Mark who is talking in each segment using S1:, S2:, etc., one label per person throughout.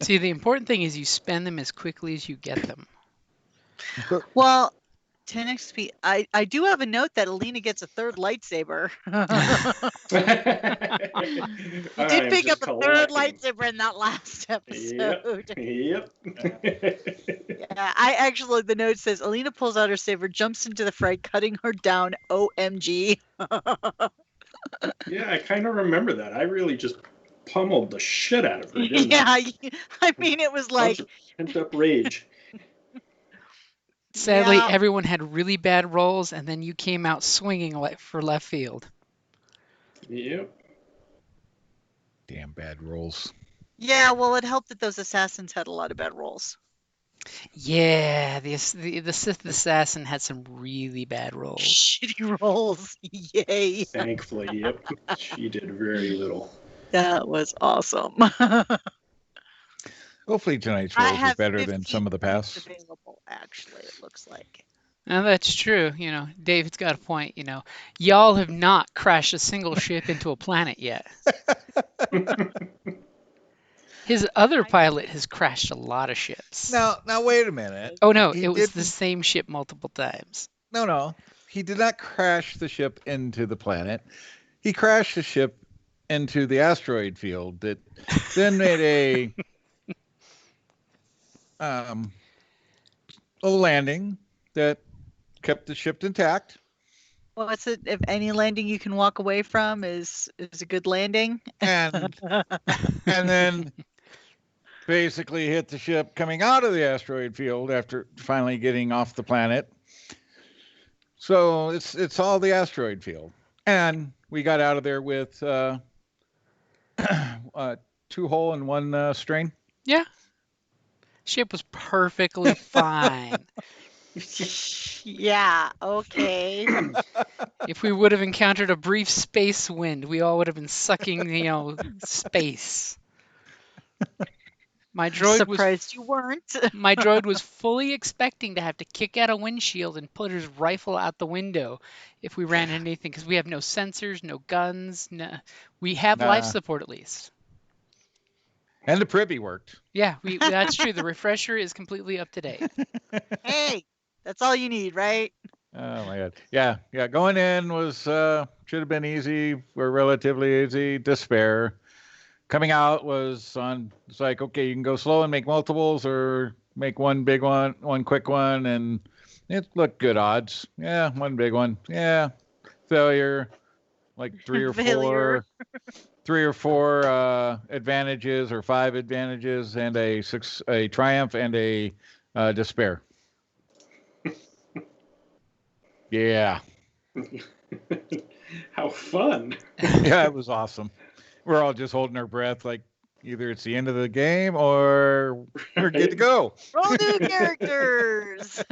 S1: See, the important thing is you spend them as quickly as you get them.
S2: Well, 10 XP. I do have a note that Alina gets a third lightsaber. You did pick up a third lightsaber in that last episode.
S3: Yep.
S2: Yeah, the note says Alina pulls out her saber, jumps into the fray, cutting her down. OMG.
S3: Yeah, I kind of remember that. I really just pummeled the shit out of her, didn't
S2: Yeah, I mean, it was like
S3: pent up rage.
S1: Sadly,
S2: Yeah.
S1: everyone had really bad rolls, and then you came out swinging for left field.
S3: Yep.
S4: Damn bad rolls.
S2: Yeah, well, it helped that those assassins had a lot of bad rolls.
S1: Yeah, the Sith assassin had some really bad rolls.
S2: Shitty rolls. Yay.
S3: Thankfully, yep. She did very little.
S2: That was awesome.
S4: Hopefully tonight's rolls are better than some of the past.
S2: Available, actually, it looks like.
S1: Now that's true. David's got a point. Y'all have not crashed a single ship into a planet yet. His other pilot has crashed a lot of ships.
S4: Now wait a minute.
S1: Oh no, it was the same ship multiple times.
S4: No. He did not crash the ship into the planet. He crashed the ship into the asteroid field that then made a landing that kept the ship intact.
S2: Well, it's if any landing you can walk away from is a good landing.
S4: And then basically hit the ship coming out of the asteroid field after finally getting off the planet. So it's all the asteroid field. And we got out of there with 2 hull and 1 strain.
S1: Yeah. Ship was perfectly fine.
S2: Yeah, okay.
S1: If we would have encountered a brief space wind, we all would have been sucking, space. My droid
S2: surprised you weren't.
S1: My droid was fully expecting to have to kick out a windshield and put his rifle out the window if we ran into anything, because we have no sensors, no guns. We have life support at least.
S4: And the privy worked.
S1: Yeah, that's true. The refresher is completely up to date.
S2: Hey, that's all you need, right?
S4: Oh my God. Yeah. Going in was should have been easy or relatively easy. Despair. Coming out was it's like, okay, you can go slow and make multiples, or make one big one, one quick one, and it looked good odds. Yeah, one big one. Yeah, failure, like 3 or 4. 3 or 4 advantages, or 5 advantages, and a triumph and a despair. Yeah.
S3: How fun.
S4: Yeah, it was awesome. We're all just holding our breath, like either it's the end of the game or we're good to go.
S2: Roll new characters.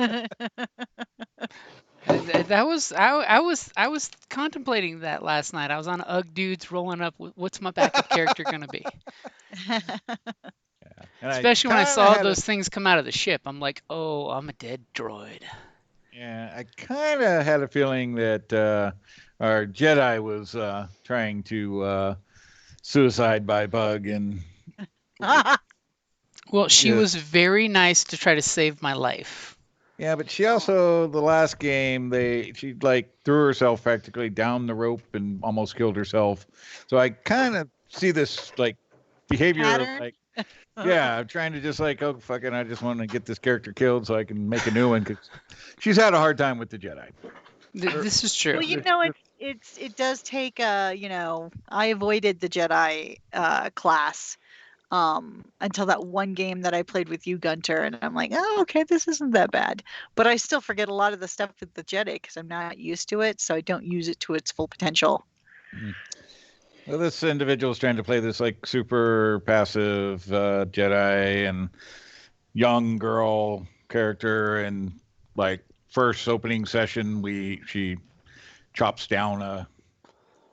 S1: I was contemplating that last night. I was on Ugg Dudes rolling up. What's my backup character going to be?
S4: Yeah.
S1: Especially when I saw those things come out of the ship. I'm like, oh, I'm a dead droid.
S4: Yeah, I kind of had a feeling that our Jedi was trying to suicide by bug, and
S1: well, she was very nice to try to save my life.
S4: Yeah, but she also, the last game, she like threw herself practically down the rope and almost killed herself. So I kind of see this like behavior of like, yeah, I'm trying to just like, oh fuck it, I just want to get this character killed so I can make a new one, because she's had a hard time with the Jedi.
S1: This is true.
S2: Well, it does take I avoided the Jedi class until that one game that I played with you, Gunter, and I'm like, oh, okay, this isn't that bad. But I still forget a lot of the stuff with the Jedi because I'm not used to it, so I don't use it to its full potential.
S4: Mm-hmm. Well, this individual is trying to play this like super passive Jedi and young girl character, and like first opening session, she chops down a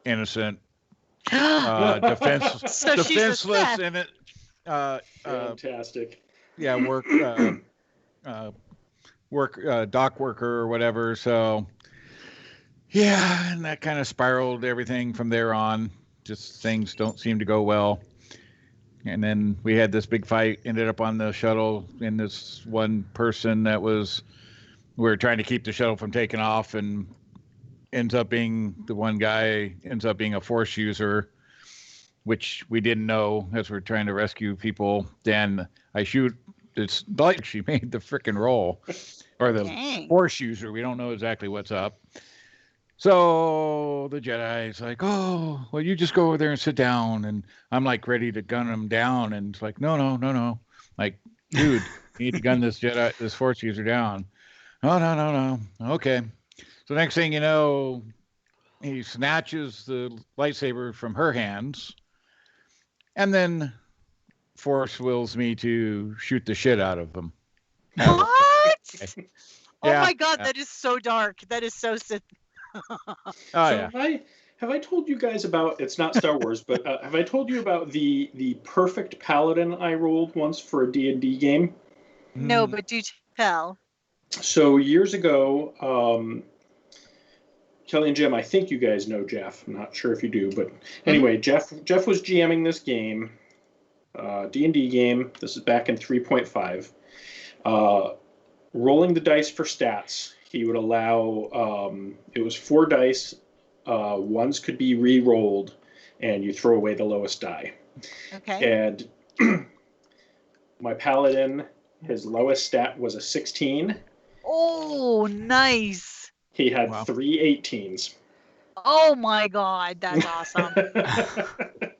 S4: innocent defenseless in it.
S3: Fantastic.
S4: Yeah, dock worker or whatever. So yeah, and that kind of spiraled everything from there on. Just things don't seem to go well. and then we had this big fight. Ended up on the shuttle, and this one person that was we were trying to keep the shuttle from taking off, and ends up being the one guy ends up being a Force user, which we didn't know as we're trying to rescue people. Then I shoot. It's like she made the freaking roll, or the
S2: Dang.
S4: Force user. We don't know exactly what's up. So the Jedi's like, oh, well, you just go over there and sit down. And I'm like ready to gun him down. And it's like, no. Like, dude, you need to gun this Force user down. Oh, no. Okay. So next thing you know, he snatches the lightsaber from her hands and then Force wills me to shoot the shit out of him.
S2: What? Oh
S4: Yeah.
S2: my God, that is so dark. That is so
S4: Oh,
S3: So
S4: yeah.
S3: have I told you guys about, it's not Star Wars, but have I told you about the perfect paladin I rolled once for a D&D game?
S2: No,
S4: Mm,
S2: but do tell.
S3: So years ago, Kelly and Jim, I think you guys know Jeff. I'm not sure if you do, but anyway, Jeff was GMing this game, D&D game. This is back in 3.5. Rolling the dice for stats, he would allow, it was 4 dice. Ones could be re-rolled, and you throw away the lowest die.
S2: Okay.
S3: And my paladin, his lowest stat was a 16.
S2: Oh, nice.
S3: He had
S4: Wow.
S3: 3 18s.
S2: Oh my God, that's awesome.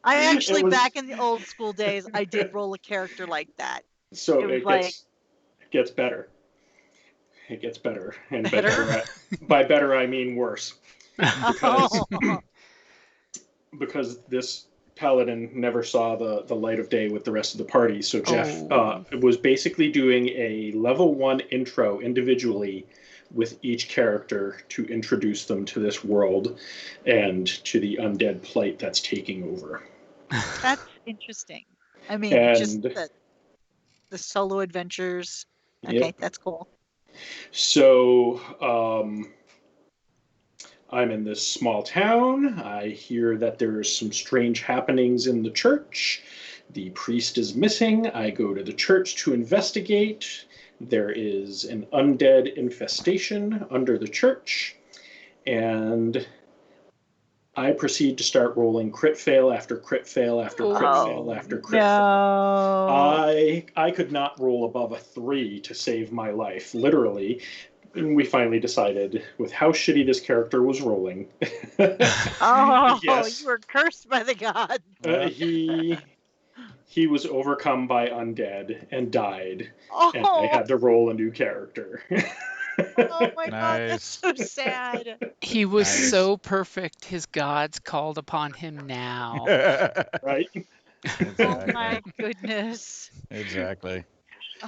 S2: I actually,
S3: It was-
S2: back in the old school days, I did roll a character like that.
S3: So
S2: it was
S3: it
S2: like-
S3: gets better. It gets better, and
S2: Better?
S3: by better I mean worse, because
S2: Oh.
S3: because this paladin never saw the light of day with the rest of the party. So Jeff
S1: Oh.
S3: was basically doing a level 1 intro individually with each character to introduce them to this world and to the undead plight that's taking over.
S2: That's interesting. I mean, just
S3: And
S2: the solo adventures. Okay,
S3: Yep.
S2: that's cool.
S3: So I'm in this small town. I hear that there's some strange happenings in the church. The priest is missing. I go to the church to investigate. There is an undead infestation under the church. And I proceed to start rolling crit fail after crit fail after crit fail after crit fail.
S2: No.
S3: I could not roll above a 3 to save my life, literally. And we finally decided, with how shitty this character was rolling,
S2: Oh,
S3: yes,
S2: you were cursed by the god.
S3: he was overcome by undead and died,
S2: Oh,
S3: and I had to roll a new character.
S2: oh my God, that's so sad.
S1: He was
S4: Nice.
S1: so perfect, his gods called upon him now.
S3: Right?
S2: Oh my goodness.
S4: Exactly.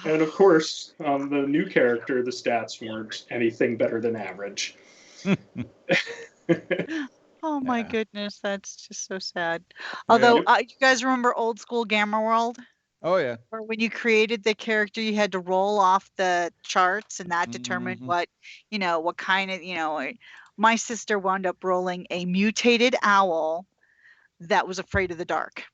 S3: And of course, on the new character, the stats weren't anything better than average.
S2: Oh my
S4: Yeah.
S2: goodness, that's just so sad. Although,
S3: Yep.
S2: you guys remember old school Gamma World?
S4: Oh, yeah.
S2: Where when you created the character, you had to roll off the charts, and that determined
S4: Mhm.
S2: what, what kind of, my sister wound up rolling a mutated owl that was afraid of the dark.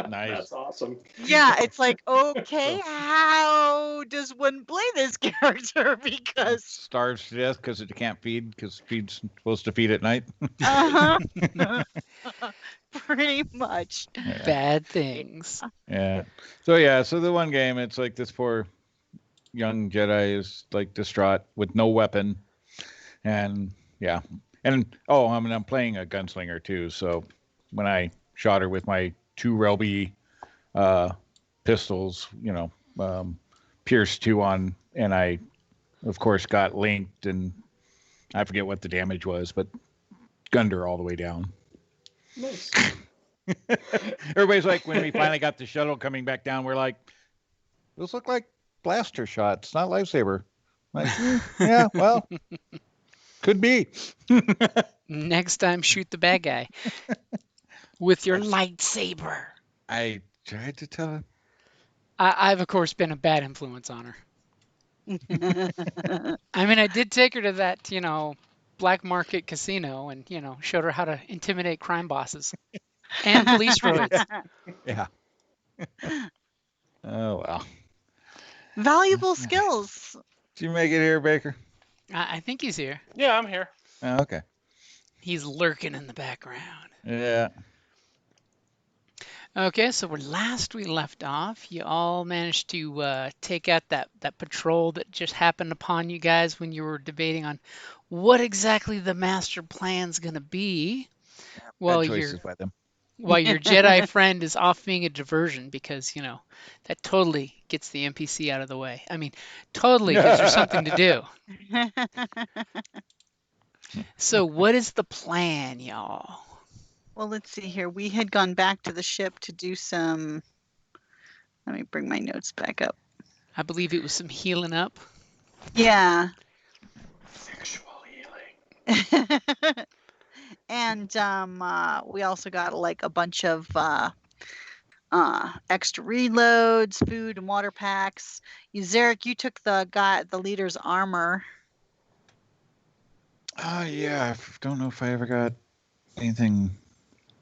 S4: Nice.
S3: That's awesome.
S2: Yeah, it's like, okay, how does one play this character? Because
S4: Starves to death because it can't feed because feed's supposed to feed at night.
S2: uh-huh. Pretty much.
S4: Yeah.
S1: Bad things.
S4: Yeah. So the one game, it's like this poor young Jedi is like distraught with no weapon, and yeah, and I'm playing a gunslinger too. So when I shot her with my 2 Relby pistols, pierced 2 on, and I, of course, got linked, and I forget what the damage was, but gunned her all the way down.
S3: Nice.
S4: Everybody's like, when we finally got the shuttle coming back down, we're like, those look like blaster shots, not lightsaber. Like, yeah, well, could be.
S1: Next time, shoot the bad guy with your lightsaber.
S4: I tried to tell him.
S1: I've, of course, been a bad influence on her. I mean, I did take her to that, black market casino and, showed her how to intimidate crime bosses. And police roids.
S4: Yeah. Oh well.
S2: Valuable skills.
S4: Did you make it here, Baker?
S1: I think he's here.
S5: Yeah, I'm here.
S4: Oh, okay.
S1: He's lurking in the background.
S4: Yeah.
S1: Okay, so where last we left off, you all managed to take out that patrol that just happened upon you guys when you were debating on what exactly the master plan's gonna be.
S4: Bad
S1: Well,
S4: choices by them.
S1: while your Jedi friend is off being a diversion because, that totally gets the NPC out of the way. I mean, totally gives her something to do. So, what is the plan, y'all?
S2: Well, let's see here. We had gone back to the ship to do some. Let me bring my notes back up.
S1: I believe it was some healing up.
S2: Yeah.
S3: Sexual healing.
S2: And we also got like a bunch of extra reloads, food and water packs. Zarek, you took the leader's armor.
S4: Yeah. I don't know if I ever got anything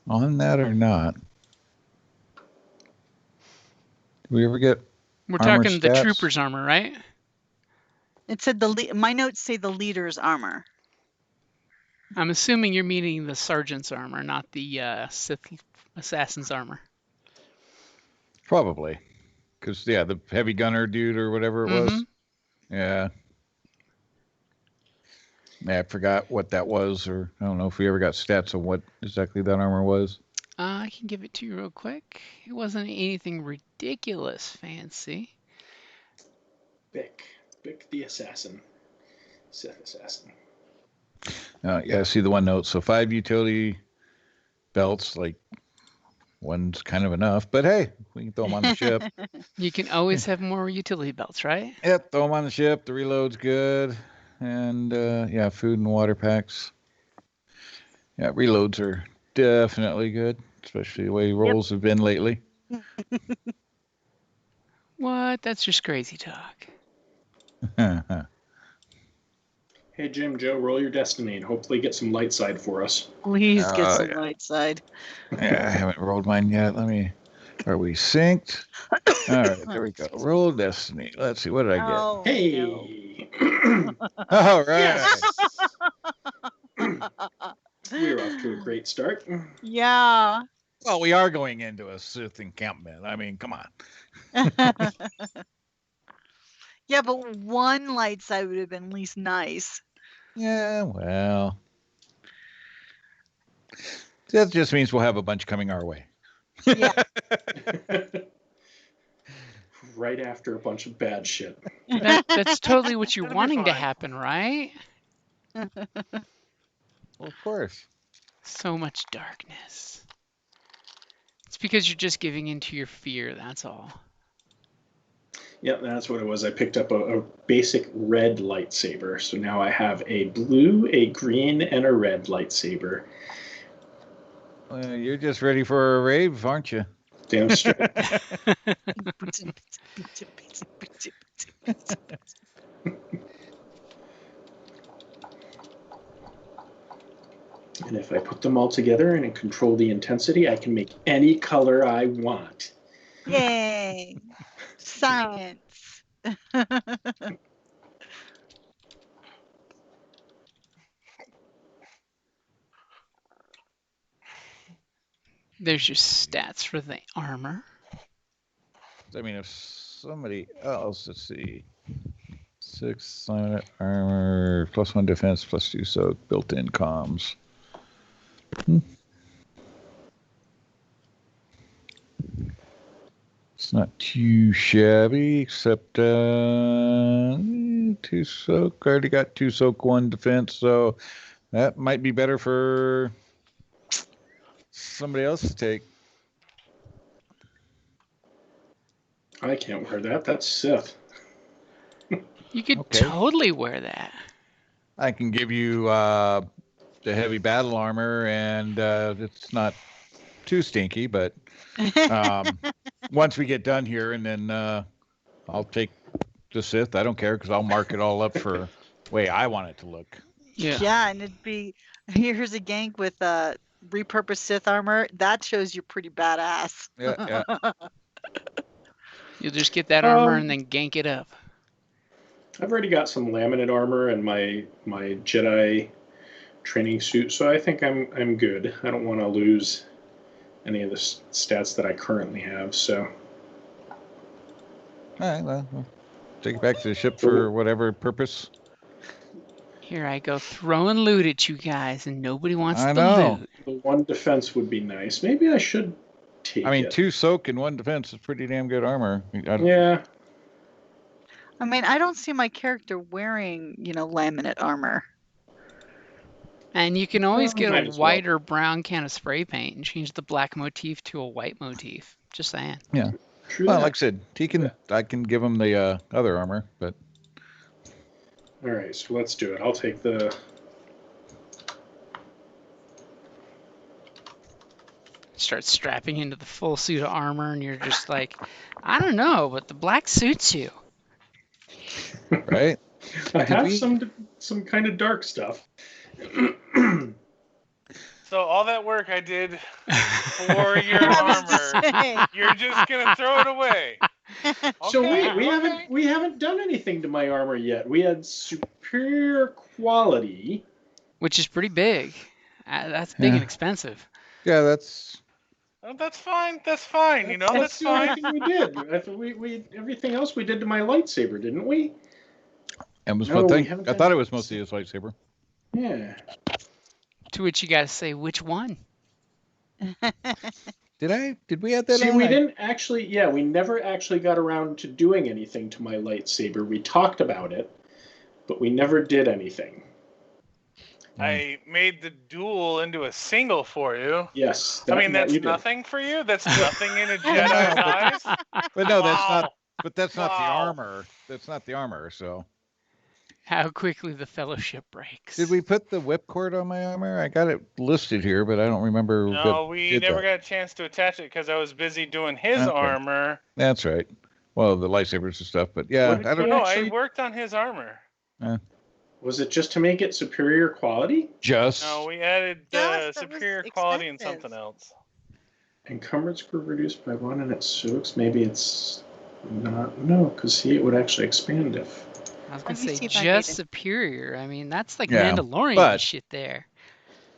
S4: on that or not. Did we ever get
S1: We're
S4: armor
S1: talking the
S4: stats?
S1: trooper's armor, right?
S2: It said my notes say the leader's armor.
S1: I'm assuming you're meaning the sergeant's armor, not the Sith assassin's armor.
S4: Probably. Because, yeah, the heavy gunner dude or whatever it was. Yeah. Yeah, I forgot what that was, or I don't know if we ever got stats on what exactly that armor was.
S1: I can give it to you real quick. It wasn't anything ridiculous fancy.
S3: Bick the assassin. Sith assassin.
S4: Yeah, I see the one note. So 5 utility belts, like one's kind of enough, but hey, we can throw them on the ship.
S1: You can always have more utility belts, right?
S4: Yep, throw them on the ship. The reload's good. And yeah, food and water packs. Yeah, reloads are definitely good, especially the way rolls have been lately.
S1: What? That's just crazy talk.
S3: Hey, Jim, Joe, roll your destiny and hopefully get some light side for us.
S2: Please get some
S4: yeah.
S2: light side.
S4: Yeah, I haven't rolled mine yet. Are we synced? All right, there we go. Roll destiny. Let's see, what did I get?
S2: Oh,
S3: Hey!
S4: All right.
S3: We're off to a great start.
S2: Yeah.
S4: Well, we are going into a Sith encampment. I mean, come on.
S2: Yeah, but one light side would have been at least nice.
S4: Yeah, well. That just means we'll have a bunch coming our way.
S2: Yeah.
S3: Right after a bunch of bad shit.
S1: That's totally what you're
S5: It'll be
S1: wanting to
S5: fine.
S1: happen, right?
S4: Well, of course.
S1: So much darkness. It's because you're just giving into your fear, that's all.
S3: Yep, that's what it was. I picked up a basic red lightsaber. So now I have a blue, a green, and a red lightsaber.
S4: Well, you're just ready for a rave, aren't you?
S3: Damn straight. And if I put them all together and control the intensity, I can make any color I want.
S2: Yay. Science.
S1: There's your stats for the armor.
S4: I mean, if somebody else, let's see. 6 silent armor, +1 defense, +2 soak, built-in comms. It's not too shabby, except 2 soak. I already got 2 soak, 1 defense, so that might be better for somebody else to take.
S3: I can't wear that. That's Sith.
S1: You could
S4: Okay.
S1: totally wear that.
S4: I can give you the heavy battle armor, and it's not too stinky, but once we get done here, and then I'll take the Sith. I don't care, because I'll mark it all up for the way I want it to look.
S1: Yeah.
S2: Yeah, and it'd be here's a gank with repurposed Sith armor, that shows you're pretty badass.
S4: Yeah.
S1: You'll just get that armor and then gank it up.
S3: I've already got some laminate armor and my Jedi training suit, so I think I'm good. I don't want to lose any of the stats that I currently have. So,
S4: All right. Well, we'll take it back to the ship for whatever purpose.
S1: Here I go throwing loot at you guys, and nobody wants
S4: I
S1: the
S4: know.
S1: loot.
S3: the one defense would be nice. Maybe I should take
S4: I mean,
S3: it.
S4: 2 soak and 1 defense is pretty damn good armor.
S3: Yeah.
S2: I mean, I don't see my character wearing, laminate armor.
S1: And you can always
S3: Well,
S1: get
S3: might
S1: a
S3: as well.
S1: white or brown can of spray paint and change the black motif to a white motif. Just saying.
S3: True
S4: Well,
S3: that.
S4: like I said, I can give him the other armor, but
S3: All right, so let's do it. I'll take the.
S1: Start strapping into the full suit of armor, and you're just like, I don't know, but the black suits you.
S4: right.
S3: I have
S4: we-
S3: some kind of dark stuff.
S5: So all that work I did for your armor, you're just gonna throw it away.
S3: So
S5: Okay,
S3: we haven't done anything to my armor yet. We had superior quality.
S1: Which is pretty big. That's big and
S4: Yeah.
S1: expensive.
S4: Yeah, that's
S5: Oh, that's fine. That's fine. That's
S3: That's the only
S5: fine.
S3: thing we did. I thought we everything else we did to my lightsaber, didn't we?
S4: that was
S3: No,
S4: one
S3: we
S4: thing.
S3: haven't
S4: I
S3: done
S4: thought it
S3: it.
S4: was mostly his lightsaber.
S3: Yeah.
S1: To which you guys say, which one?
S4: Did we add that
S3: See,
S4: on?
S3: we didn't actually. Yeah, we never actually got around to doing anything to my lightsaber. We talked about it, but we never did anything.
S5: I made the duel into a single for you.
S3: Yes.
S5: I mean,
S3: that
S5: that's
S3: you did.
S5: nothing for you. That's nothing in a Jedi's eyes.
S4: But no, that's not.
S5: Wow.
S4: But that's not the
S5: Wow.
S4: armor. That's not the armor. So
S1: How quickly the fellowship breaks.
S4: did we put the whipcord on my armor? I got it listed here, but I don't remember.
S5: No,
S4: that
S5: we
S4: did
S5: never
S4: that.
S5: got a chance to attach it because I was busy doing his
S4: Okay.
S5: armor.
S4: That's right. Well, the lightsabers and stuff, but yeah,
S3: What did
S4: I
S5: No,
S4: don't
S3: you
S5: no,
S3: actually-
S5: I worked on his armor.
S3: Was it just to make it superior quality?
S4: just.
S5: No, we added
S2: Yes, that was
S5: superior quality and
S2: expensive.
S5: something else.
S3: Encumbrance grew reduced by 1 and it soaks. Maybe it's not. No, because see, it would actually expand if.
S1: I was
S2: Let
S1: going to
S2: me
S1: say
S2: see if I
S1: just
S2: made it.
S1: superior. I mean, that's like
S4: Yeah,
S1: Mandalorian
S4: but-
S1: shit there.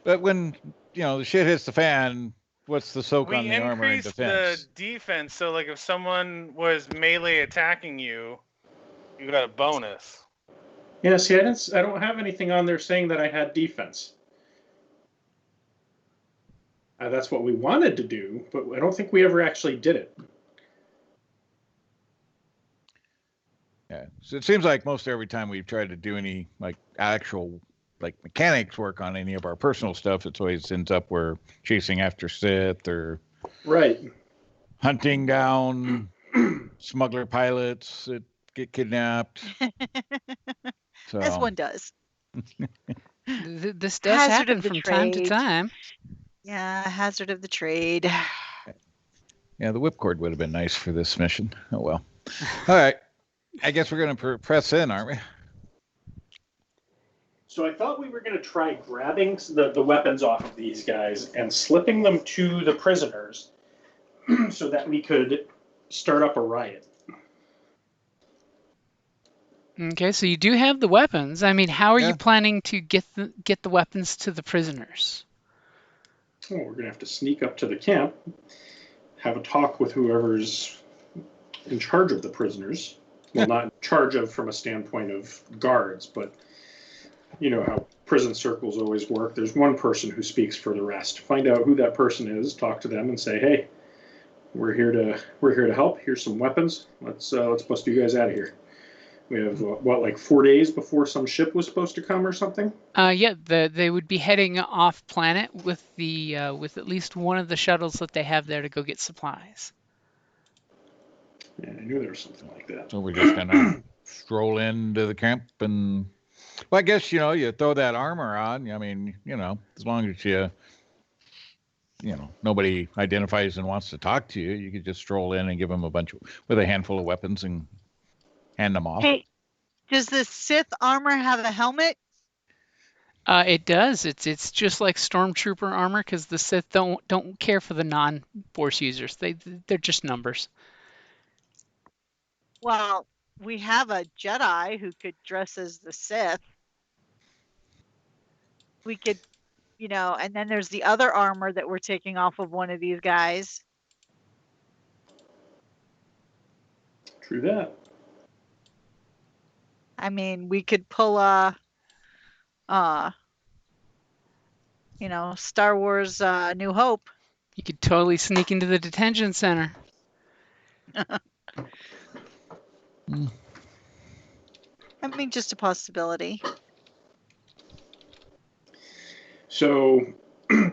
S4: But when the shit hits the fan, what's the soak
S5: We
S4: on the armor and
S5: increased
S4: defense?
S5: the defense, so like if someone was melee attacking you, you got a bonus.
S3: Yeah, see, I don't have anything on there saying that I had defense. That's what we wanted to do, but I don't think we ever actually did it.
S4: Yeah. So it seems like most every time we've tried to do any like actual like mechanics work on any of our personal stuff, it always ends up we're chasing after Sith or
S3: Right.
S4: hunting down smuggler pilots that get kidnapped. So
S2: As one does.
S1: This does
S2: Hazard
S1: happen
S2: of the
S1: from time to
S2: trade.
S1: time.
S2: Yeah, hazard of the trade.
S4: yeah, the whipcord would have been nice for this mission. Oh well. All right. I guess we're gonna press in, aren't we?
S3: So I thought we were going to try grabbing the weapons off of these guys and slipping them to the prisoners so that we could start up a riot.
S1: Okay, so you do have the weapons. I mean, how are
S4: Yeah.
S1: you planning to get the weapons to the prisoners?
S3: Oh, we're going to have to sneak up to the camp, have a talk with whoever's in charge of the prisoners. Well, not in charge of from a standpoint of guards, but you know how prison circles always work. There's one person who speaks for the rest. Find out who that person is, talk to them, and say, "Hey, we're here to help. Here's some weapons. Let's bust you guys out of here." We have like 4 days before some ship was supposed to come or something.
S1: Yeah, they would be heading off planet with with at least one of the shuttles that they have there to go get supplies.
S3: Yeah, I knew there was something like that.
S4: So we're just gonna stroll into the camp and well, I guess you throw that armor on. I mean, as long as nobody identifies and wants to talk to you, you could just stroll in and give them with a handful of weapons and hand them off.
S2: Hey, does the Sith armor have a helmet?
S1: It does. It's just like stormtrooper armor because the Sith don't care for the non-Force users. They're just numbers.
S2: Well, we have a Jedi who could dress as the Sith. We could, and then there's the other armor that we're taking off of one of these guys.
S3: True that.
S2: I mean, we could pull Star Wars New Hope.
S1: You could totally sneak into the detention center.
S2: I mean, just a possibility.
S3: So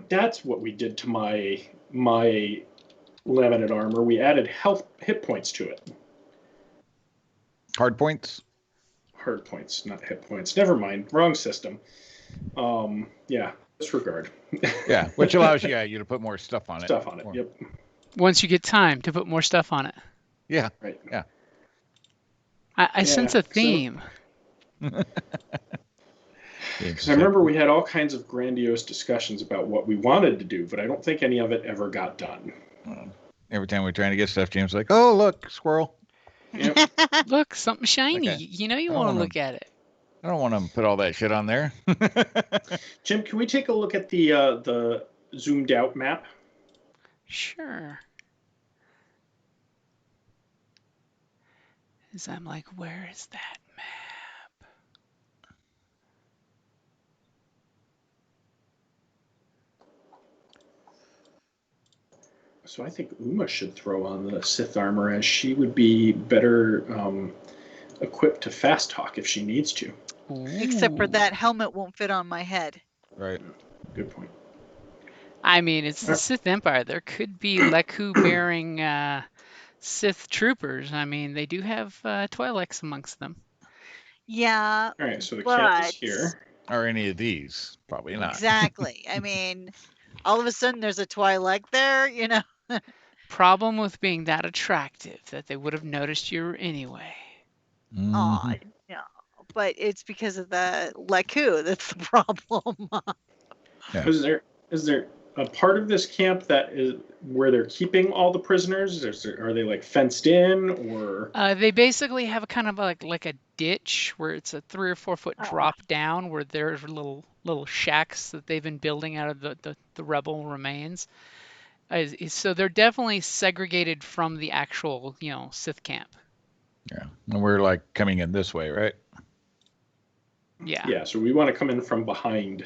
S3: that's what we did to my laminate armor. We added health hit points to it.
S4: Hard points.
S3: Hard points, not hit points. Never mind. Wrong system. Yeah, disregard.
S4: Yeah, which allows you to put more stuff on it.
S3: Stuff on it. Yep.
S1: Once you get time to put more stuff on it.
S4: Yeah.
S3: Right.
S4: Yeah.
S1: I sense a theme.
S3: Because I remember we had all kinds of grandiose discussions about what we wanted to do, but I don't think any of it ever got done.
S4: Every time we're trying to get stuff, James is like, "Oh, look, squirrel."
S3: Yep.
S1: Look, something shiny.
S4: Okay.
S1: You know you want to look at it.
S4: I don't want to put all that shit on there.
S3: Jim, can we take a look at the zoomed out map?
S1: Sure. As I'm like, where is that map?
S3: So I think Uma should throw on the Sith armor, as she would be better equipped to fast talk if she needs to.
S2: Except for
S1: Ooh.
S2: that helmet won't fit on my head.
S4: Right.
S3: Good point.
S1: I mean, it's the Sith Empire. There could be Leku-bearing Sith troopers. I mean, they do have Twi'leks amongst them.
S2: Yeah.
S3: All right, so the camp is
S2: but
S3: here.
S4: Or any of these? Probably not.
S2: Exactly. I mean, all of a sudden there's a Twi'lek there.
S1: Problem with being that attractive that they would have noticed you anyway.
S2: Aw, no. But it's because of the Leku that's the problem.
S4: Yeah.
S3: Is there a part of this camp that is where they're keeping all the prisoners? Are they like fenced in, or
S1: They basically have a kind of like a ditch where it's a 3 or 4 foot
S2: Oh.
S1: drop down where there's little shacks that they've been building out of the rebel remains. So they're definitely segregated from the actual Sith camp.
S4: Yeah. And we're like coming in this way, right?
S1: Yeah.
S3: yeah? So we want to come in from behind.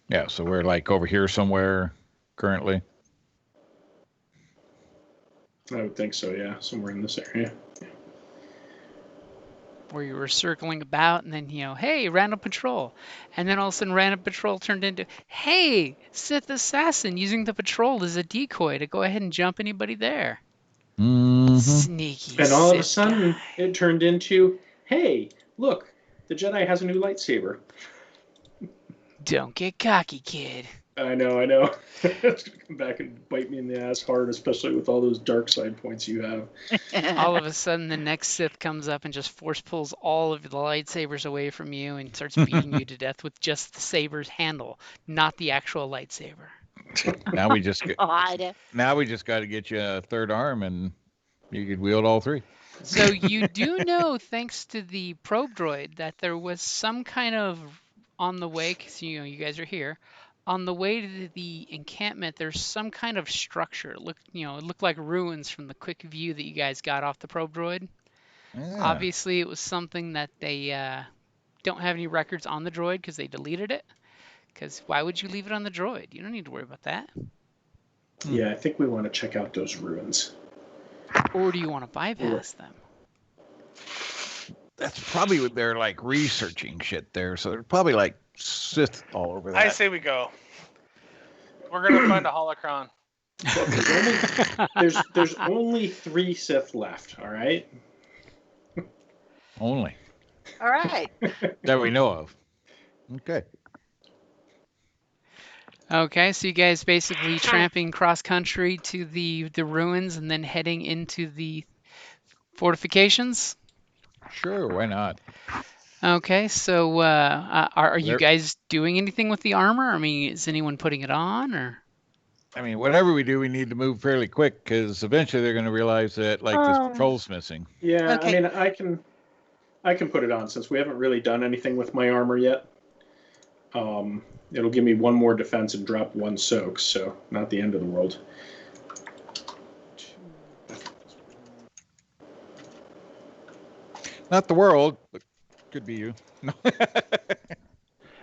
S4: Yeah. So we're like over here somewhere currently.
S3: I would think so. Yeah, somewhere in this area.
S1: Where you were circling about, and then hey, random patrol, and then all of a sudden random patrol turned into, hey, Sith assassin using the patrol as a decoy to go ahead and jump anybody there.
S4: Mm-hmm.
S1: Sneaky.
S3: And all of a
S1: Sith
S3: sudden,
S1: guy.
S3: it turned into, hey, look, the Jedi has a new lightsaber.
S1: Don't get cocky, kid.
S3: I know. It's gonna come back and bite me in the ass hard, especially with all those dark side points you have.
S1: All of a sudden, the next Sith comes up and just force pulls all of the lightsabers away from you and starts beating you to death with just the saber's handle, not the actual lightsaber.
S4: Now we just
S2: God.
S4: now we just got to get you a third arm, and you could wield all three.
S1: So you do know, thanks to the probe droid, that there was some kind of on the way, because you guys are here. On the way to the encampment, there's some kind of structure. It looked like ruins from the quick view that you guys got off the probe droid.
S4: Yeah.
S1: Obviously, it was something that they don't have any records on the droid because they deleted it. Because why would you leave it on the droid? You don't need to worry about that.
S3: Yeah, I think we want to check out those ruins.
S1: Or do you want to bypass them?
S4: That's probably what they're like researching shit there. So they're probably like Sith all over that.
S5: I say we go. We're gonna find a holocron.
S3: Look, there's only 3 Sith left. All right.
S4: Only
S2: All right.
S4: that we know of. Okay.
S1: Okay, so you guys basically tramping cross country to the ruins and then heading into the fortifications.
S4: Sure, why not?
S1: Okay, so are you
S4: There,
S1: guys doing anything with the armor? I mean, is anyone putting it on or?
S4: I mean, whatever we do, we need to move fairly quick because eventually they're going to realize that like this
S2: Um,
S4: patrol's missing.
S3: Yeah, I
S2: Okay.
S3: mean, I can put it on since we haven't really done anything with my armor yet. It'll give me one more defense and drop one soak, so not the end of the world.
S4: Not the world, but could be you. No.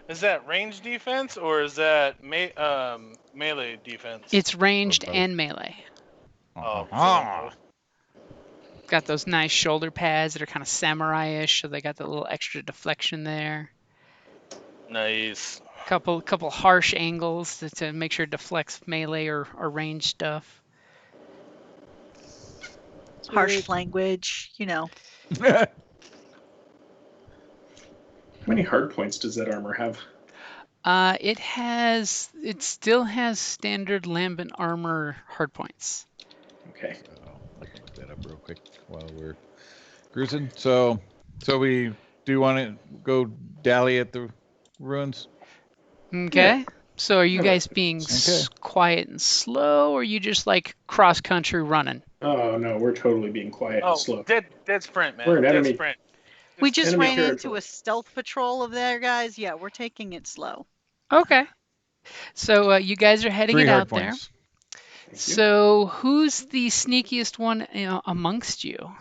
S5: Is that range defense or is that melee defense?
S1: It's ranged
S4: both.
S1: and melee.
S5: Oh,
S4: Ah.
S1: Got those nice shoulder pads that are kind of samurai-ish, so they got the little extra deflection there.
S5: nice.
S1: Couple harsh angles to make sure it deflects melee or range stuff.
S2: harsh language,
S3: How many hard points does that armor have?
S1: It still has standard Lambent armor hardpoints.
S3: Okay.
S4: I can look that up real quick while we're cruising. So we do want to go dally at the ruins.
S1: Okay.
S3: Yeah.
S1: So are you
S3: Yeah,
S1: guys being
S4: Okay.
S1: quiet and slow, or are you just like cross country running?
S3: Oh no, we're totally being quiet
S5: Oh,
S3: and slow.
S5: dead sprint, man.
S3: We're in
S5: Dead
S3: enemy-
S5: sprint.
S2: we just
S3: enemy
S2: ran into
S3: territory.
S2: a stealth patrol of there, guys. Yeah, we're taking it slow.
S1: Okay. So you guys are heading
S4: 3
S1: it
S4: hard
S1: out there.
S4: points.
S3: Thank you.
S1: So who's the sneakiest one amongst you?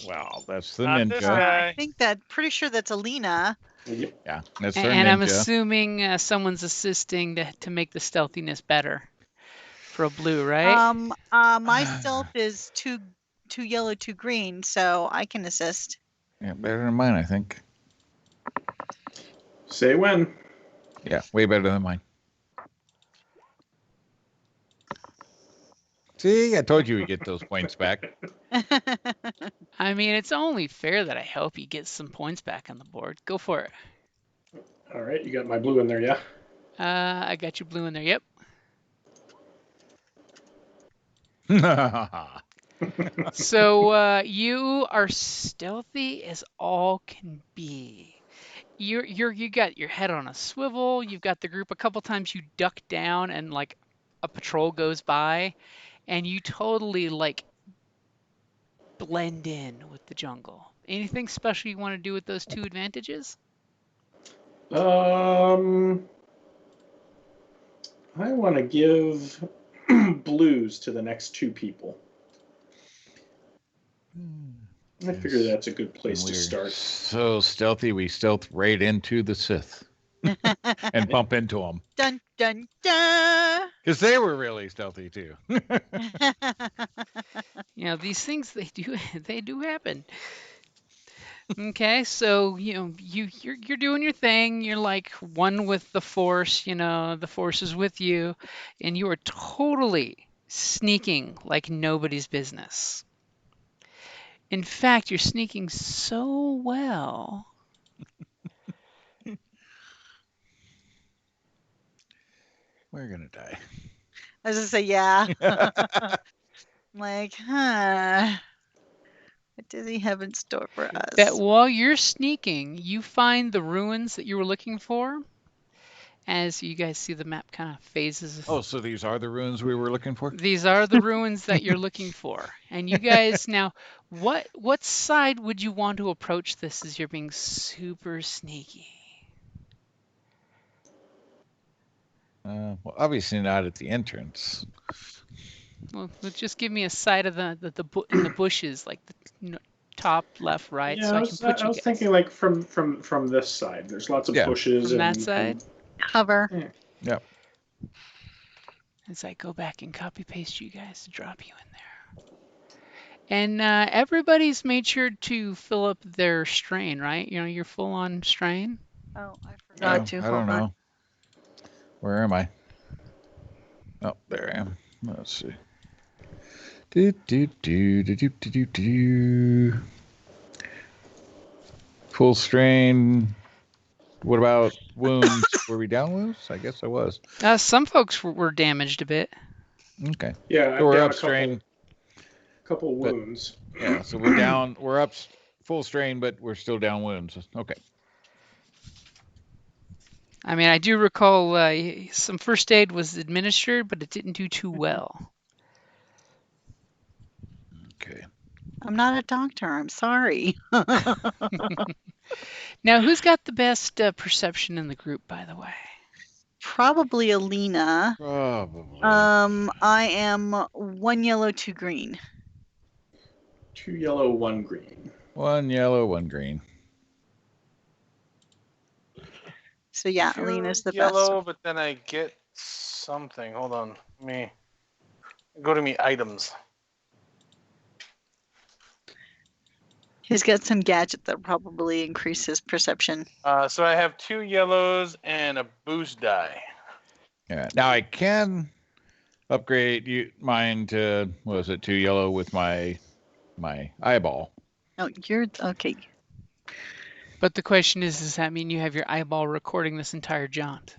S4: Well, that's the
S5: Not this
S4: ninja.
S5: guy.
S2: I think pretty sure that's Alina.
S3: Yep.
S4: Yeah, that's our
S1: And I'm
S4: ninja.
S1: assuming someone's assisting to make the stealthiness better for a blue, right?
S2: My stealth is two yellow, 2 green, so I can assist.
S4: Yeah, better than mine, I think.
S3: Say when.
S4: Yeah, way better than mine. See, I told you we get those points back.
S1: I mean, it's only fair that I help you get some points back on the board. Go for it.
S3: All right, you got my blue in there, yeah?
S1: I got you blue in there. Yep. So you are stealthy as all can be. You got your head on a swivel. You've got the group. A couple times you duck down and like a patrol goes by, and you totally like blend in with the jungle. Anything special you want to do with those 2 advantages?
S3: I want to give blues to the next 2 people. I figure that's a good place to
S4: We're
S3: start.
S4: so stealthy, we stealth right into the Sith and bump into them.
S2: Dun dun dun.
S4: Because they were really stealthy too.
S1: You know, these things they do happen. Okay, so you're doing your thing. You're like one with the Force. The Force is with you, and you are totally sneaking like nobody's business. In fact, you're sneaking so well.
S4: We're gonna die.
S2: I was gonna say, yeah. Like, what does he have in store for us?
S1: That while you're sneaking, you find the ruins that you were looking for. As you guys see, the map kind of phases.
S4: Oh, so these are the ruins we were looking for?
S1: These are the ruins that you're looking for. And you guys now, what side would you want to approach this as you're being super sneaky?
S4: Well, obviously not at the entrance.
S1: Well, just give me a side of in the bushes, like the top, left, right,
S3: Yeah,
S1: so
S3: I
S1: I
S3: was,
S1: can put
S3: I
S1: you
S3: was
S1: guys.
S3: thinking like from this side. There's lots of
S4: Yeah.
S3: bushes.
S1: From
S3: and
S1: that side?
S2: Cover.
S4: Yep.
S1: As I go back and copy paste you guys to drop you in there. And everybody's made sure to fill up their strain, right? You're full on strain.
S2: Oh, I forgot to.
S4: I
S2: Hold
S4: don't
S2: on.
S4: know. Where am I? Oh, there I am. Let's see. Full strain. What about wounds? Were we down wounds? I guess I was.
S1: Some folks were damaged a bit.
S4: Okay.
S3: Yeah,
S4: So we're
S3: down
S4: up strain.
S3: couple
S4: but-
S3: wounds.
S4: Yeah, so we're down. We're up full strain, but we're still down wounds. Okay.
S1: I mean, I do recall some first aid was administered, but it didn't do too well.
S4: Okay.
S2: I'm not a doctor. I'm sorry.
S1: Now, who's got the best perception in the group, by the way?
S2: Probably Alina.
S4: Probably.
S2: I am 1 yellow, 2 green.
S3: 2 yellow, 1 green.
S4: 1 yellow, 1 green.
S2: So yeah,
S5: Two
S2: Alina's the
S5: yellow,
S2: best.
S5: but then I get something. Hold on. Let me go to me items.
S2: He's got some gadget that probably increases perception.
S5: So I have 2 yellows and a boost die.
S4: Yeah. Now I can upgrade mine to, what was it, 2 yellow with my eyeball.
S2: Oh, you're okay.
S1: But the question is, does that mean you have your eyeball recording this entire jaunt?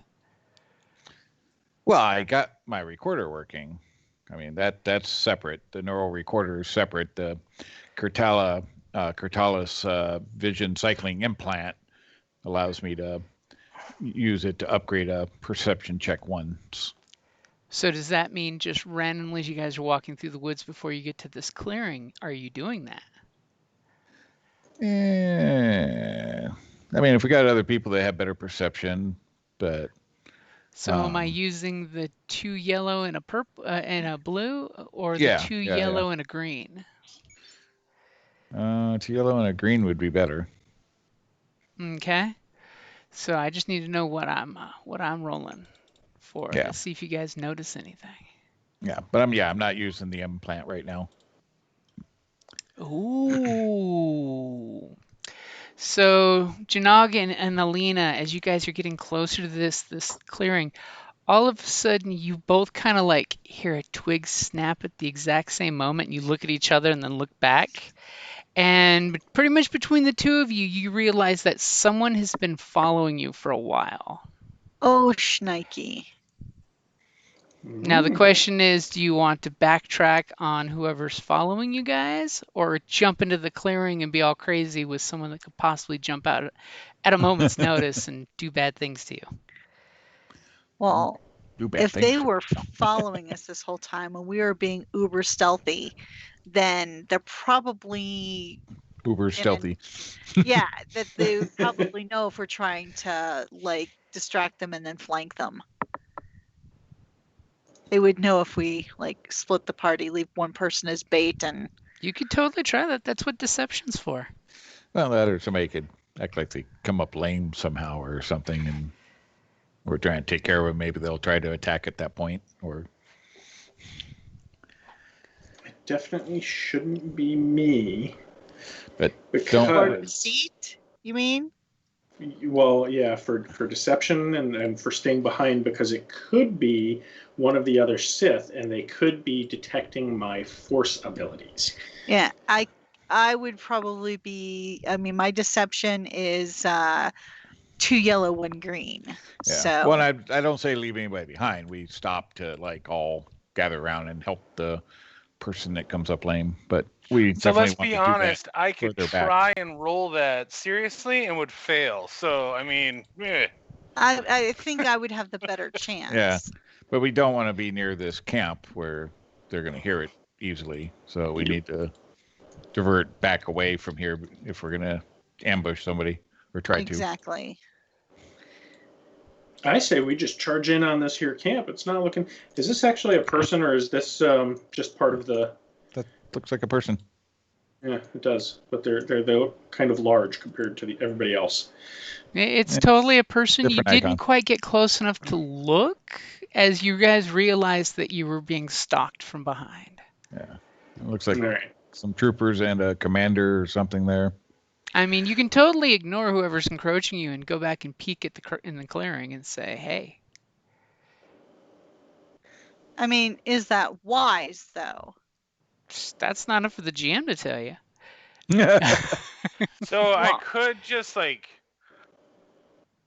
S4: Well, I got my recorder working. I mean, that's separate. The neural recorder is separate. The Cortalis vision cycling implant allows me to use it to upgrade a perception check once.
S1: So does that mean just randomly as you guys are walking through the woods before you get to this clearing, are you doing that?
S4: Yeah. I mean, if we got other people that have better perception, but
S1: So am I using the 2 yellow and a purple and a blue, or the
S4: yeah,
S1: 2
S4: yeah.
S1: yellow and a green?
S4: 2 yellow and a green would be better.
S1: Okay. So I just need to know what I'm rolling for
S4: Yeah.
S1: to see if you guys notice anything.
S4: Yeah, but I'm not using the implant right now.
S1: Ooh. So Janog and Alina, as you guys are getting closer to this clearing, all of a sudden you both kind of like hear a twig snap at the exact same moment. And you look at each other and then look back. And pretty much between the two of you, you realize that someone has been following you for a while.
S2: Oh, shnikey.
S1: Now, the question is, do you want to backtrack on whoever's following you guys, or jump into the clearing and be all crazy with someone that could possibly jump out at a moment's notice and do bad things to you?
S2: Well,
S4: Do bad
S2: if
S4: things.
S2: they were following us this whole time and we were being uber stealthy, then they're probably
S4: Uber stealthy.
S2: yeah, that they would probably know if we're trying to like distract them and then flank them. They would know if we like split the party, leave one person as bait, and
S1: You could totally try that. That's what deception's for.
S4: Well, that or somebody could act like they come up lame somehow or something, and we're trying to take care of them. Maybe they'll try to attack at that point, or
S3: It definitely shouldn't be me.
S4: but
S2: or
S3: Because,
S2: deceit. You mean?
S3: well, yeah, for deception and for staying behind, because it could be one of the other Sith, and they could be detecting my Force abilities.
S2: Yeah, I would probably be. I mean, my deception is 2 yellow, 1 green.
S4: yeah.
S2: So
S4: Well, I don't say leave anybody behind. We stop to like all gather around and help the person that comes up lame. But we
S5: So
S4: definitely
S5: let's
S4: want
S5: be
S4: to do
S5: honest,
S4: that
S5: I could
S4: further back.
S5: try and roll that seriously and would fail. So, I mean,
S2: I think I would have the better chance.
S4: Yeah. But we don't want to be near this camp where they're going to hear it easily. So we need to divert back away from here if we're going to ambush somebody or try to.
S2: Exactly.
S3: I say we just charge in on this here camp. It's not looking. Is this actually a person, or is this just part of the?
S4: That looks like a person.
S3: Yeah, it does. But they're kind of large compared to everybody else.
S1: It's
S4: Yeah.
S1: totally a person. You
S4: Different
S1: didn't
S4: icon.
S1: quite get close enough to look as you guys realized that you were being stalked from behind.
S4: Yeah. It looks like
S3: All right.
S4: some troopers and a commander or something there.
S1: I mean, you can totally ignore whoever's encroaching you and go back and peek at in the clearing and say, "Hey."
S2: I mean, is that wise though?
S1: That's not up for the GM to tell you.
S5: so I
S2: Well-
S5: could just like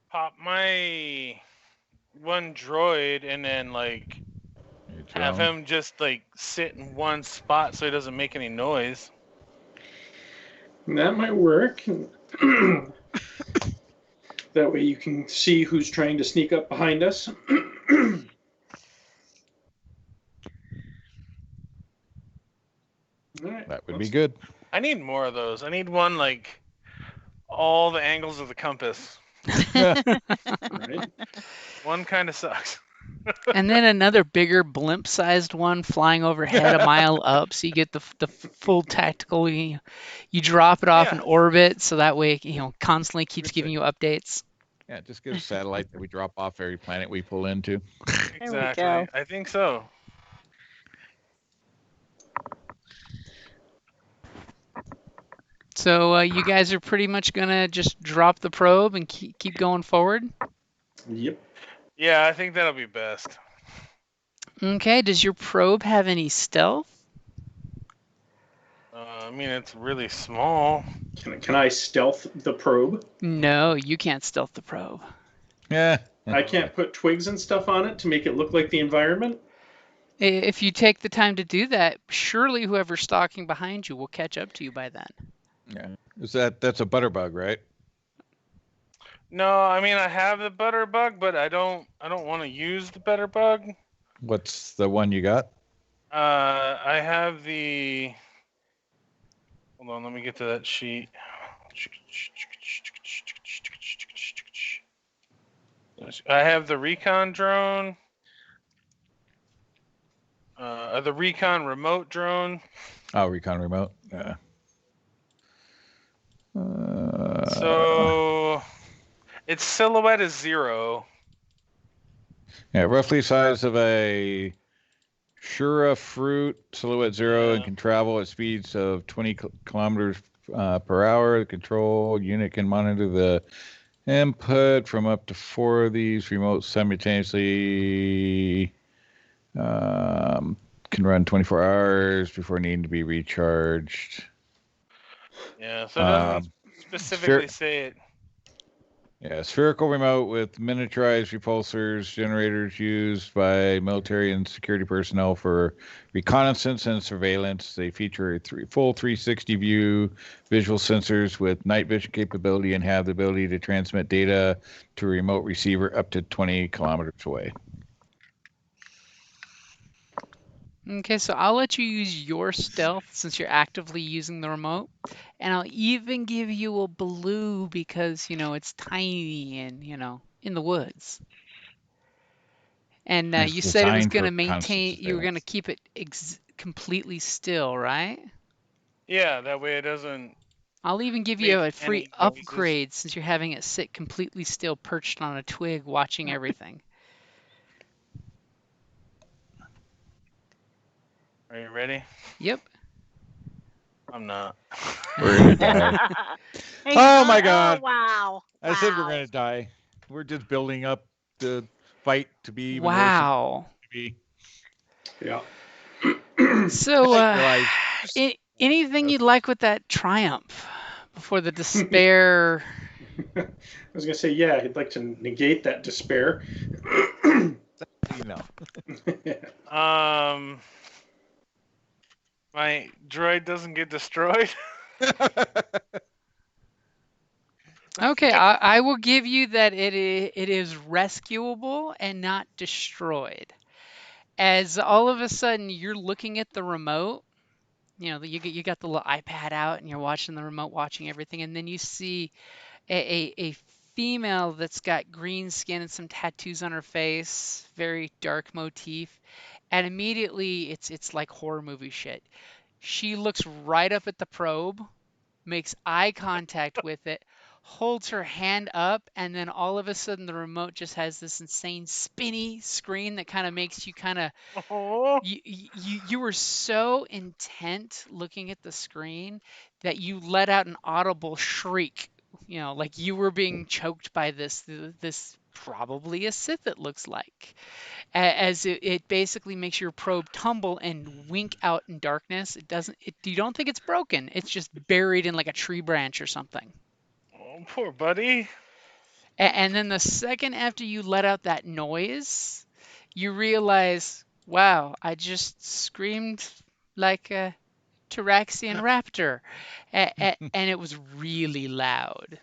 S5: pop my one droid and then like have him just like sit in one spot so he doesn't make any noise.
S3: That might work. That way you can see who's trying to sneak up behind us. All right,
S4: That would be good.
S5: I need more of those. I need one like all the angles of the compass.
S3: Right.
S5: One kind of sucks.
S1: And then another bigger blimp-sized one flying overhead a mile up, so you get the full tactical. You drop it off in
S5: Yeah.
S1: orbit, so that way constantly keeps
S4: Just
S1: giving you updates.
S4: Yeah, just get a satellite that we drop off every planet we pull into.
S5: Exactly.
S2: go.
S5: I think so.
S1: So you guys are pretty much gonna just drop the probe and keep going forward.
S3: Yep.
S5: Yeah, I think that'll be best.
S1: Okay. Does your probe have any stealth?
S5: I mean, it's really small.
S3: Can I stealth the probe?
S1: No, you can't stealth the probe.
S4: Yeah.
S3: I can't put twigs and stuff on it to make it look like the environment?
S1: If you take the time to do that, surely whoever's stalking behind you will catch up to you by then.
S4: Yeah. That's a butterbug, right?
S5: No, I mean I have the butterbug, but I don't want to use the butterbug.
S4: What's the one you got?
S5: I have the. Hold on, let me get to that sheet. I have the recon drone. The recon remote drone.
S4: Oh, recon remote. Yeah.
S5: So its silhouette is 0.
S4: Yeah, roughly size of a Shura fruit, silhouette 0, and
S5: Yeah.
S4: can travel at speeds of 20 kilometers per hour. The control unit can monitor the input from up to 4 of these remotes simultaneously. Can run 24 hours before needing to be recharged.
S5: Yeah, so it doesn't specifically say it.
S4: Yeah, spherical remote with miniaturized repulsors, generators used by military and security personnel for reconnaissance and surveillance. They feature a full 360 view, visual sensors with night vision capability, and have the ability to transmit data to a remote receiver up to 20 kilometers away.
S1: Okay, so I'll let you use your stealth since you're actively using the remote. And I'll even give you a blue because, it's tiny and, in the woods. And
S4: It's
S1: you said it was
S4: designed
S1: going
S4: for
S1: to
S4: constant
S1: you were going to
S4: surveillance.
S1: keep it completely still, right?
S5: Yeah, that way it doesn't
S1: I'll even give you
S5: make
S1: a free
S5: any noises.
S1: upgrade since you're having it sit completely still, perched on a twig, watching everything.
S5: Are you ready?
S1: Yep.
S5: I'm not.
S4: We're gonna die.
S2: Hey,
S4: Oh my God!
S2: Oh, wow.
S4: I said we're
S2: Wow.
S4: gonna die. We're just building up the fight to be even worse than
S1: Wow.
S4: it be.
S3: Yeah.
S1: So,
S4: I realize.
S1: anything you'd like with that triumph before the despair?
S3: I was going to say, yeah, he'd like to negate that despair.
S5: My droid doesn't get destroyed.
S1: Okay, I will give you that it is rescuable and not destroyed. As all of a sudden you're looking at the remote, you got the little iPad out and you're watching the remote, watching everything, and then you see a female that's got green skin and some tattoos on her face, very dark motif, and immediately it's like horror movie shit. She looks right up at the probe, makes eye contact with it, holds her hand up, and then all of a sudden the remote just has this insane spinny screen that kind of makes you kind of
S5: Oh,
S1: you were so intent looking at the screen that you let out an audible shriek, like you were being choked by this probably a Sith it looks like, as it basically makes your probe tumble and wink out in darkness. It doesn't it You don't think it's broken, it's just buried in like a tree branch or something.
S5: poor buddy.
S1: And then the second after you let out that noise, you realize, wow, I just screamed like a Tyraxian raptor. And it was really loud.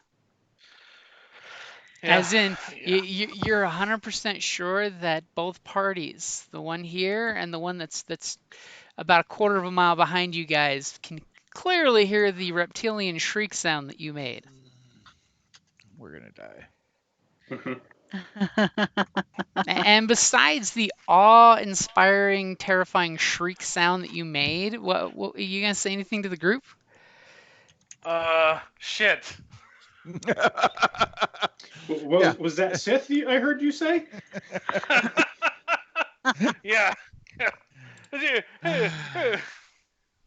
S5: Yeah.
S1: As in,
S5: Yeah.
S1: you're 100% sure that both parties, the one here and the one that's about a quarter of a mile behind you guys, can clearly hear the reptilian shriek sound that you made.
S4: We're gonna die.
S1: And besides the awe-inspiring, terrifying shriek sound that you made, what are you gonna say anything to the group?
S5: Shit.
S4: Yeah.
S3: Was that Sith I heard you say?
S5: Yeah.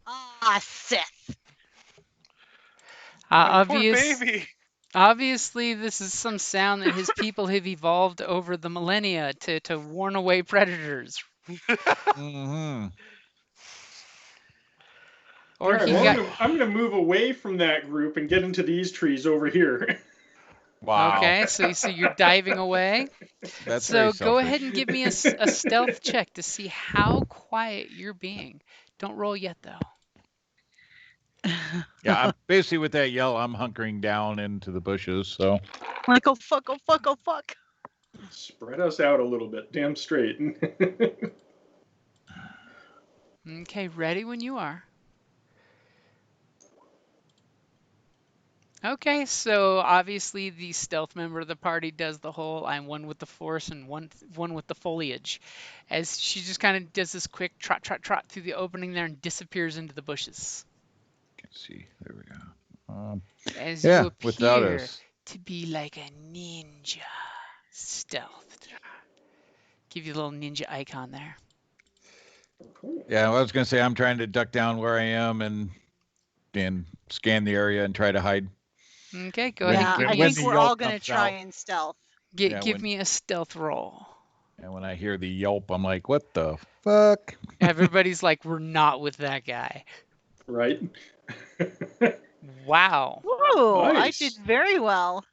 S2: Ah, Sith.
S5: My poor baby.
S1: Obviously, this is some sound that his people have evolved over the millennia to warn away predators.
S4: hmm
S3: All
S1: Or
S3: right,
S1: he
S3: well,
S1: got
S3: I'm gonna move away from that group and get into these trees over here.
S4: Wow.
S1: okay, so you're diving away.
S4: That's very
S1: So go
S4: selfish.
S1: ahead and give me a stealth check to see how quiet you're being. Don't roll yet though.
S4: Yeah, I'm basically with that yell, I'm hunkering down into the bushes. So
S2: Like, oh fuck, oh fuck, oh fuck.
S3: Spread us out a little bit, damn straight.
S1: Okay, ready when you are. Okay, so obviously the stealth member of the party does the whole I'm one with the force and one with the foliage. As she just kind of does this quick trot trot trot through the opening there and disappears into the bushes.
S4: let's see. There we go.
S1: As
S4: Yeah,
S1: you
S4: without
S1: appear
S4: us.
S1: to be like a ninja stealthed. Give you a little ninja icon there.
S4: Yeah, well, I was gonna say I'm trying to duck down where I am and scan the area and try to hide.
S1: Okay, go
S4: When,
S1: ahead and
S2: Yeah,
S1: give
S2: I
S1: me a,
S4: when
S2: think
S4: the
S2: we're
S4: yelp
S2: all gonna
S4: comes
S2: try
S4: out,
S2: and stealth.
S4: yeah,
S1: give me a stealth roll.
S4: and when I hear the yelp, I'm like, what the fuck?
S1: Everybody's like, we're not with that guy.
S3: Right?
S1: Wow.
S2: Ooh, I
S3: Nice.
S2: did very well.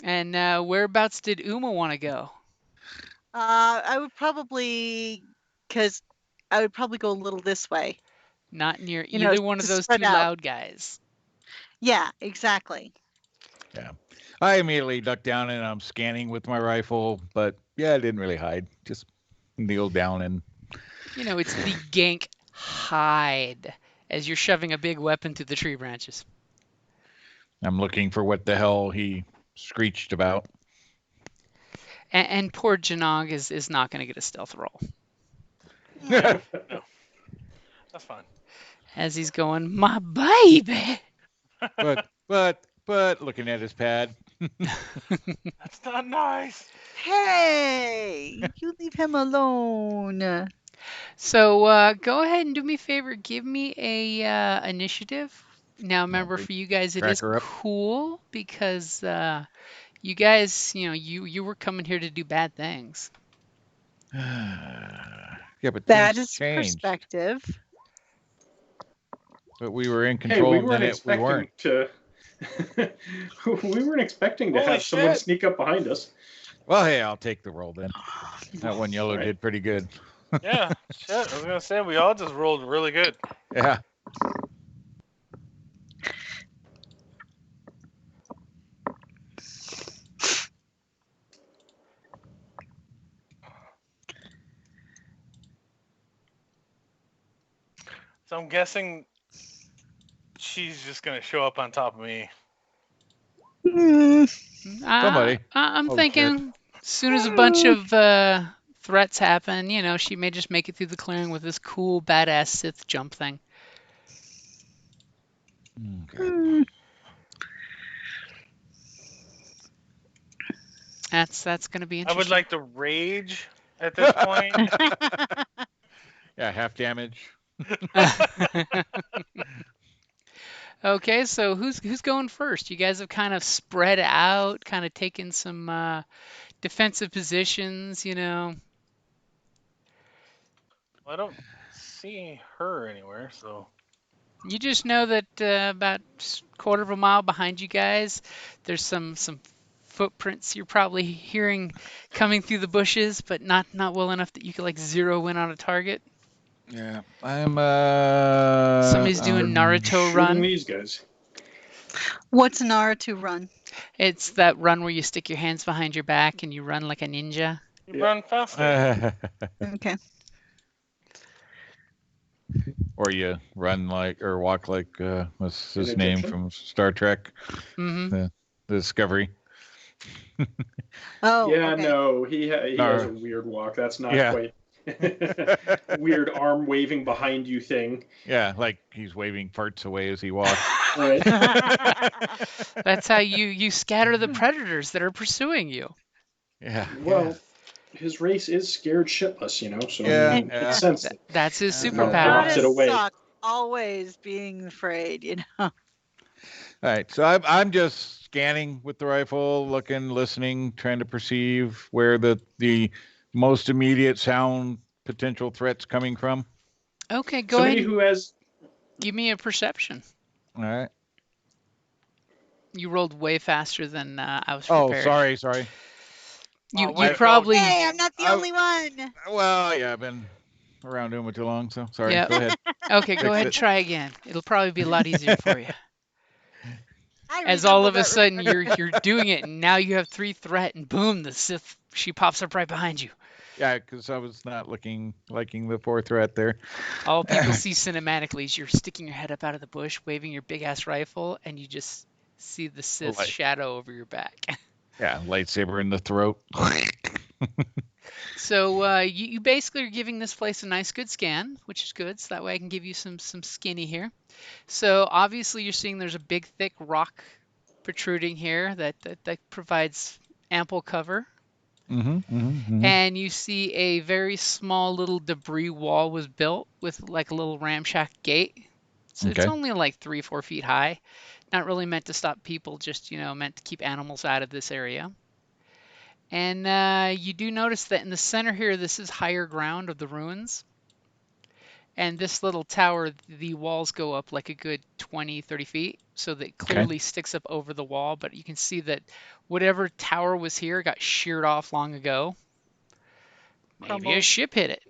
S1: And whereabouts did Uma want to go?
S2: I would probably, because I would probably go a little this way.
S1: Not near
S2: You know,
S1: either one of
S2: to
S1: those
S2: spread
S1: two
S2: out.
S1: loud guys.
S2: Yeah, exactly.
S4: Yeah. I immediately ducked down and I'm scanning with my rifle, but yeah, I didn't really hide. Just kneel down and
S1: You know, it's the gank hide as you're shoving a big weapon through the tree branches.
S4: I'm looking for what the hell he screeched about.
S1: And poor Janog is not going to get a stealth roll.
S5: No. That's fine.
S1: As he's going, my baby.
S4: but looking at his pad.
S5: That's not nice.
S2: Hey, you leave him alone.
S1: So go ahead and do me a favor. Give me a initiative. Now remember,
S4: big
S1: for you guys, it is
S4: cracker up.
S1: cool because you guys, you were coming here to do bad things.
S4: Yeah, but
S2: That
S4: things
S2: is
S4: changed.
S2: perspective.
S4: But we were in
S3: Hey,
S4: control,
S3: we
S4: and
S3: weren't
S4: then we
S3: expecting
S4: weren't.
S3: to. We weren't expecting to
S5: Holy
S3: have someone
S5: shit.
S3: sneak up behind us.
S4: Well, hey, I'll take the roll then. That one yellow
S3: Right.
S4: did pretty good.
S5: Yeah. Shit. I was gonna say we all just rolled really good.
S4: Yeah.
S5: So I'm guessing she's just gonna show up on top of me.
S4: Somebody.
S1: I'm
S4: Oh,
S1: thinking as soon as a bunch of threats happen, she may just make it through the clearing with this cool, badass Sith jump thing.
S4: Okay.
S1: That's going to be
S5: I
S1: interesting.
S5: would like to rage at this point.
S4: Yeah, half damage.
S1: Okay, so who's going first? You guys have kind of spread out, kind of taken some defensive positions,
S5: I don't see her anywhere, so
S1: You just know that about quarter of a mile behind you guys, there's some footprints you're probably hearing coming through the bushes, but not well enough that you could like zero in on a target.
S4: Yeah, I'm
S1: Somebody's doing Naruto
S3: Shooting
S1: run.
S3: these guys.
S2: What's Naruto run?
S1: It's that run where you stick your hands behind your back and you run like a ninja.
S5: You run faster.
S2: Okay.
S4: Or you run like or walk like what's
S3: An
S4: his name
S3: Egyptian?
S4: from Star Trek,
S1: Hmm.
S4: the Discovery.
S2: Oh,
S3: Yeah,
S2: okay.
S3: no, he has
S4: Or-
S3: a weird walk. That's not
S4: Yeah.
S3: quite weird arm waving behind you thing.
S4: Yeah, like he's waving farts away as he walks.
S3: Right.
S1: That's how you scatter the predators that are pursuing you.
S4: Yeah.
S3: Well, his race is scared shitless, you know, so
S4: Yeah.
S3: I mean,
S4: Yeah.
S3: it's sensitive.
S1: That's his
S4: Yeah.
S3: No,
S1: superpower.
S3: drops it
S2: Gotta
S3: away.
S2: suck always being afraid, you know.
S4: All right, so I'm just scanning with the rifle, looking, listening, trying to perceive where the most immediate sound potential threats coming from.
S1: Okay, go
S3: Somebody
S1: ahead and
S3: who has
S1: give me a perception.
S4: All right.
S1: You rolled way faster than I was
S4: Oh,
S1: prepared.
S4: sorry.
S1: You
S5: Way
S1: you
S5: to go.
S1: probably
S2: Hey, I'm not the
S4: I-
S2: only one.
S4: Well, yeah, I've been around doing it too long, so sorry.
S1: Yep.
S4: Go ahead.
S1: Okay, go
S4: Fix
S1: ahead
S4: it.
S1: and try again. It'll probably be a lot easier for you.
S2: I
S1: As all
S2: resemble
S1: of a
S2: that
S1: sudden
S2: remark.
S1: you're doing it and now you have 3 threat and boom, the Sith she pops up right behind you.
S4: Yeah, because I was not liking the fourth threat there.
S1: All people see cinematically is you're sticking your head up out of the bush, waving your big ass rifle, and you just see the Sith's
S4: Light.
S1: shadow over your back.
S4: Yeah, lightsaber in the throat.
S1: So you basically are giving this place a nice good scan, which is good. So that way I can give you some skinny here. So obviously you're seeing there's a big thick rock protruding here that provides ample cover. And you see a very small little debris wall was built with like a little ramshack gate. So it's
S4: Okay.
S1: only like 3-4 feet high. Not really meant to stop people, just meant to keep animals out of this area. And you do notice that in the center here, this is higher ground of the ruins. And this little tower, the walls go up like a good 20, 30 feet. So that clearly sticks up over the wall. But you can see that whatever tower was here got sheared off long ago. Maybe a
S2: Crumbled.
S1: ship hit it.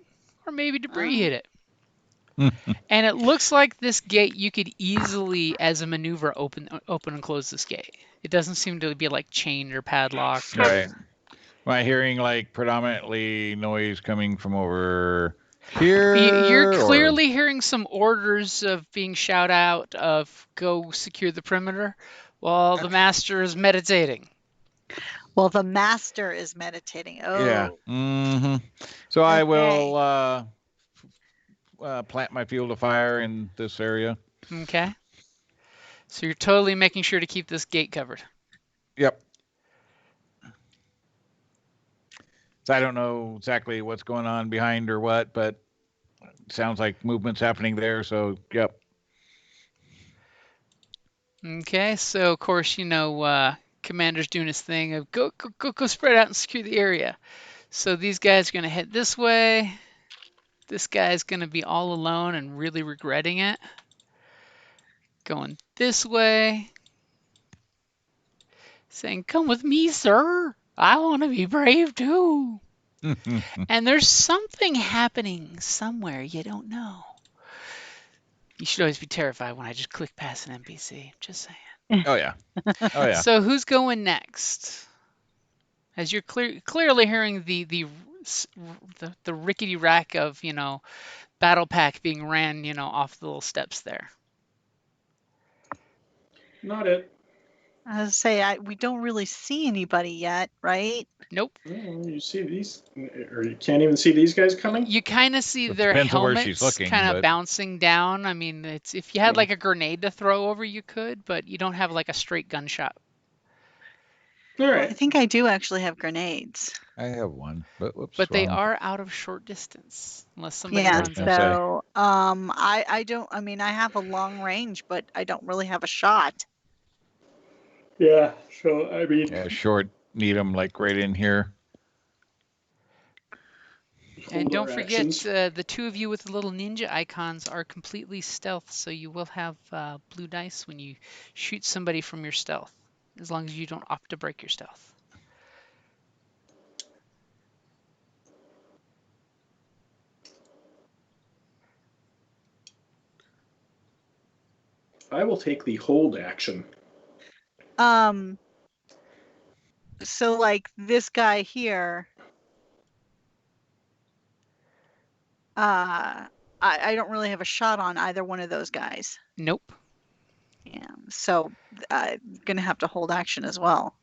S1: Or maybe debris
S2: Oh.
S1: hit it. And it looks like this gate, you could easily, as a maneuver, open and close this gate. It doesn't seem to be like chained or padlocked.
S4: Right. Am I hearing like predominantly noise coming from over here?
S1: You're
S4: or-
S1: clearly hearing some orders of being shout out of go secure the perimeter while the master is meditating.
S2: Well, the master is meditating. Oh.
S4: Yeah. So I will
S2: Okay.
S4: plant my field of fire in this area.
S1: Okay. So you're totally making sure to keep this gate covered.
S4: Yep. So I don't know exactly what's going on behind or what, but it sounds like movement's happening there. So yep.
S1: Okay, so of course, Commander's doing his thing of go spread out and secure the area. So these guys are going to head this way. This guy's going to be all alone and really regretting it. Going this way. Saying, come with me, sir. I want to be brave too. And there's something happening somewhere you don't know. You should always be terrified when I just click past an NPC. Just saying.
S4: Oh yeah. Oh yeah.
S1: So who's going next? As you're clearly hearing the rickety rack of battle pack being ran off the little steps there.
S3: not it.
S2: I was say we don't really see anybody yet, right?
S1: Nope.
S3: Oh, you see these, or you can't even see these guys coming.
S1: You kind of see
S4: It
S1: their
S4: depends on where she's
S1: helmets
S4: looking,
S1: kind of
S4: but-
S1: bouncing down. I mean, it's if you had like a grenade to throw over, you could, but you don't have like a straight gunshot.
S3: All
S2: Well, I
S3: right.
S2: think I do actually have grenades.
S4: I have one, but whoops.
S1: But they
S4: wrong.
S1: are out of short distance unless somebody
S2: Yeah,
S1: runs
S4: gonna
S1: up.
S4: say.
S2: so I don't, I mean, I have a long range, but I don't really have a shot.
S3: Yeah. So I mean,
S4: Yeah, short. Need them like right in here.
S1: And don't
S3: polar
S1: forget,
S3: actions.
S1: the two of you with the little ninja icons are completely stealth, so you will have blue dice when you shoot somebody from your stealth, as long as you don't opt to break your stealth.
S3: I will take the hold action.
S2: So like this guy here, I don't really have a shot on either one of those guys.
S1: Nope.
S2: Yeah, so I'm gonna have to hold action as well.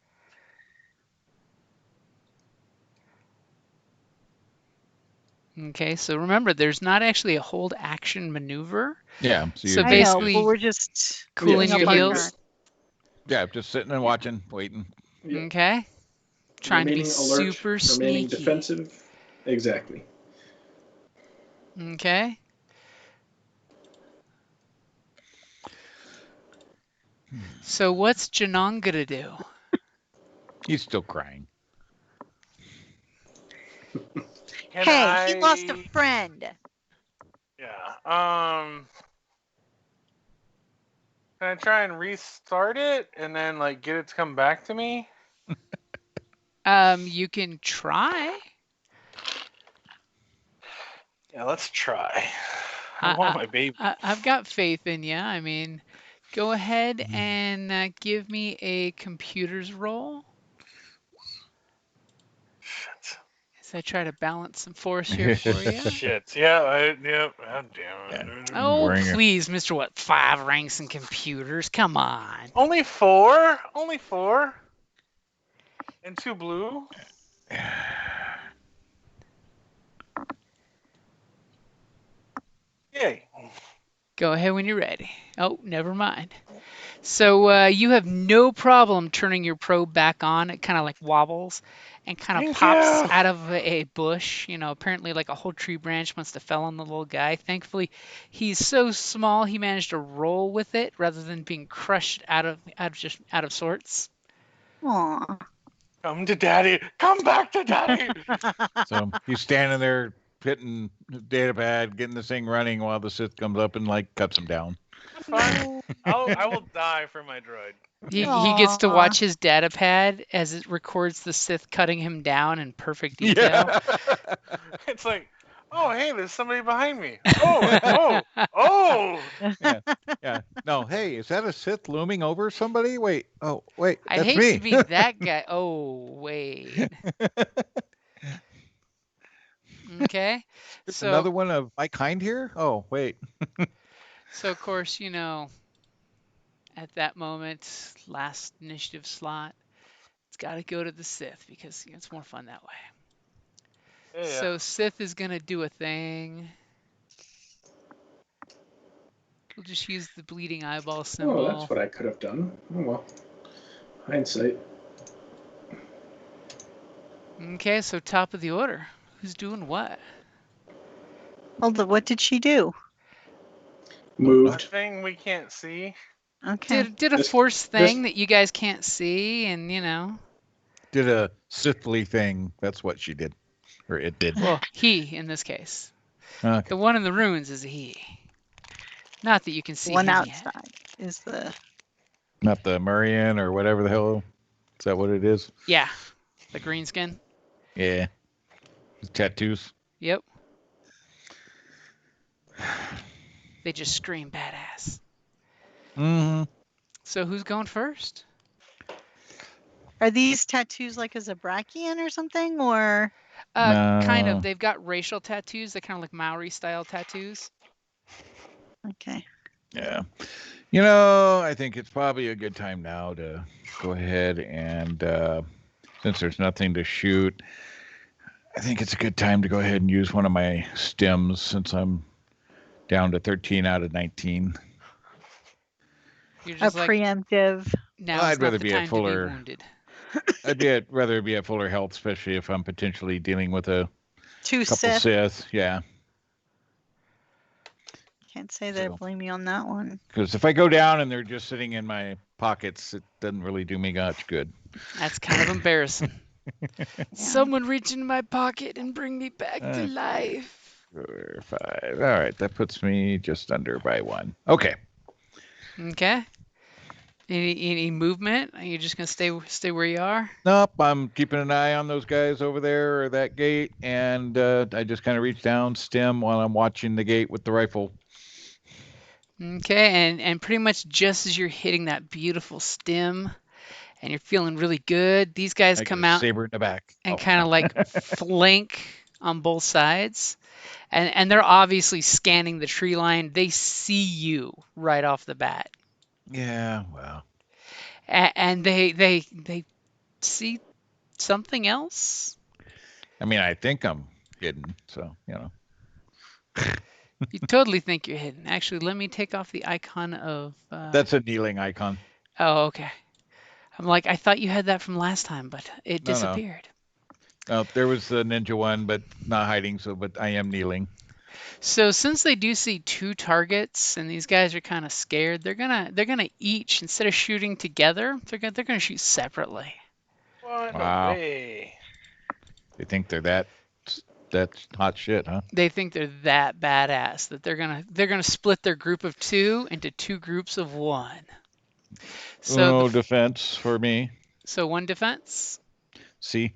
S1: Okay, so remember, there's not actually a hold action maneuver.
S4: Yeah.
S1: So
S2: I know,
S1: basically,
S2: but we're just
S1: cooling
S3: Yes,
S1: your
S2: up our
S1: heels.
S2: turn.
S4: Yeah, just sitting and watching, waiting.
S3: Yeah.
S1: Okay. Trying to be
S3: Remaining alert,
S1: super
S3: remaining
S1: sneaky.
S3: defensive. Exactly.
S1: Okay. So what's Janong gonna do?
S4: He's still crying.
S5: Can
S2: Hey, he lost a
S5: I-
S2: friend.
S5: Yeah. Can I try and restart it and then like get it to come back to me?
S1: You can try.
S5: Yeah, let's try. I want my baby.
S1: I've got faith in you. I mean, go ahead and give me a computers roll
S5: Shit.
S1: as I try to balance some force here for you.
S5: Shit. Yeah. Yep. God damn it.
S1: Oh,
S4: Wearing a-
S1: please, Mr. What? 5 ranks in computers? Come on.
S5: Only 4. Only 4. And 2 blue. Yay.
S1: Go ahead when you're ready. Oh, never mind. So you have no problem turning your probe back on. It kind of like wobbles and kind of
S5: Thank
S1: pops
S5: you.
S1: out of a bush. Apparently like a whole tree branch must have fell on the little guy. Thankfully, he's so small he managed to roll with it rather than being crushed out of sorts.
S2: Aw.
S5: Come to daddy. Come back to daddy.
S4: So he's standing there hitting the data pad, getting this thing running while the Sith comes up and like cuts him down.
S5: That's fine. I will die for my droid.
S1: He gets to
S2: Aw.
S1: watch his data pad as it records the Sith cutting him down in perfect detail.
S4: Yeah.
S5: It's like, oh hey, there's somebody behind me. Oh.
S4: Yeah. No, hey, is that a Sith looming over somebody? Wait. Oh, wait.
S1: I'd
S4: That's
S1: hate
S4: me.
S1: to be that guy. Oh, wait. Okay.
S4: There's
S1: So,
S4: another one of my kind here? Oh, wait.
S1: so of course, at that moment, last initiative slot, it's got to go to the Sith because it's more fun that way.
S5: Yeah.
S1: So Sith is going to do a thing. We'll just use the bleeding eyeball symbol.
S3: Oh, that's what I could have done. Oh well. Hindsight.
S1: Okay, so top of the order. Who's doing what?
S2: Hold on, what did she do?
S3: Moved.
S5: Thing we can't see.
S2: Okay.
S1: Did a
S3: This-
S1: force
S3: this-
S1: thing that you guys can't see, and
S4: Did a Sithly thing. That's what she did. Or it did.
S1: well, he in this case.
S4: Okay.
S1: The one in the ruins is a he. Not that you can see
S2: One
S1: him yet.
S2: outside is the
S4: Not the Murrian or whatever the hell. Is that what it is?
S1: Yeah, the green skin.
S4: Yeah. The tattoos.
S1: Yep. They just scream badass.
S4: Mm-hmm.
S1: So who's going first?
S2: Are these tattoos like a Zabrakian or something, or
S1: Kind
S4: No.
S1: of. They've got racial tattoos. They're kind of like Maori style tattoos.
S2: okay?
S4: Yeah. I think it's probably a good time now to go ahead and, since there's nothing to shoot, I think it's a good time to go ahead and use one of my stems since I'm down to 13 out of 19.
S1: You're
S2: A
S1: just like,
S2: preemptive.
S1: now
S4: Well,
S1: is
S4: I'd
S1: not
S4: rather
S1: the
S4: be at
S1: time to
S4: fuller-
S1: be wounded.
S4: Rather be at fuller health, especially if I'm potentially dealing with a
S2: Two
S4: couple
S2: Sith.
S4: Sith. Yeah.
S2: Can't say they
S4: So-
S2: blame me on that one.
S4: Because if I go down and they're just sitting in my pockets, it doesn't really do me much good.
S1: That's kind of embarrassing. Someone reach into my pocket and bring me back to
S4: Uh,
S1: life.
S4: 4, 5. All right, that puts me just under by 1. Okay.
S1: Okay. Any movement? Are you just gonna stay where you are?
S4: Nope, I'm keeping an eye on those guys over there or that gate, and I just kind of reach down, stem while I'm watching the gate with the rifle.
S1: Okay, and pretty much just as you're hitting that beautiful stem and you're feeling really good, these guys
S4: I get
S1: come
S4: a
S1: out
S4: saber in the back.
S1: and
S4: Oh
S1: kind
S4: no.
S1: of like flank on both sides. And they're obviously scanning the tree line. They see you right off the bat.
S4: Yeah, well.
S1: And they see something else.
S4: I mean, I think I'm hidden, so
S1: You totally think you're hidden. Actually, let me take off the icon of
S4: that's a kneeling icon.
S1: oh, okay. I'm like, I thought you had that from last time, but it
S4: No, no.
S1: disappeared.
S4: There was the ninja one, but not hiding. So, but I am kneeling.
S1: So since they do see two targets and these guys are kind of scared, they're gonna each instead of shooting together, they're gonna shoot separately.
S5: What? No
S4: Wow.
S5: way.
S4: They think they're that's hot shit, huh?
S1: They think they're that badass that they're gonna split their group of two into two groups of one. So
S4: Uno defense for me.
S1: so one defense.
S4: See.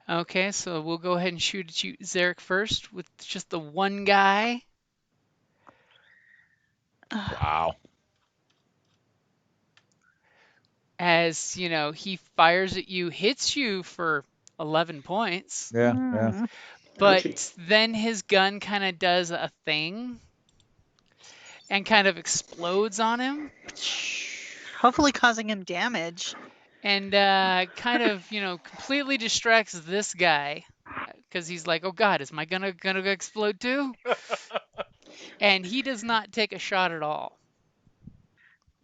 S1: Okay, so we'll go ahead and shoot at you, Zarek, first with just the one guy.
S4: Wow.
S1: As you know, he fires at you, hits you for 11 points,
S4: Yeah, yeah.
S2: Mm.
S3: Ouchie.
S1: but then his gun kind of does a thing and kind of explodes on him
S2: Hopefully causing him damage.
S1: and kind of, completely distracts this guy because he's like, oh God, is my gun gonna explode too? And he does not take a shot at all.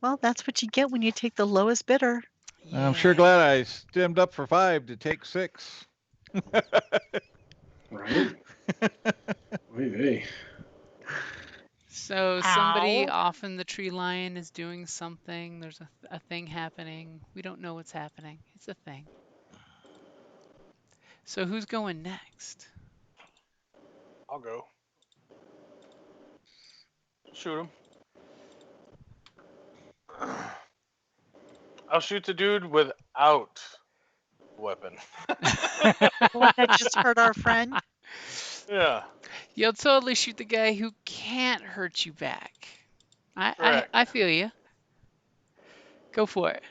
S2: Well, that's what you get when you take the lowest bidder.
S4: I'm sure
S1: Yeah.
S4: glad I stemmed up for 5 to take 6.
S3: Right? Oy vey.
S1: So somebody
S2: Ow.
S1: off in the tree line is doing something. There's a thing happening. We don't know what's happening. It's a thing. So who's going next?
S5: I'll go. Shoot him. I'll shoot the dude without weapon.
S2: The one that just hurt our friend.
S5: Yeah,
S1: You'll totally shoot the guy who can't hurt you back. I I,
S5: correct.
S1: I feel you. Go for it.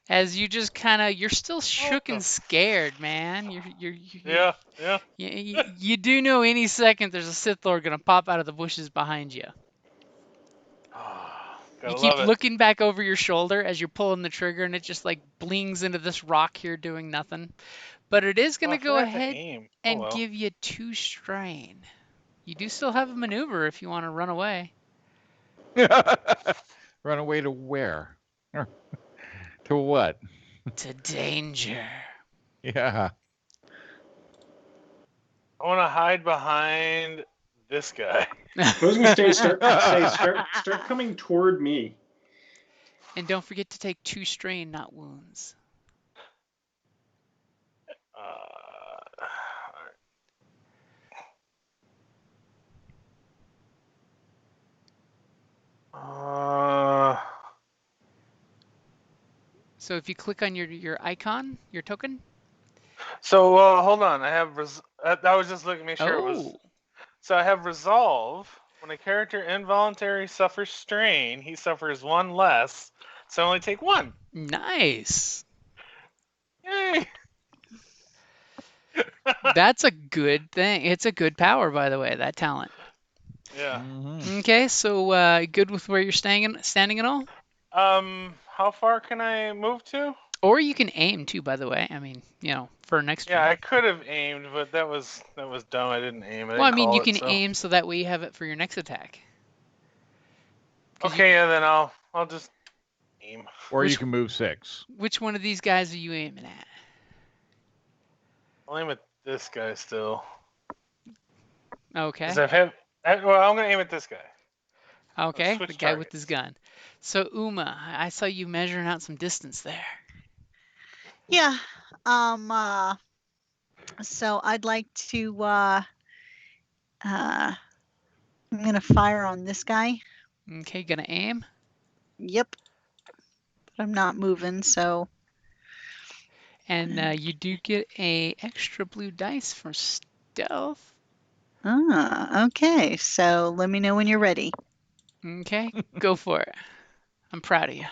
S1: As you just you're still shook
S5: the
S1: and scared, man.
S5: Yeah, yeah.
S1: You do know any second there's a Sith Lord gonna pop out of the bushes behind you. You
S5: Gotta
S1: keep
S5: love it.
S1: looking back over your shoulder as you're pulling the trigger, and it just like blings into this rock here doing nothing. But it is
S5: Oh, I
S1: gonna go
S5: forgot to
S1: ahead
S5: aim. Oh
S1: and
S5: well.
S1: give you 2 strain. You do still have a maneuver if you want to run away.
S4: Run away to where? To what?
S1: To danger.
S4: Yeah.
S5: I want to hide behind this guy.
S3: I was gonna say start coming toward me.
S1: And don't forget to take 2 strain, not wounds.
S5: Uh,
S1: So if you click on your icon, your token.
S5: so hold on. I have. I was just looking to make sure it was.
S1: Oh,
S5: So I have resolve. When a character involuntarily suffers strain, he suffers 1 less. So I only take 1.
S1: nice.
S5: Yay!
S1: That's a good thing. It's a good power, by the way, that talent.
S5: Yeah.
S4: Mhm.
S1: Okay, so good with where you're standing and all?
S5: How far can I move to?
S1: Or you can aim too, by the way. I mean, for next
S5: Yeah,
S1: turn.
S5: I could have aimed, but that was dumb. I didn't aim. I
S1: Well, I
S5: didn't
S1: mean, you
S5: call it.
S1: can
S5: So
S1: aim so that way you have it for your next attack. 'Cause
S5: okay, yeah, then I'll just aim.
S4: Or you
S1: Which-
S4: can move 6.
S1: Which one of these guys are you aiming at?
S5: I'll aim at this guy still.
S1: Okay.
S5: Cause well, I'm gonna aim at this guy.
S1: Okay,
S5: switch
S1: the guy with
S5: targets.
S1: his gun. So Uma, I saw you measuring out some distance there.
S2: Yeah. So I'd like to I'm gonna fire on this guy.
S1: Okay, gonna aim.
S2: Yep. But I'm not moving, so
S1: And you do get a extra blue dice for stealth.
S2: Okay. So let me know when you're ready.
S1: Okay, go for it. I'm proud of you.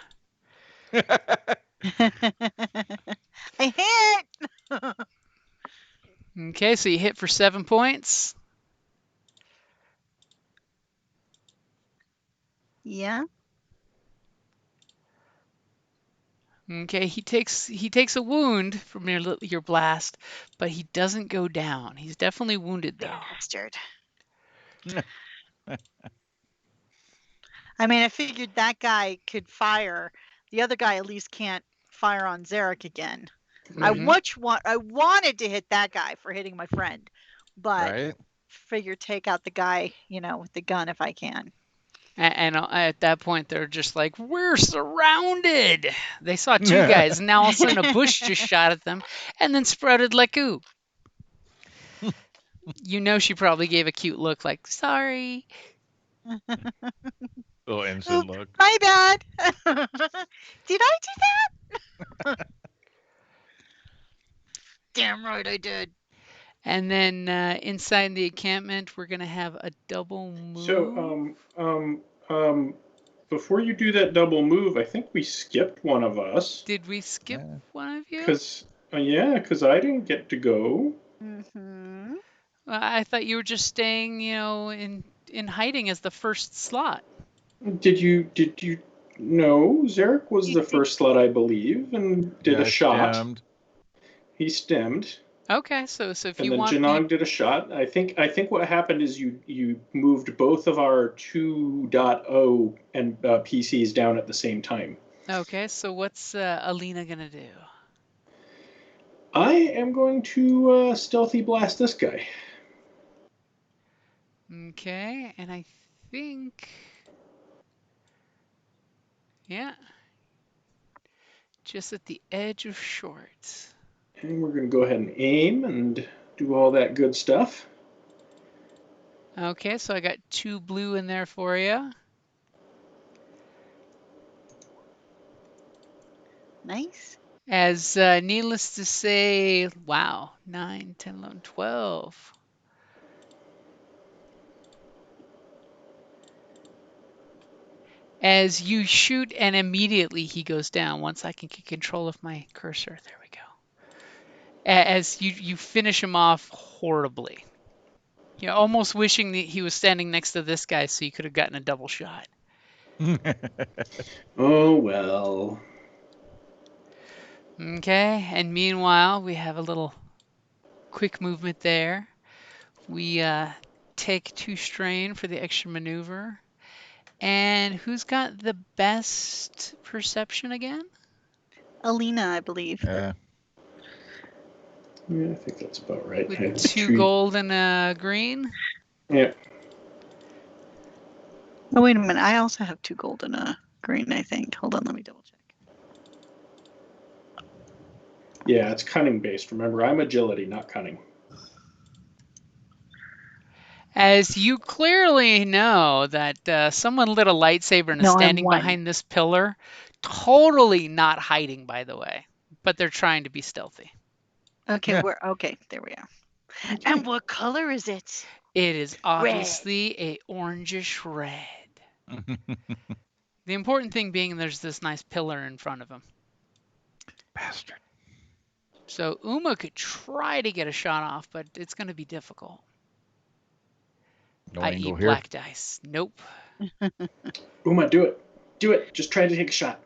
S2: I hit.
S1: Okay, so you hit for 7 points.
S2: Yeah.
S1: Okay, he takes a wound from your blast, but he doesn't go down. He's definitely wounded though.
S2: Bastard. I mean, I figured that guy could fire. The other guy at least can't fire on Zarek again. I wanted to hit that guy for hitting my friend, but
S4: Right?
S2: figure take out the guy, with the gun if I can.
S1: And at that point, they're just like, "We're surrounded." They saw two guys, and now all of a sudden a bush just shot at them, and then sprouted like ooh. She probably gave a cute look, like "Sorry."
S4: Little instant look.
S2: My bad. Did I do that? Damn right I did.
S1: And then inside the encampment, we're gonna have a double move.
S3: So, before you do that double move, I think we skipped one of us.
S1: Did we skip one of you?
S3: Because I didn't get to go.
S2: Mm-hmm.
S1: I thought you were just staying, in hiding as the first slot.
S3: Did you? No, Zarek was the first slot, I believe, and did a shot.
S4: Stemmed.
S3: He stemmed.
S1: Okay, so if
S3: And
S1: you
S3: then
S1: want
S3: Janong did a shot. I think what happened is you moved both of our 2.0 and PCs down at the same time.
S1: Okay, so what's Alina gonna do?
S3: I am going to stealthy blast this guy.
S1: Okay, and I think, yeah, just at the edge of short.
S3: And we're going to go ahead and aim and do all that good stuff.
S1: Okay, so I got 2 blue in there for you.
S2: Nice.
S1: As needless to say, wow, 9, 10, 11, 12. As you shoot and immediately he goes down once I can get control of my cursor. There we go. As you finish him off horribly. Almost wishing that he was standing next to this guy so you could have gotten a double shot.
S3: Oh, well.
S1: Okay, and meanwhile, we have a little quick movement there. We take 2 strain for the extra maneuver. And who's got the best perception again?
S2: Alina, I believe.
S3: Yeah, I think that's about right.
S1: With 2 gold and a green?
S3: Yeah.
S2: Oh, wait a minute. I also have 2 gold and a green, I think. Hold on, let me double check.
S3: Yeah, it's cunning based. Remember, I'm agility, not cunning.
S1: As you clearly know that someone lit a lightsaber and is standing behind this pillar, totally not hiding, by the way, but they're trying to be stealthy.
S2: Okay, okay, there we are. Okay. And what color is it?
S1: It is obviously a orangish red. The important thing being there's this nice pillar in front of him.
S4: Bastard.
S1: So Uma could try to get a shot off, but it's going to be difficult.
S4: No
S1: I
S4: angle
S1: eat
S4: here.
S1: black dice. Nope.
S3: Uma, do it. Do it. Just try to take a shot.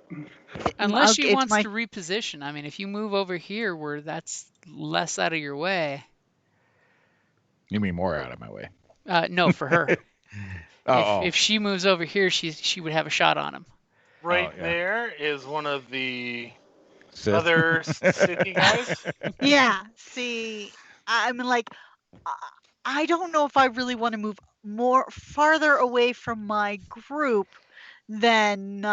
S1: Unless she wants to reposition. I mean, if you move over here where that's less out of your way.
S4: You mean more out of my way?
S1: No, for her. If she moves over here, she would have a shot on him.
S5: Right there is one of the other city guys.
S2: Yeah. See, I'm like, I don't know if I really want to move farther away from my group than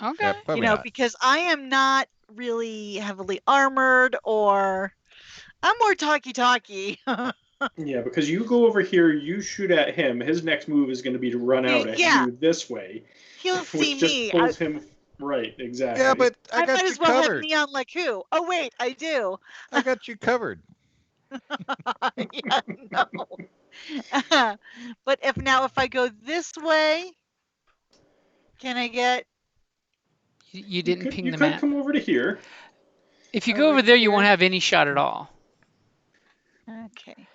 S1: okay.
S2: Because I am not really heavily armored, or I'm more talky.
S3: Yeah, because you go over here, you shoot at him. His next move is going to be to run out at you this way.
S2: He'll see
S3: which just
S2: me.
S3: pulls him Right, exactly.
S4: Yeah, but I
S2: I
S4: got
S2: might
S4: you
S2: as well have
S4: covered.
S2: neon like who? Oh wait, I do.
S4: I got you covered.
S2: Yeah, no. But if I go this way, can I get
S1: You didn't ping
S3: You
S1: the
S3: could
S1: map.
S3: come over to here.
S1: If you go
S2: over
S1: over there, you
S2: here?
S1: won't have any shot at all.
S2: Okay.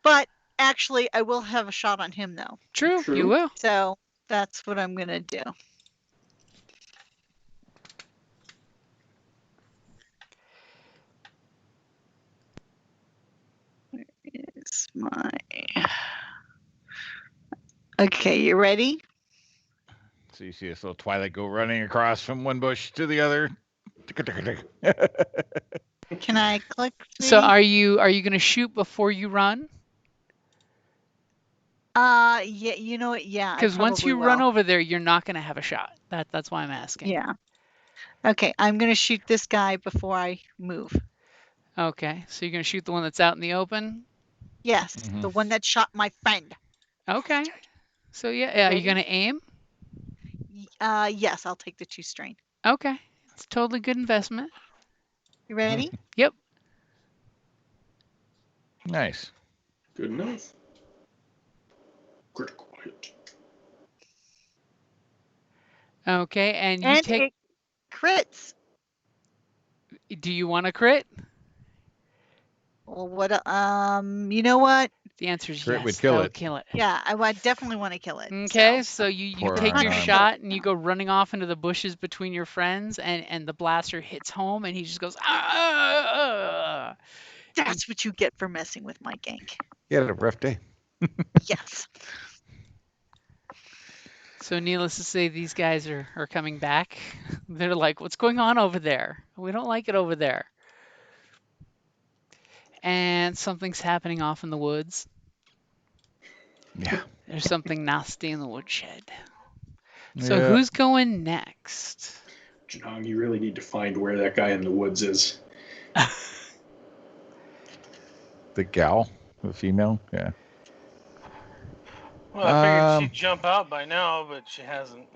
S2: But actually, I will have a shot on him though.
S1: True, you
S3: True.
S1: will.
S2: So that's what I'm gonna do. Where is my? Okay, you ready?
S4: So you see this little Twilight go running across from one bush to the other.
S2: Can I click?
S1: So
S2: Sweetie?
S1: are you going to shoot before you run?
S2: Yeah. You know what? Yeah, I
S1: Because once
S2: probably
S1: you run
S2: will.
S1: over there, you're not going to have a shot. That's why I'm asking.
S2: Yeah. Okay, I'm gonna shoot this guy before I move.
S1: Okay, so you're going to shoot the one that's out in the open?
S2: Yes,
S4: Mhm.
S2: the one that shot my friend.
S1: Okay. So yeah, are you going
S2: Ready?
S1: to aim?
S2: Yes, I'll take the 2 strain.
S1: Okay. It's a totally good investment.
S2: You ready?
S1: Yep.
S4: Nice.
S3: Good enough. Critical hit.
S1: Okay, and you
S2: And
S1: take.
S2: it crits.
S1: Do you want to crit?
S2: Well, what? You know what?
S1: The answer is
S4: Crit
S1: yes.
S4: would kill
S1: That'll
S4: it.
S1: kill it.
S2: Yeah, I definitely want to kill it.
S1: Okay,
S2: So
S1: so you
S4: Poor
S1: take your
S4: Arnon.
S1: shot and you go running off into the bushes between your friends, and the blaster hits home, and he just goes, ah!
S2: that's what you get for messing with my gank.
S4: He had a rough day.
S2: Yes.
S1: So needless to say, these guys are coming back. They're like, what's going on over there? We don't like it over there. And something's happening off in the woods.
S4: Yeah.
S1: There's something nasty in the woodshed. So
S4: Yeah.
S1: who's going next?
S3: Janong, you really need to find where that guy in the woods is.
S4: The gal, the female. Yeah.
S5: Well, I figured she'd jump out by now, but she hasn't.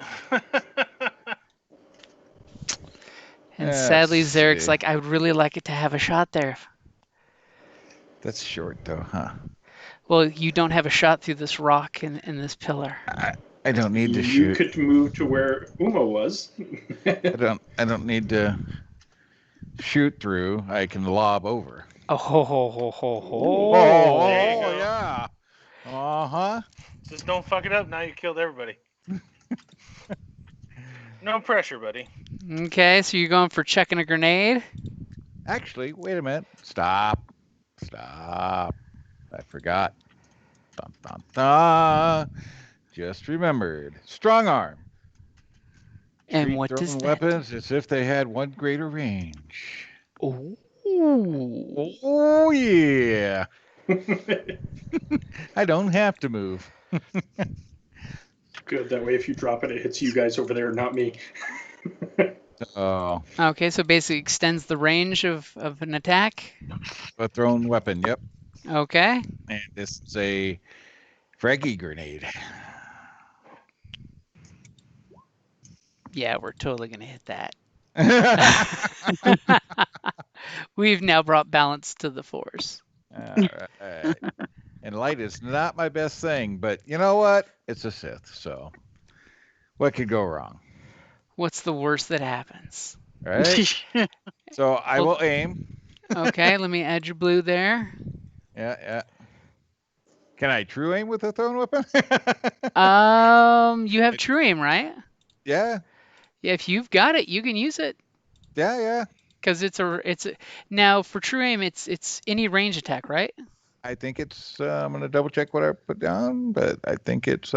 S1: And
S4: Let's
S1: sadly, Zarek's
S4: see.
S1: like, I would really like it to have a shot there.
S4: That's short though, huh?
S1: Well, you don't have a shot through this rock in this pillar.
S4: I don't need to
S3: You
S4: shoot.
S3: could move to where Uma was.
S4: I don't need to shoot through. I can lob over.
S1: Oh, ho, ho, ho, ho,
S4: Oh,
S1: ho.
S5: There you go.
S4: yeah. Uh-huh.
S5: Just don't fuck it up. Now you killed everybody. No pressure, buddy.
S1: Okay, so you're going for checking a grenade?
S4: Actually, wait a minute. Stop. I forgot. Dun, dun, dun. Just remembered. Strong arm.
S1: And
S4: Treat
S1: what does
S4: thrown
S1: that do?
S4: weapons as if they had one greater range.
S1: Oh.
S4: Oh, yeah. I don't have to move.
S3: Good. That way, if you drop it, it hits you guys over there, not me.
S4: Oh,
S1: Okay, so basically extends the range of an attack.
S4: a thrown weapon. Yep.
S1: Okay.
S4: And this is a fraggy grenade.
S1: Yeah, we're totally going to hit that. We've now brought balance to the force.
S4: All right. And light is not my best thing, but you know what? It's a Sith, so what could go wrong?
S1: What's the worst that happens?
S4: Right? So I will aim.
S1: Okay, let me add your blue there.
S4: Yeah. Can I true aim with a thrown weapon?
S1: You have true aim, right?
S4: Yeah.
S1: Yeah, if you've got it, you can use it.
S4: Yeah.
S1: Because it's a now for true aim, it's any range attack, right?
S4: I think it's I'm gonna double check what I put down, but I think it's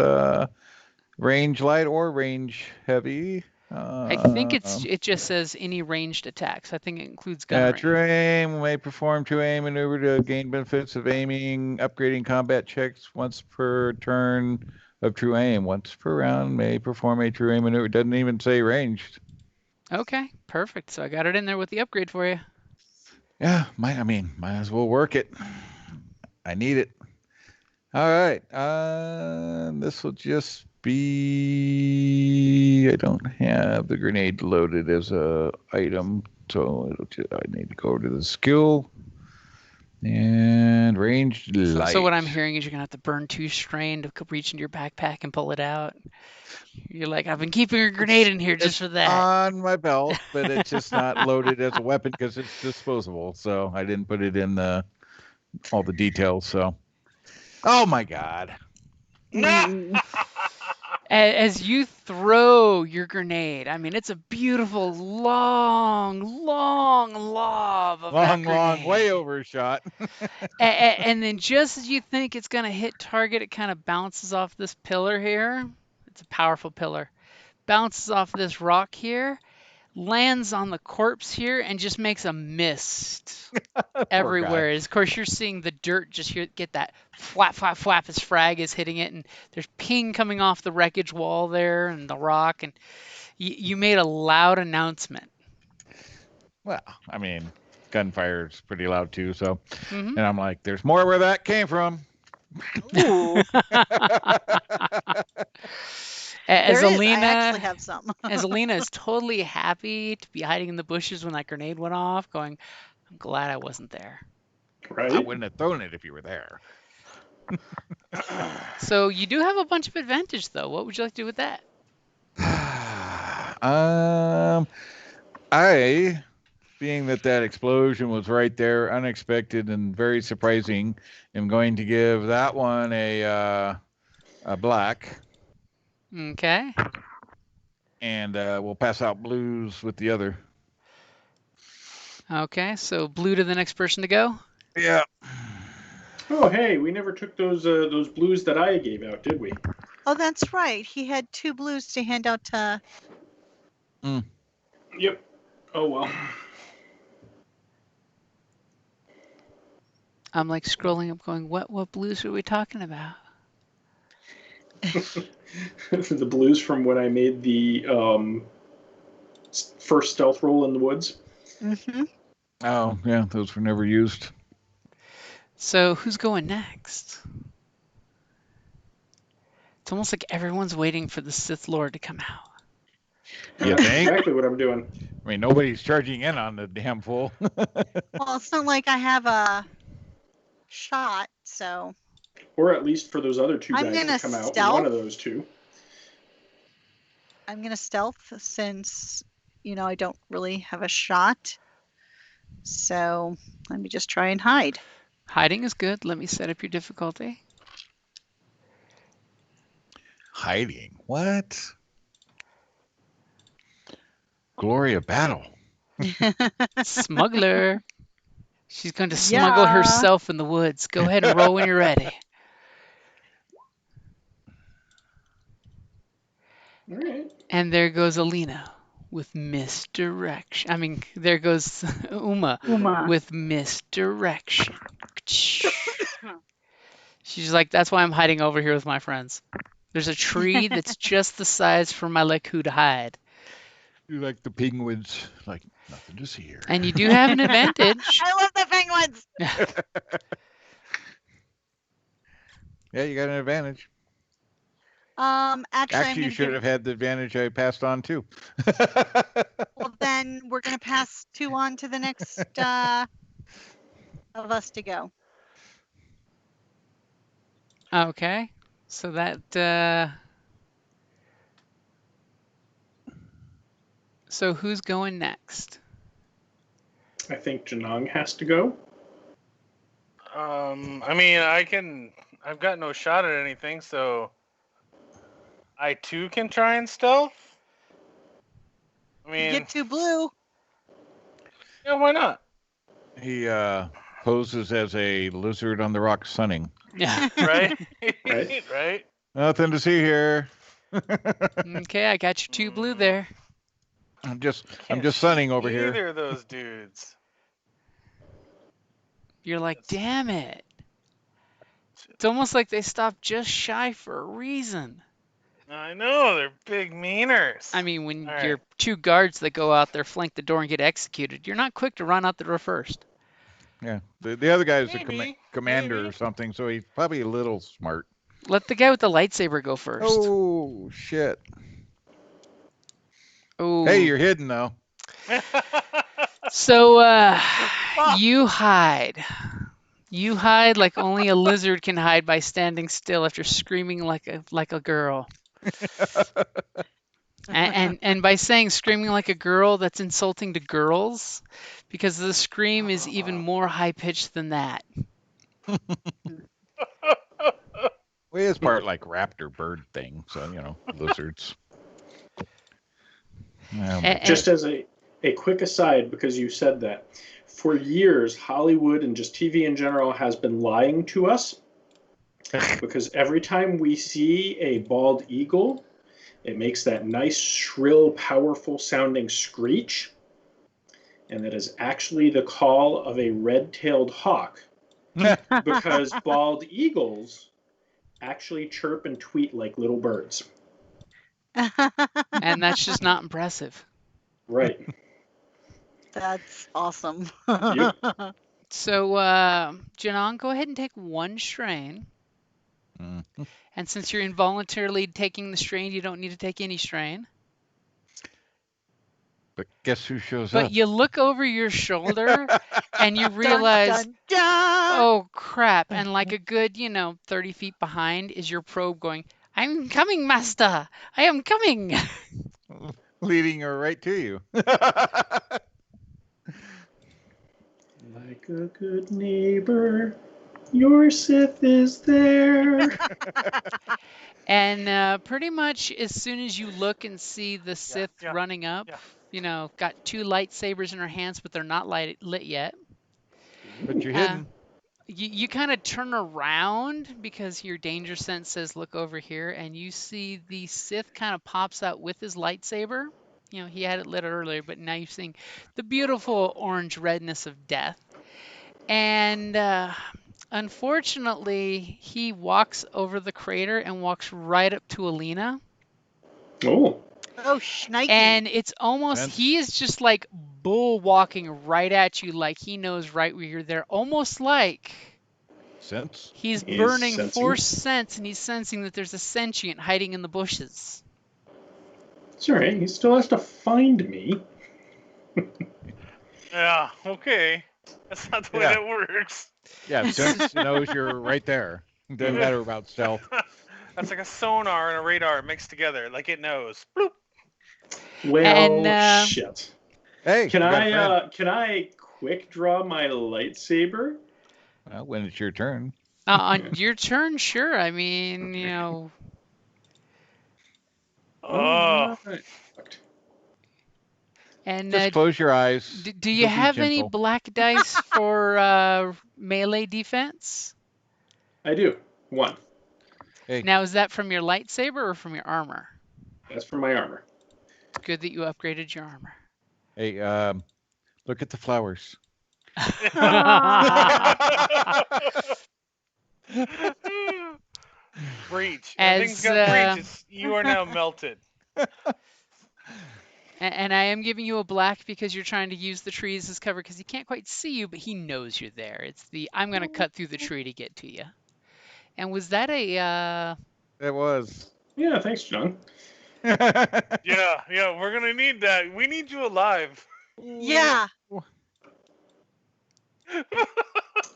S4: range light or range heavy.
S1: I think it just says any ranged attacks. I think it includes gun range.
S4: True aim may perform true aim maneuver to gain benefits of aiming, upgrading combat checks once per turn of true aim. Once per round may perform a true aim maneuver. It doesn't even say ranged.
S1: Okay, perfect. So I got it in there with the upgrade for you.
S4: Yeah, might as well work it. I need it. All right. This will just be. I don't have the grenade loaded as a item, so I need to go to the skill and ranged light.
S1: So what I'm hearing is you're gonna have to burn 2 strain to reach into your backpack and pull it out. You're like, I've been keeping a grenade in here just for that.
S4: On my belt, but it's just not loaded as a weapon because it's disposable. So I didn't put it in all the details. So, oh my god!
S1: As you throw your grenade, I mean, it's a beautiful, long lob of that grenade.
S4: Way overshot.
S1: And then just as you think it's going to hit target, it kind of bounces off this pillar here. It's a powerful pillar. Bounces off this rock here, lands on the corpse here, and just makes a mist everywhere. Of course, you're seeing the dirt just get that flap as frag is hitting it, and there's ping coming off the wreckage wall there and the rock, and you made a loud announcement.
S4: Well, I mean, gunfire is pretty loud too. So, and I'm like, there's more where that came from.
S2: Ooh.
S1: As
S2: There is.
S1: Alina,
S2: I actually have some.
S1: as Alina is totally happy to be hiding in the bushes when that grenade went off, going, I'm glad I wasn't there.
S3: Right?
S4: I wouldn't have thrown it if you were there.
S1: So you do have a bunch of advantage, though. What would you like to do with that?
S4: I, being that explosion was right there, unexpected and very surprising, am going to give that one a black.
S1: Okay.
S4: And we'll pass out blues with the other.
S1: Okay, so blue to the next person to go.
S4: Yeah.
S3: Oh, hey, we never took those blues that I gave out, did we?
S2: Oh, that's right. He had 2 blues to hand out to.
S3: Yep. Oh well.
S1: I'm like scrolling up, going, what blues are we talking about?
S3: The blues from when I made the first stealth roll in the woods.
S2: Mm-hmm.
S4: Oh, yeah, those were never used.
S1: So who's going next? It's almost like everyone's waiting for the Sith Lord to come out.
S4: You
S3: That's
S4: think?
S3: exactly what I'm doing.
S4: I mean, nobody's charging in on the damn fool.
S2: Well, it's not like I have a shot, so.
S3: Or at least for those other 2
S2: I'm
S3: guys
S2: gonna
S3: to come out.
S2: stealth.
S3: One of those 2.
S2: I'm going to stealth since, I don't really have a shot. So let me just try and hide.
S1: Hiding is good. Let me set up your difficulty.
S4: Hiding? What? Glory of battle.
S1: Smuggler. She's going to smuggle herself in the woods. Go ahead and roll when you're ready.
S3: All right.
S1: And there goes Alina with misdirection. I mean, there goes Uma with misdirection. She's like, that's why I'm hiding over here with my friends. There's a tree that's just the size for my Leku to hide.
S4: You like the penguins, like nothing to see here.
S1: And you do have an advantage.
S2: I love the penguins.
S4: Yeah, you got an advantage.
S2: Actually,
S4: you should have had the advantage I passed on too.
S2: Well, then we're going to pass 2 on to the next of us to go.
S1: Okay. So that... So who's going next?
S3: I think Janong has to go.
S5: I mean, I've got no shot at anything, so I too can try and stealth. I mean,
S2: Get 2 blue.
S5: Yeah, why not?
S4: He poses as a lizard on the rock sunning.
S1: Yeah.
S5: Right?
S3: Right.
S5: Right?
S4: Nothing to see here.
S1: Okay, I got your 2 blue there.
S4: I'm just
S5: Can't
S4: sunning over here.
S5: Either of those dudes.
S1: You're like, damn it. It's almost like they stopped just shy for a reason.
S5: I know, they're big meaners.
S1: I mean, when
S5: All
S1: your
S5: right.
S1: 2 guards that go out there flank the door and get executed, you're not quick to run out the door first.
S4: Yeah. The other guy's a
S5: Maybe.
S4: commander
S5: Maybe.
S4: or something, so he's probably a little smart.
S1: Let the guy with the lightsaber go first.
S4: Oh shit! Hey,
S1: Oh,
S4: you're hidden though.
S1: so you hide. You hide like only a lizard can hide by standing still after screaming like a girl. And by saying screaming like a girl, that's insulting to girls because the scream is even more high pitched than that.
S4: Well, it's part like raptor bird thing, so lizards.
S1: And
S3: Just as a quick aside, because you said that, for years, Hollywood and just TV in general has been lying to us because every time we see a bald eagle, it makes that nice, shrill, powerful sounding screech. And that is actually the call of a red tailed hawk because bald eagles actually chirp and tweet like little birds.
S1: and that's just not impressive.
S3: Right.
S2: That's awesome.
S3: Yep.
S1: So, Janon, go ahead and take one strain.
S4: Mm.
S1: And since you're involuntarily taking the strain, you don't need to take any strain.
S4: But guess who shows
S1: But
S4: up?
S1: you look over your shoulder and you
S2: Dun,
S1: realize,
S2: dun, dun.
S1: oh crap. And like a good, 30 feet behind is your probe going, I'm coming, master. I am coming.
S4: Leading her right to you.
S3: Like a good neighbor, your Sith is there.
S1: And pretty much as soon as you look and see the Sith
S5: yeah,
S1: running up, got two lightsabers in her hands, but they're not lit yet.
S4: But you're
S1: Uh,
S4: hidden.
S1: you kind of turn around because your danger sense says look over here, and you see the Sith kind of pops out with his lightsaber. He had it lit earlier, but now you're seeing the beautiful orange redness of death. And unfortunately, he walks over the crater and walks right up to Alina.
S3: Oh.
S2: Oh, shnikey.
S1: And it's almost, he is just like bull walking right at you, like he knows right where you're there. Almost like
S4: Sense.
S1: he's
S3: He's
S1: burning
S3: sensing.
S1: force sense, and he's sensing that there's a sentient hiding in the bushes.
S3: It's all right. He still has to find me.
S5: Yeah, okay. That's not the way
S4: Yeah.
S5: that works.
S4: Yeah, sense knows you're right there. Doesn't matter about stealth.
S5: That's like a sonar and a radar mixed together, like it knows. Bloop.
S3: Well,
S1: And,
S3: shit.
S4: Hey,
S3: Can
S4: you got a friend.
S3: can I quick draw my lightsaber?
S4: Well, when it's your turn.
S1: On your turn, sure. I mean,
S5: Oh,
S3: Right.
S1: and
S4: Just close your eyes.
S1: do you
S4: You'll be
S1: have any
S4: gentle.
S1: black dice for melee defense?
S3: I do. One.
S4: Hey,
S1: Now, is that from your lightsaber or from your armor?
S3: That's for my armor.
S1: It's good that you upgraded your armor.
S4: hey, look at the flowers.
S5: breach.
S1: As,
S5: Everything's got breaches. You are now melted.
S1: And I am giving you a black because you're trying to use the trees as cover because he can't quite see you, but he knows you're there. It's the I'm going to cut through the tree to get to you. And was that a
S4: It was.
S3: Yeah, thanks, John.
S5: Yeah, we're gonna need that. We need you alive.
S2: Yeah.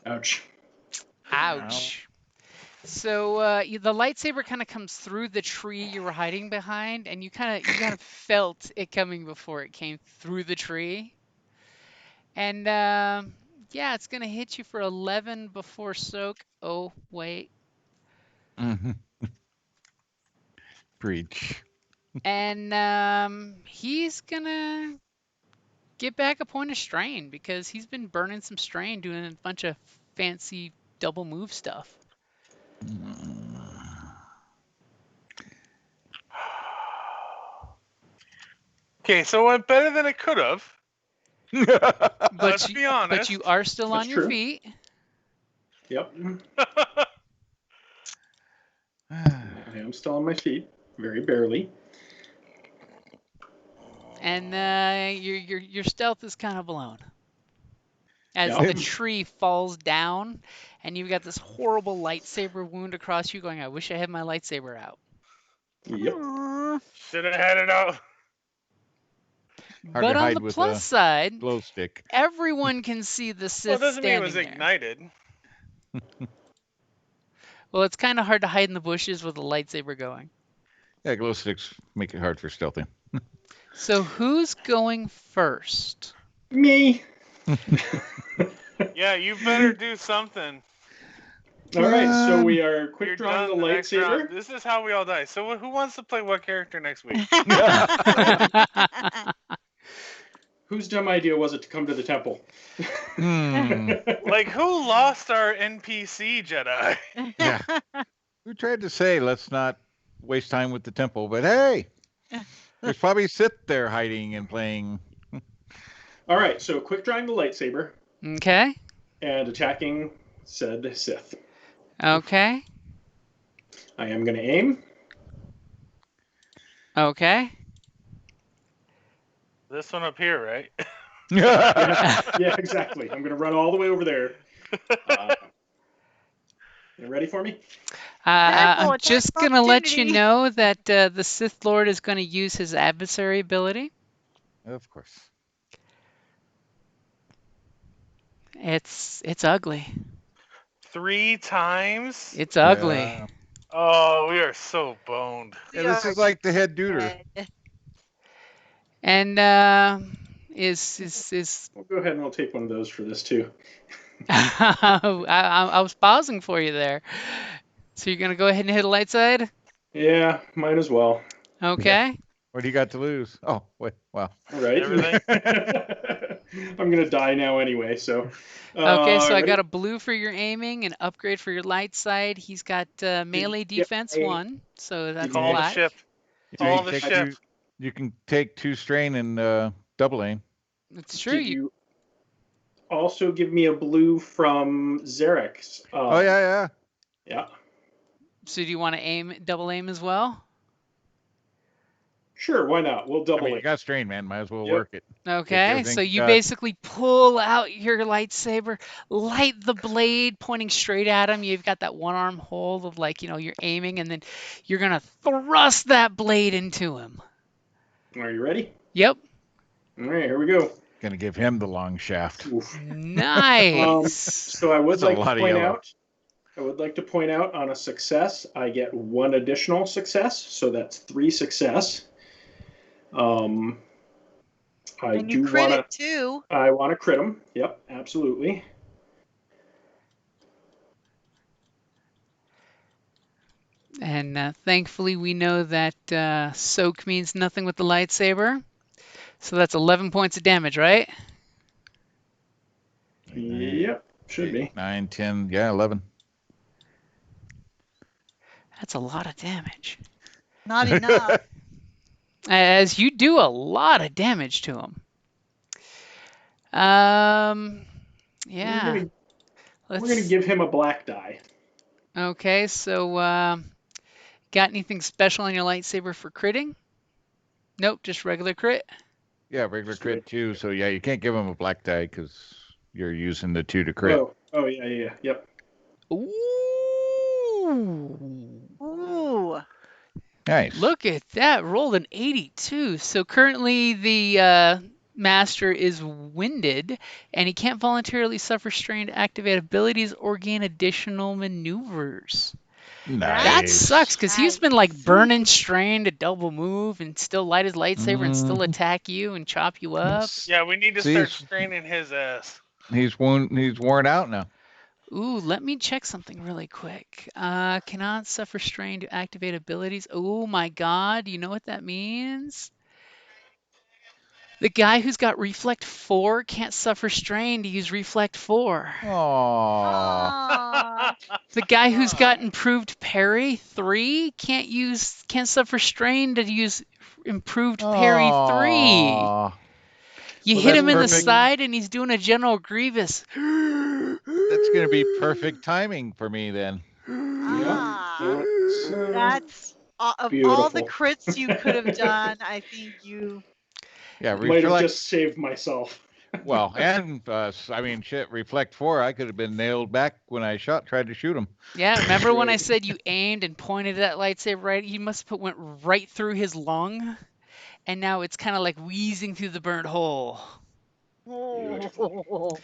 S3: Ouch.
S1: ouch? So the lightsaber kind of comes through the tree you were hiding behind, and you kind of felt it coming before it came through the tree. And yeah, it's gonna hit you for 11 before soak. Oh wait,
S4: Mhm. Breach.
S1: and he's gonna get back a point of strain because he's been burning some strain doing a bunch of fancy double move stuff.
S5: Okay, so it went better than it could have.
S1: But
S5: Let's be honest.
S1: But you are still
S3: That's
S1: on your
S3: true.
S1: feet.
S3: Yep. I am still on my feet, very barely.
S1: And your stealth is kind of blown. as
S3: Yeah.
S1: the tree falls down, and you've got this horrible lightsaber wound across you going, I wish I had my lightsaber out.
S3: Yep.
S2: Aw.
S5: Should have had it out.
S4: Hard
S1: But
S4: to
S1: on
S4: hide
S1: the
S4: with
S1: plus
S4: a
S1: side,
S4: glow stick.
S1: everyone can see the
S5: Well, it
S1: Sith
S5: doesn't mean it was
S1: standing there.
S5: ignited.
S1: Well, it's kind of hard to hide in the bushes with a lightsaber going.
S4: Yeah, glow sticks make it hard for stealthing.
S1: So who's going first?
S3: Me.
S5: Yeah, you better do something.
S3: All right, so we are
S5: You're
S3: quick drawing
S5: done
S3: the
S5: the next round.
S3: lightsaber.
S5: This is how we all die. So who wants to play what character next week?
S3: Whose dumb idea was it to come to the temple?
S5: Like, who lost our NPC Jedi?
S4: Yeah. Who tried to say let's not waste time with the temple? But hey, there's probably Sith there hiding and playing.
S3: All right, so quick drawing the lightsaber
S1: Okay.
S3: and attacking said Sith.
S1: Okay.
S3: I am going to aim.
S1: Okay.
S5: This one up here, right?
S3: Yeah, exactly. I'm going to run all the way over there. You ready for me?
S1: I'm
S2: attack
S1: just going to let you
S2: opportunity.
S1: know that the Sith Lord is going to use his adversary ability.
S4: Of course.
S1: It's ugly.
S5: 3 times?
S1: It's ugly.
S4: Yeah.
S5: Oh, we are so boned.
S4: Yeah, this is like the head duder.
S1: And is
S3: We'll go ahead and we'll take one of those for this too.
S1: I was pausing for you there. So you're gonna go ahead and hit a light side?
S3: Yeah, might as well.
S1: Okay.
S4: What do you got to lose? Oh, wait. Well,
S3: All right.
S5: Everything.
S3: I'm going to die now anyway, so.
S1: Okay, so I
S3: ready?
S1: got a blue for your aiming, an upgrade for your light side. He's got melee
S3: Yep,
S1: defense
S3: I-
S1: 1, so that's
S3: Call
S5: Call the
S1: flat.
S5: ship.
S4: you
S5: Call
S4: can
S5: the
S4: take
S5: ship.
S4: you can take 2 strain and double aim.
S1: It's true.
S3: Did you also give me a blue from Zarek's?
S4: Oh yeah.
S3: Yeah.
S1: So do you want to double aim as well?
S3: Sure, why not? We'll
S4: I
S3: double
S4: mean, you
S3: it.
S4: got strain, man. Might as well
S3: Yep.
S4: work it.
S1: Okay,
S4: everything
S1: so
S4: you
S1: you
S4: got.
S1: basically pull out your lightsaber, light the blade pointing straight at him. You've got that one arm hold of you're aiming, and then you're going to thrust that blade into him.
S3: Are you ready?
S1: Yep.
S3: All right, here we go.
S4: Gonna give him the long shaft.
S3: Oof.
S1: Nice.
S3: So I would
S4: That's a
S3: like
S4: lot
S3: to
S4: of
S3: point
S4: yellow.
S3: out. I would like to point out on a success, I get 1 additional success, so that's 3 success. I
S2: And
S3: do
S2: you crit
S3: want
S2: it too.
S3: I want to crit him. Yep, absolutely.
S1: And thankfully, we know that soak means nothing with the lightsaber. So that's 11 points of damage, right?
S3: Yep, should be.
S4: 9, 10, yeah, 11.
S1: That's a lot of damage.
S2: Not enough.
S1: As you do a lot of damage to him. Yeah.
S3: We're gonna give him a black die.
S1: Okay, so got anything special on your lightsaber for critting? Nope, just regular crit.
S4: Yeah, regular crit 2. So yeah, you can't give him a black die because you're using the 2 to crit.
S3: Oh yeah, yep.
S1: Ooh.
S2: Ooh.
S4: Nice.
S1: Look at that. Rolled an 82. So currently the master is winded, and he can't voluntarily suffer strain to activate abilities or gain additional maneuvers.
S4: Nice.
S1: That sucks, because he's been like
S2: Nice.
S1: burning strain to double move and still light his lightsaber and still attack you and chop you up.
S5: Yeah, we need to
S4: See,
S5: start straining his ass.
S4: He's worn out now.
S1: Ooh, let me check something really quick. Cannot suffer strain to activate abilities. Oh my god, you know what that means? The guy who's got Reflect 4 can't suffer strain to use Reflect 4.
S4: Aww.
S2: Aw.
S1: The guy who's got improved Parry 3 can't suffer strain to use improved Parry 3.
S4: Aw.
S1: You
S4: Well,
S1: hit
S4: that's
S1: him in the
S4: perfect.
S1: side and he's doing a General Grievous.
S4: That's gonna be perfect timing for me then.
S2: Ah.
S3: That's,
S2: That's of all the
S3: beautiful.
S2: crits you could have done. I think you.
S4: Yeah,
S3: might have
S4: reflect.
S3: just saved myself.
S4: Well, and I mean, shit, reflect 4. I could have been nailed back when I tried to shoot him.
S1: Yeah, remember when I
S3: Right.
S1: said you aimed and pointed that lightsaber right? You must have went right through his lung, and now it's kind of like wheezing through the burnt hole.
S3: Beautiful.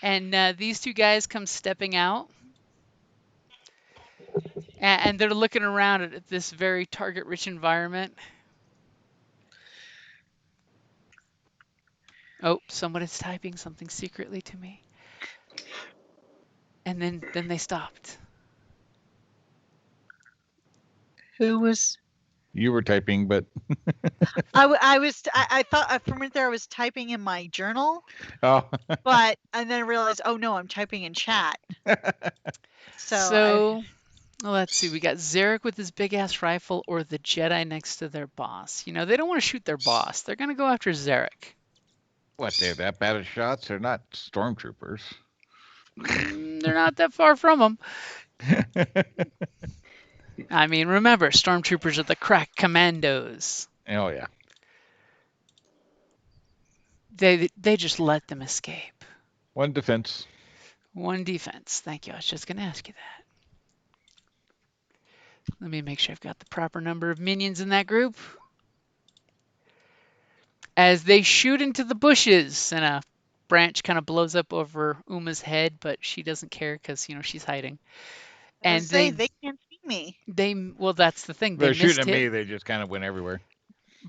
S1: And these two guys come stepping out, and they're looking around at this very target-rich environment. Oh, someone is typing something secretly to me. And then they stopped.
S2: Who was?
S4: You were typing, but
S2: I thought for a minute there I was typing in my journal,
S4: oh,
S2: and then realized, oh no, I'm typing in chat.
S1: So let's see. We got Zarek with his big ass rifle or the Jedi next to their boss. You know, they don't want to shoot their boss. They're going to go after Zarek.
S4: what? They're that bad at shots? They're not stormtroopers.
S1: They're not that far from them. I mean, remember, stormtroopers are the crack commandos.
S4: Oh yeah.
S1: They just let them escape.
S4: One defense.
S1: One defense. Thank you. I was just going to ask you that. Let me make sure I've got the proper number of minions in that group. As they shoot into the bushes, and a branch kind of blows up over Uma's head, but she doesn't care because, you know, she's hiding. And
S2: they can't see me.
S1: well, that's the thing. They
S4: They're shooting
S1: missed
S4: at me.
S1: it.
S4: They just kind of went everywhere.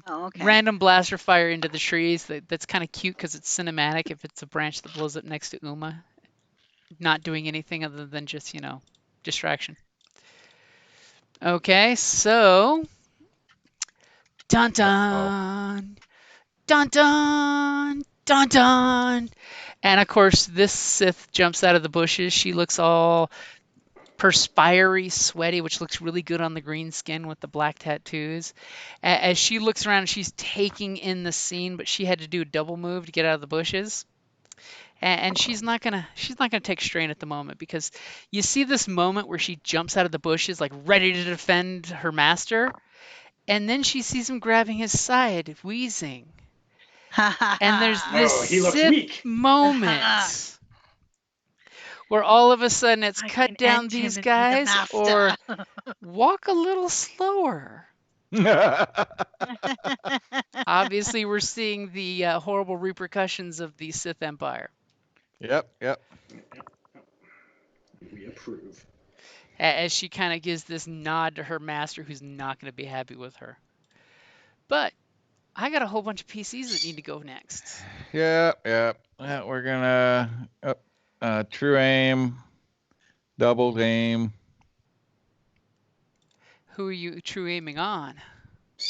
S2: Oh, okay.
S1: Random blaster fire into the trees. That's kind of cute because it's cinematic if it's a branch that blows up next to Uma. Not doing anything other than just, you know, distraction. Okay, so dun dun dun dun dun dun, and of course this Sith jumps out of the bushes. She looks all perspiry, sweaty, which looks really good on the green skin with the black tattoos. As she looks around, she's taking in the scene, but she had to do a double move to get out of the bushes. And she's not gonna take strain at the moment because you see this moment where she jumps out of the bushes like ready to defend her master, and then she sees him grabbing his side, wheezing. And there's this
S3: Oh, he looks
S1: Sith
S3: weak.
S1: moment where all of a sudden it's
S2: I
S1: cut
S2: can
S1: down
S2: end him
S1: these
S2: and be the
S1: guys or
S2: master.
S1: walk a little slower. Obviously, we're seeing the horrible repercussions of the Sith Empire.
S4: Yep.
S3: We approve.
S1: As she kind of gives this nod to her master who's not going to be happy with her. But I got a whole bunch of PCs that need to go next.
S4: Yep. We're gonna true aim, double aim.
S1: Who are you true aiming on?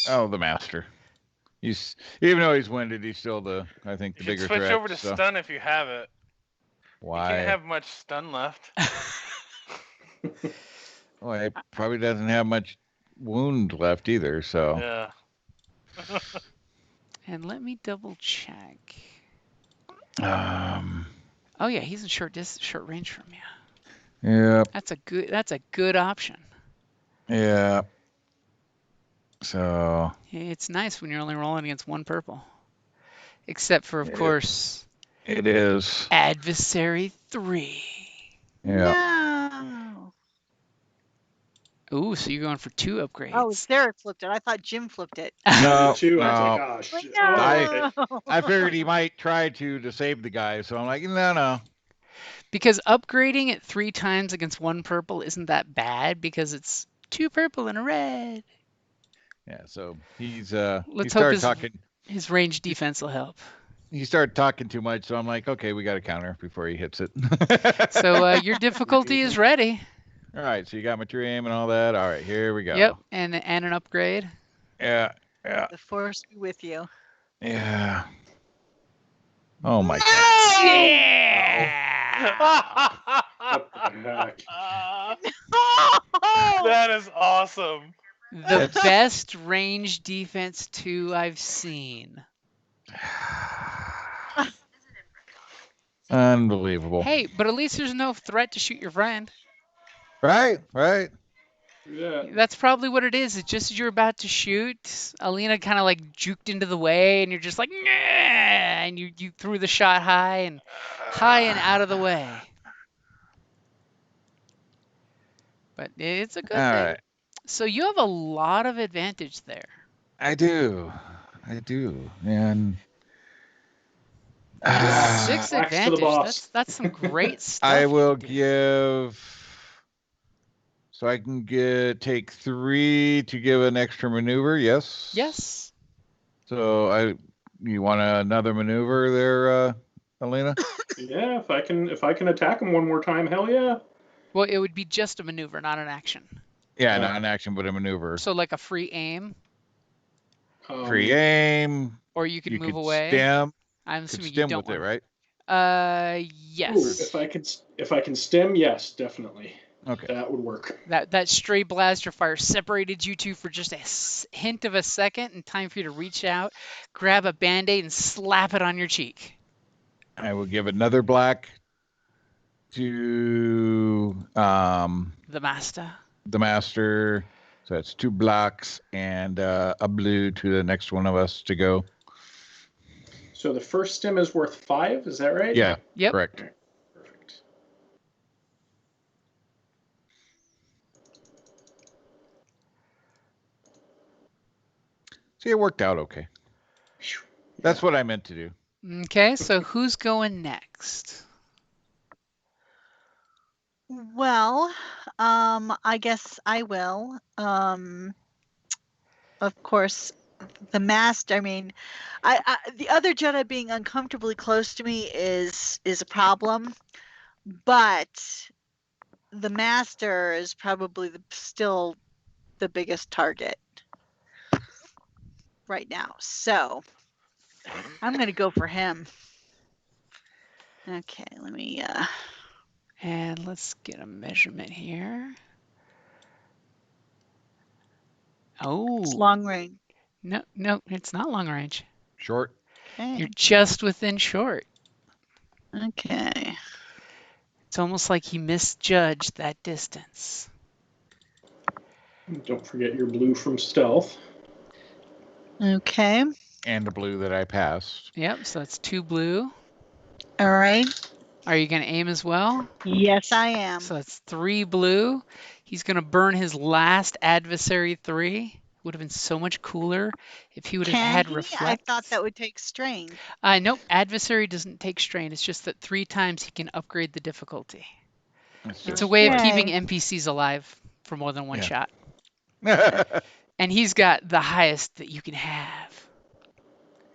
S4: Oh, the master. He's even though he's winded, he's still I think the
S5: You should
S4: bigger
S5: switch
S4: threat.
S5: over to
S4: so.
S5: stun if you have it. You
S4: Why?
S5: can't have much stun left.
S4: Well, he probably doesn't have much wound left either. So.
S5: Yeah.
S1: And let me double check.
S4: Um.
S1: Oh yeah, he's in short range from you.
S4: Yeah.
S1: That's a good option.
S4: Yeah. So.
S1: It's nice when you're only rolling against one purple. Except for, of course,
S4: it is
S1: Adversary 3.
S4: Yeah.
S2: No.
S1: Ooh, so you're going for 2 upgrades.
S2: Oh, Sarah flipped it. I thought Jim flipped it.
S4: No.
S3: Too. I was
S4: no.
S3: like, oh, shit.
S2: No.
S4: I figured he might try to save the guy, so I'm like, no.
S1: Because upgrading it 3 times against 1 purple isn't that bad because it's 2 purple and a red.
S4: Yeah, so he's
S1: Let's
S4: he
S1: hope
S4: started talking.
S1: His range defense will help.
S4: He started talking too much, so I'm like, okay, we got to counter before he hits it.
S1: So your difficulty is ready.
S4: All right, so you got my true aim and all that. All right, here we go.
S1: Yep, and an upgrade.
S4: Yeah.
S2: The force be with you.
S4: Yeah. Oh my god.
S3: What the heck?
S5: That is awesome.
S1: The best range defense 2 I've seen.
S4: Unbelievable.
S1: Hey, but at least there's no threat to shoot your friend.
S4: Right.
S3: Yeah.
S1: That's probably what it is. It's just as you're about to shoot, Alina kind of like juked into the way, and you're just like, nah, and you threw the shot high and out of the way. But it's a good
S4: All
S1: thing.
S4: right.
S1: So you have a lot of advantage there.
S4: I do. And
S3: Blacks.
S1: Six
S3: Blacks for the
S1: advantage.
S3: boss.
S1: That's some great stuff
S4: I
S1: you
S4: will
S1: can do.
S4: give. So I can take 3 to give an extra maneuver. Yes.
S1: Yes.
S4: So you want another maneuver there, Elena?
S3: Yeah, if I can attack him one more time, hell yeah.
S1: Well, it would be just a maneuver, not an action.
S4: Yeah, not an action, but a maneuver.
S1: So like a free aim,
S4: Free aim.
S1: or you could
S4: You
S1: move
S4: could
S1: away.
S4: stem.
S1: I'm
S4: Could
S1: assuming you
S4: stem
S1: don't
S4: with it,
S1: want.
S4: right?
S3: Ooh,
S1: Yes.
S3: if I can stem, yes, definitely.
S4: Okay.
S3: That would work.
S1: That stray blaster fire separated you two for just a hint of a second, and time for you to reach out, grab a band-aid, and slap it on your cheek.
S4: I will give another black to
S1: The master.
S4: the master. So that's 2 blocks and a blue to the next one of us to go.
S3: So the first stem is worth 5, is that right?
S4: Yeah.
S1: Yep.
S4: Correct.
S3: Right, perfect.
S4: See, it worked out okay. That's what I meant to do.
S1: Okay, so who's going next?
S2: Well, I guess I will. Of course, the master. I mean, the other Jedi being uncomfortably close to me is a problem, but the master is probably still the biggest target right now. So I'm gonna go for him. Okay, let me.
S1: And let's get a measurement here. Oh.
S2: It's long range.
S1: No, it's not long range.
S4: Short.
S2: Okay.
S1: You're just within short.
S2: Okay.
S1: It's almost like he misjudged that distance.
S3: Don't forget your blue from stealth.
S2: Okay.
S4: And the blue that I passed.
S1: Yep, so that's 2 blue.
S2: All right.
S1: Are you going to aim as well?
S2: Yes, I am.
S1: So that's 3 blue. He's going to burn his last adversary 3. Would have been so much cooler if he would have had reflect.
S2: I thought that would take strain.
S1: Nope, adversary doesn't take strain. It's just that 3 times he can upgrade the difficulty. It's a way of keeping NPCs alive for more than one shot. And he's got the highest that you can have.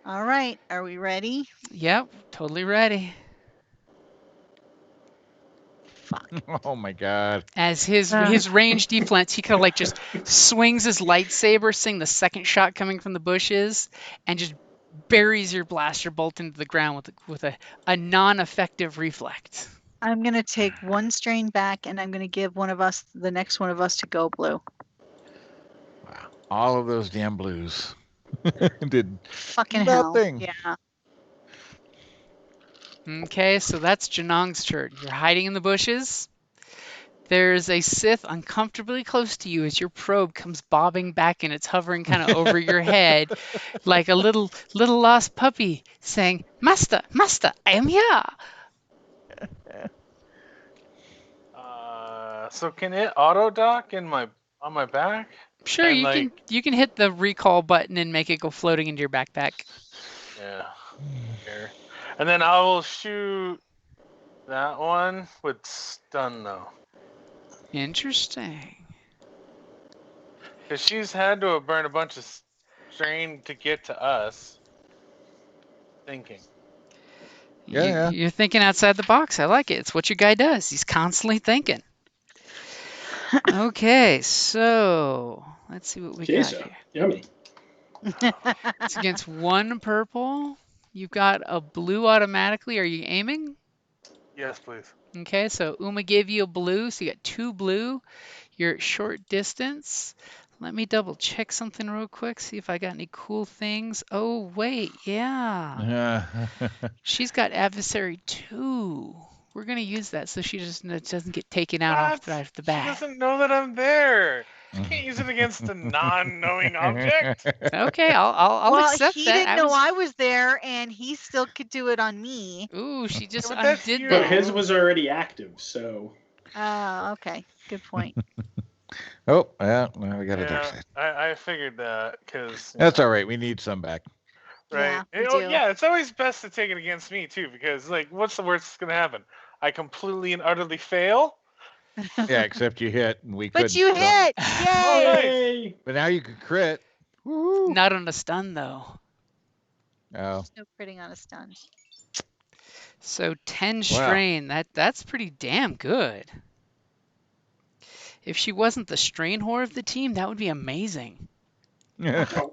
S2: All right, are we ready?
S1: Yep, totally ready.
S2: Fuck.
S4: Oh my god.
S1: As his range defense, he kind of like just swings his lightsaber, seeing the second shot coming from the bushes, and just buries your blaster bolt into the ground with a non-effective reflect.
S2: I'm gonna take 1 strain back, and I'm gonna give the next one of us to go blue.
S4: Wow. All of those damn blues did
S2: fucking
S4: nothing.
S2: Hell. Yeah.
S1: Okay, so that's Janong's turn. You're hiding in the bushes. There's a Sith uncomfortably close to you as your probe comes bobbing back and it's hovering kind of over your head like a little lost puppy saying, Master, Master, I am here.
S5: So can it auto dock on my back?
S1: Sure,
S5: And
S1: you can hit the recall button and make it go floating into your backpack.
S5: Yeah. Here. And then I will shoot that one with stun though.
S1: Interesting.
S5: Because she's had to have burned a bunch of strain to get to us. Thinking.
S4: Yeah.
S1: You're thinking outside the box. I like it. It's what your guy does. He's constantly thinking. Okay, so let's see what we got here.
S3: Yummy.
S1: It's against 1 purple. You've got a blue automatically. Are you aiming?
S5: Yes, please.
S1: Okay, so Uma gave you a blue, so you got 2 blue. You're at short distance. Let me double check something real quick, see if I got any cool things. Oh, wait, yeah. She's got adversary 2. We're going to use that so she doesn't get taken out off the bat.
S5: She doesn't know that I'm there. Can't use it against a non-knowing object.
S1: Okay, I'll
S2: Well,
S1: accept
S2: he
S1: that.
S2: didn't know I was there, and he still could do it on me.
S1: Ooh, she just
S5: but that's
S1: undid
S5: you.
S3: But
S1: that.
S3: his was already active, so
S2: Oh, okay. Good point.
S4: Oh, yeah. Well, we got a dark
S5: Yeah,
S4: side.
S5: I figured that because
S4: That's all right. We need some back.
S5: right.
S2: Yeah, we
S5: Oh,
S2: do.
S5: yeah, it's always best to take it against me too, because like, what's the worst that's gonna happen? I completely and utterly fail.
S4: Yeah, except you hit and we
S2: But
S4: couldn't.
S2: you
S4: so-
S2: hit!
S5: Oh,
S2: Yay!
S5: nice.
S3: yay!
S4: But now you can crit. Woo!
S1: Not on a stun though.
S4: Oh,
S2: No critting on a stun.
S1: So 10
S4: Wow.
S1: strain. That's pretty damn good. If she wasn't the strain whore of the team, that would be amazing.
S3: Wow.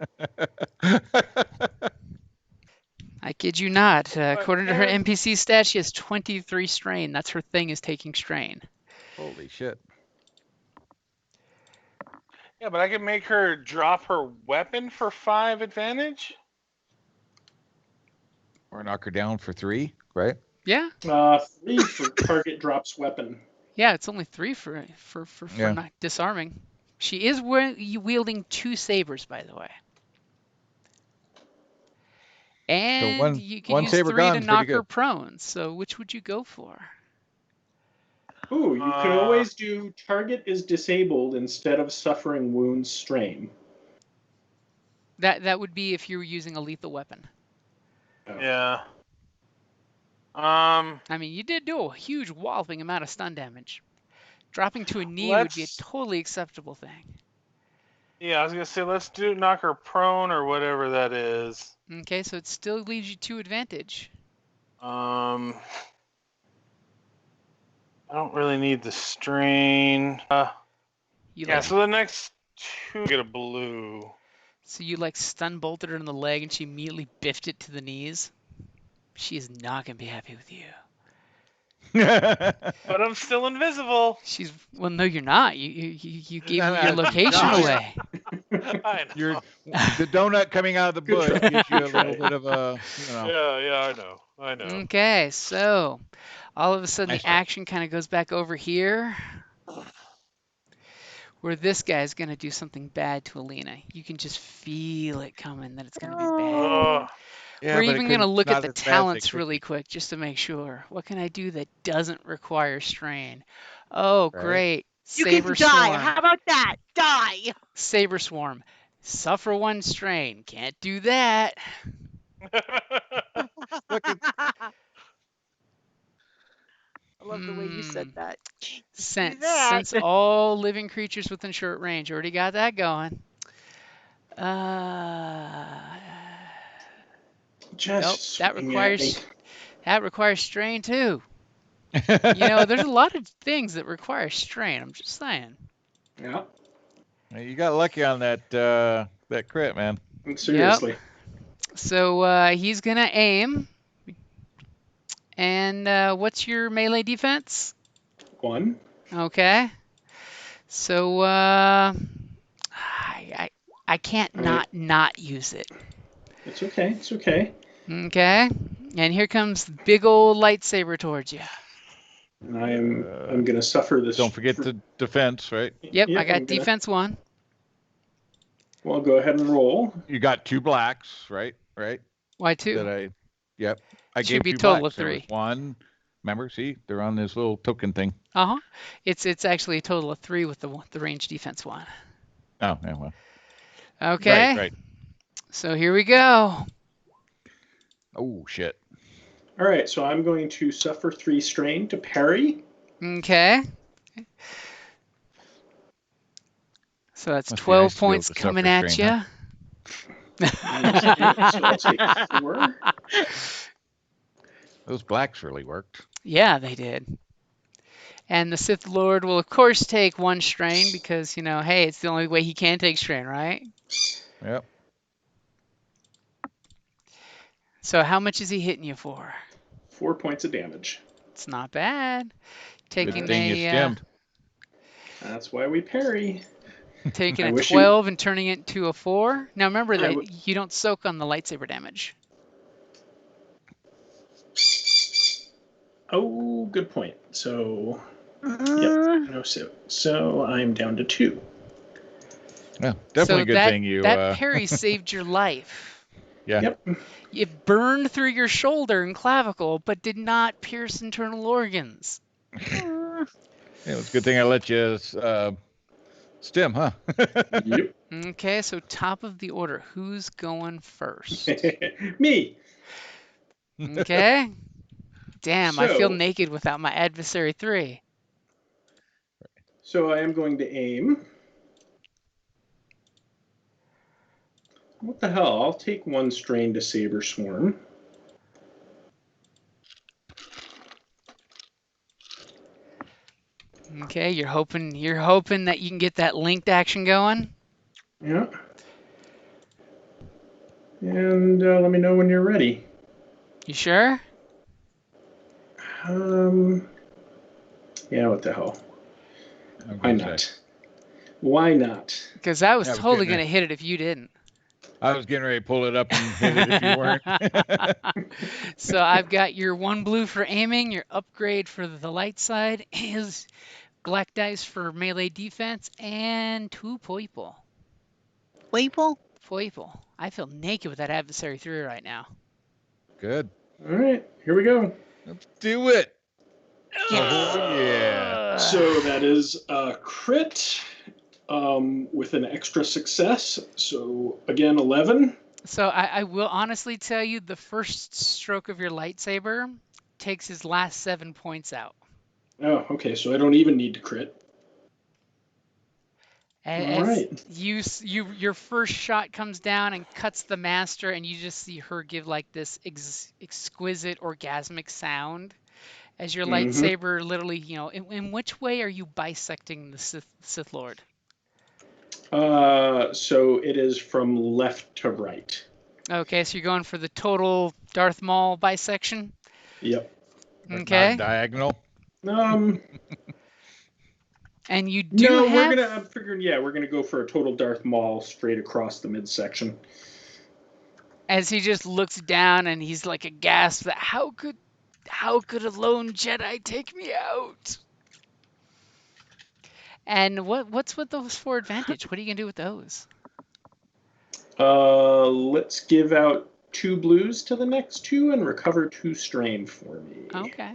S1: I kid you not. According to her
S5: yeah.
S1: NPC stat, she has 23 strain. That's her thing, is taking strain.
S4: Holy shit.
S5: Yeah, but I could make her drop her weapon for 5 advantage.
S4: Or knock her down for 3, right?
S1: Yeah,
S3: 3 for target drops weapon.
S1: yeah. It's only 3 for
S4: Yeah.
S1: not disarming. She is wielding 2 sabers, by the way. And
S4: one-
S1: you can
S4: one
S1: use
S4: saber
S1: 3 to
S4: gun's
S1: knock
S4: pretty
S1: her
S4: good.
S1: prone. So which would you go for?
S3: Ooh, you could
S5: Uh,
S3: always do target is disabled instead of suffering wounds strain.
S1: That would be if you were using a lethal weapon.
S5: Yeah.
S1: I mean, you did do a huge walloping amount of stun damage. Dropping to a knee would be a
S5: Let's.
S1: totally acceptable thing.
S5: Yeah, I was gonna say let's do knock her prone or whatever that is.
S1: Okay, so it still leaves you 2 advantage.
S5: I don't really need the strain.
S1: You
S5: Yeah,
S1: like,
S5: so the next 2 get a blue.
S1: so you like stun bolted her in the leg and she immediately biffed it to the knees. She is not gonna be happy with you.
S5: But I'm still invisible.
S1: She's well, no, you're not. You gave
S4: No,
S1: your
S4: no,
S1: location
S4: no.
S1: away.
S5: I know.
S4: You're the donut coming out of the
S3: Good
S4: bush
S3: try,
S4: gives you a
S3: good try.
S4: little bit of a,
S5: Yeah, I know.
S1: Okay, so all of a sudden
S4: Nice
S1: the
S4: try.
S1: action kind of goes back over here, where this guy's gonna do something bad to Alina. You can just feel it coming that it's gonna be bad.
S5: Oh,
S4: Yeah,
S1: We're
S4: but
S1: even going to look at
S4: not
S1: the
S4: as bad as they
S1: talents
S4: could
S1: really
S4: be,
S1: quick just to make sure. What can I do that doesn't require strain? Oh,
S4: right?
S1: great.
S2: You can
S1: Saber
S2: die.
S1: Swarm.
S2: How about that? Die!
S1: Saber Swarm. Suffer 1 strain. Can't do that.
S4: Look at
S2: I love the way you said that. Do
S1: Sense.
S2: that.
S1: Sense all living creatures within short range. Already got that going. Uh,
S3: Just
S1: nope.
S3: swing at me.
S1: That requires strain too. You know, there's a lot of things that require strain. I'm just saying.
S3: Yeah,
S4: You got lucky on that that crit, man.
S3: seriously.
S1: So he's gonna aim. And what's your melee defense?
S3: 1.
S1: Okay. So I can't not use it.
S3: It's okay. It's okay.
S1: Okay. And here comes the big old lightsaber towards you.
S3: And I'm gonna suffer this.
S4: Don't forget the defense, right?
S1: Yep, I got
S3: I'm gonna-
S1: defense 1.
S3: Well, go ahead and roll.
S4: You got 2 blacks, right? Right?
S1: Why
S4: That
S1: 2?
S4: Yep. I
S1: Should
S4: gave
S1: be
S4: 2
S1: total
S4: blacks.
S1: of
S4: There was
S1: 3.
S4: 1. Remember? See, they're on this little token thing.
S1: Uh-huh. It's actually a total of 3 with the range defense 1.
S4: Oh, yeah, well.
S1: Okay.
S4: Right.
S1: So here we go.
S4: Oh shit.
S3: All right, so I'm going to suffer 3 strain to parry.
S1: Okay. So that's
S4: Must be
S1: 12
S4: nice to be able
S1: points
S4: to
S1: coming
S4: suffer
S1: at
S4: strain,
S1: you.
S3: Okay, so I'll take 4.
S4: Those blacks really worked.
S1: Yeah, they did. And the Sith Lord will, of course, take 1 strain because, you know, hey, it's the only way he can take strain, right?
S4: Yep.
S1: So how much is he hitting you for?
S3: 4 points of damage.
S1: It's not bad. Taking
S4: Good thing you stemmed.
S3: That's why we parry.
S1: taking
S3: I
S1: a
S3: wish
S1: 12 and turning it into a 4. Now remember
S3: I
S1: that
S3: w-
S1: you don't soak on the lightsaber damage.
S3: Oh, good point. So, yep, no so. So I'm down to 2.
S4: Yeah, definitely
S1: So
S4: a good thing you.
S1: that parry saved your life.
S4: Yeah.
S3: Yep.
S1: It burned through your shoulder and clavicle, but did not pierce internal organs.
S2: Uh,
S4: It was a good thing I let you stim, huh?
S3: Yep.
S1: Okay, so top of the order. Who's going first?
S3: Me.
S1: Okay. Damn, I feel
S3: So,
S1: naked without my adversary 3.
S3: so I am going to aim. What the hell? I'll take 1 strain to Saber Swarm.
S1: Okay, you're hoping that you can get that linked action going.
S3: Yeah. And let me know when you're ready.
S1: You sure?
S3: Um. Yeah. What the hell?
S4: I'm
S3: Why
S4: gonna say.
S3: not? Why not?
S1: Because I was
S4: Yeah, I was
S1: totally
S4: getting
S1: going to hit it if you didn't.
S4: I was getting ready to pull it up and hit it if you weren't.
S1: So I've got your 1 blue for aiming. Your upgrade for the light side is black dice for melee defense and 2 purple.
S2: Weeple?
S1: Purple. I feel naked with that adversary 3 right now.
S4: Good.
S3: All right. Here we go.
S4: Let's do it.
S2: Yes.
S4: Oh yeah.
S3: So that is a crit with an extra success. So again, 11.
S1: So I will honestly tell you the first stroke of your lightsaber takes his last 7 points out.
S3: Oh, okay. So I don't even need to crit. All
S1: As
S3: right.
S1: your first shot comes down and cuts the master, and you just see her give like this exquisite orgasmic sound as your
S3: Mm-hmm.
S1: lightsaber literally, in which way are you bisecting the Sith Lord?
S3: So it is from left to right.
S1: Okay, so you're going for the total Darth Maul bisection.
S3: Yep.
S4: But not
S1: Okay,
S4: diagonal.
S3: Um.
S1: and you do
S3: No, we're
S1: have.
S3: gonna. I'm figuring. Yeah, we're gonna go for a total Darth Maul straight across the midsection.
S1: As he just looks down and he's like aghast that how could a lone Jedi take me out? And what's with those 4 advantage? What are you gonna do with those?
S3: Let's give out 2 blues to the next 2 and recover 2 strain for me.
S1: Okay.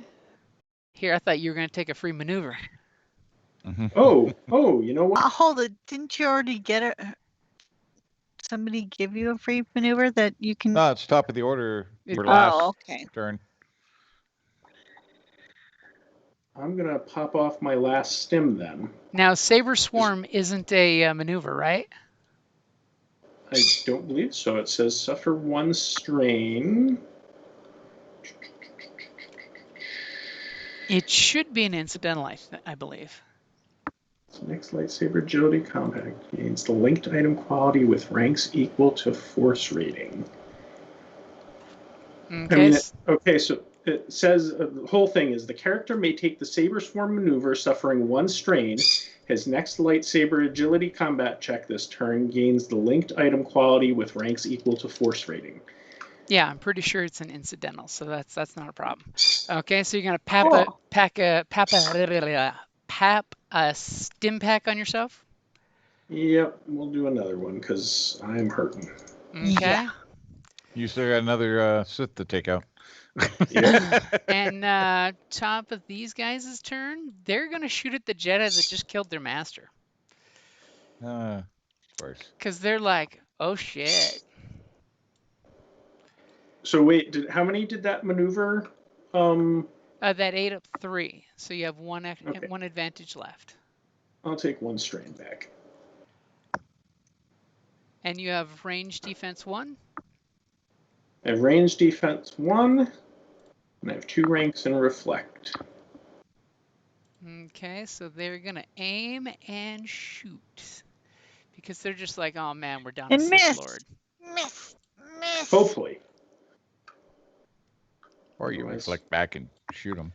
S1: Here, I thought you were gonna take a free maneuver.
S3: Oh, you know what?
S2: Hold it. Didn't you already get it? Somebody give you a free maneuver that you can.
S4: No, it's top of the order
S1: It-
S4: for
S2: Oh,
S4: last
S2: okay.
S4: turn.
S3: I'm gonna pop off my last stim then.
S1: Now, Saber Swarm isn't a maneuver, right?
S3: I don't believe so. It says suffer 1 strain.
S1: It should be an incidental, I believe.
S3: Next lightsaber agility compact gains the linked item quality with ranks equal to force rating.
S1: Okay.
S3: Okay, so it says the whole thing is the character may take the Saber Swarm maneuver, suffering 1 strain. His next lightsaber agility combat check this turn gains the linked item quality with ranks equal to force rating.
S1: Yeah, I'm pretty sure it's an incidental, so that's not a problem. Okay, so you're gonna
S2: Cool.
S1: pap a stim pack on yourself.
S3: Yep, we'll do another one because I'm hurting.
S1: Okay.
S2: Yeah.
S4: You still got another Sith to take out.
S3: Yep.
S1: And top of these guys' turn, they're gonna shoot at the Jedi that just killed their master.
S4: Of course.
S1: Because they're like, oh shit.
S3: So wait, how many did that maneuver?
S1: That ate up 3, so you have one
S3: Okay.
S1: one advantage left.
S3: I'll take 1 strain back.
S1: And you have range defense 1.
S3: I have range defense 1, and I have 2 ranks in reflect.
S1: Okay, so they're gonna aim and shoot. Because they're just like, oh man, we're down a
S2: And
S1: Sith
S2: miss.
S1: Lord.
S2: Miss.
S3: Hopefully.
S4: Or you
S3: Otherwise-
S4: reflect back and shoot them.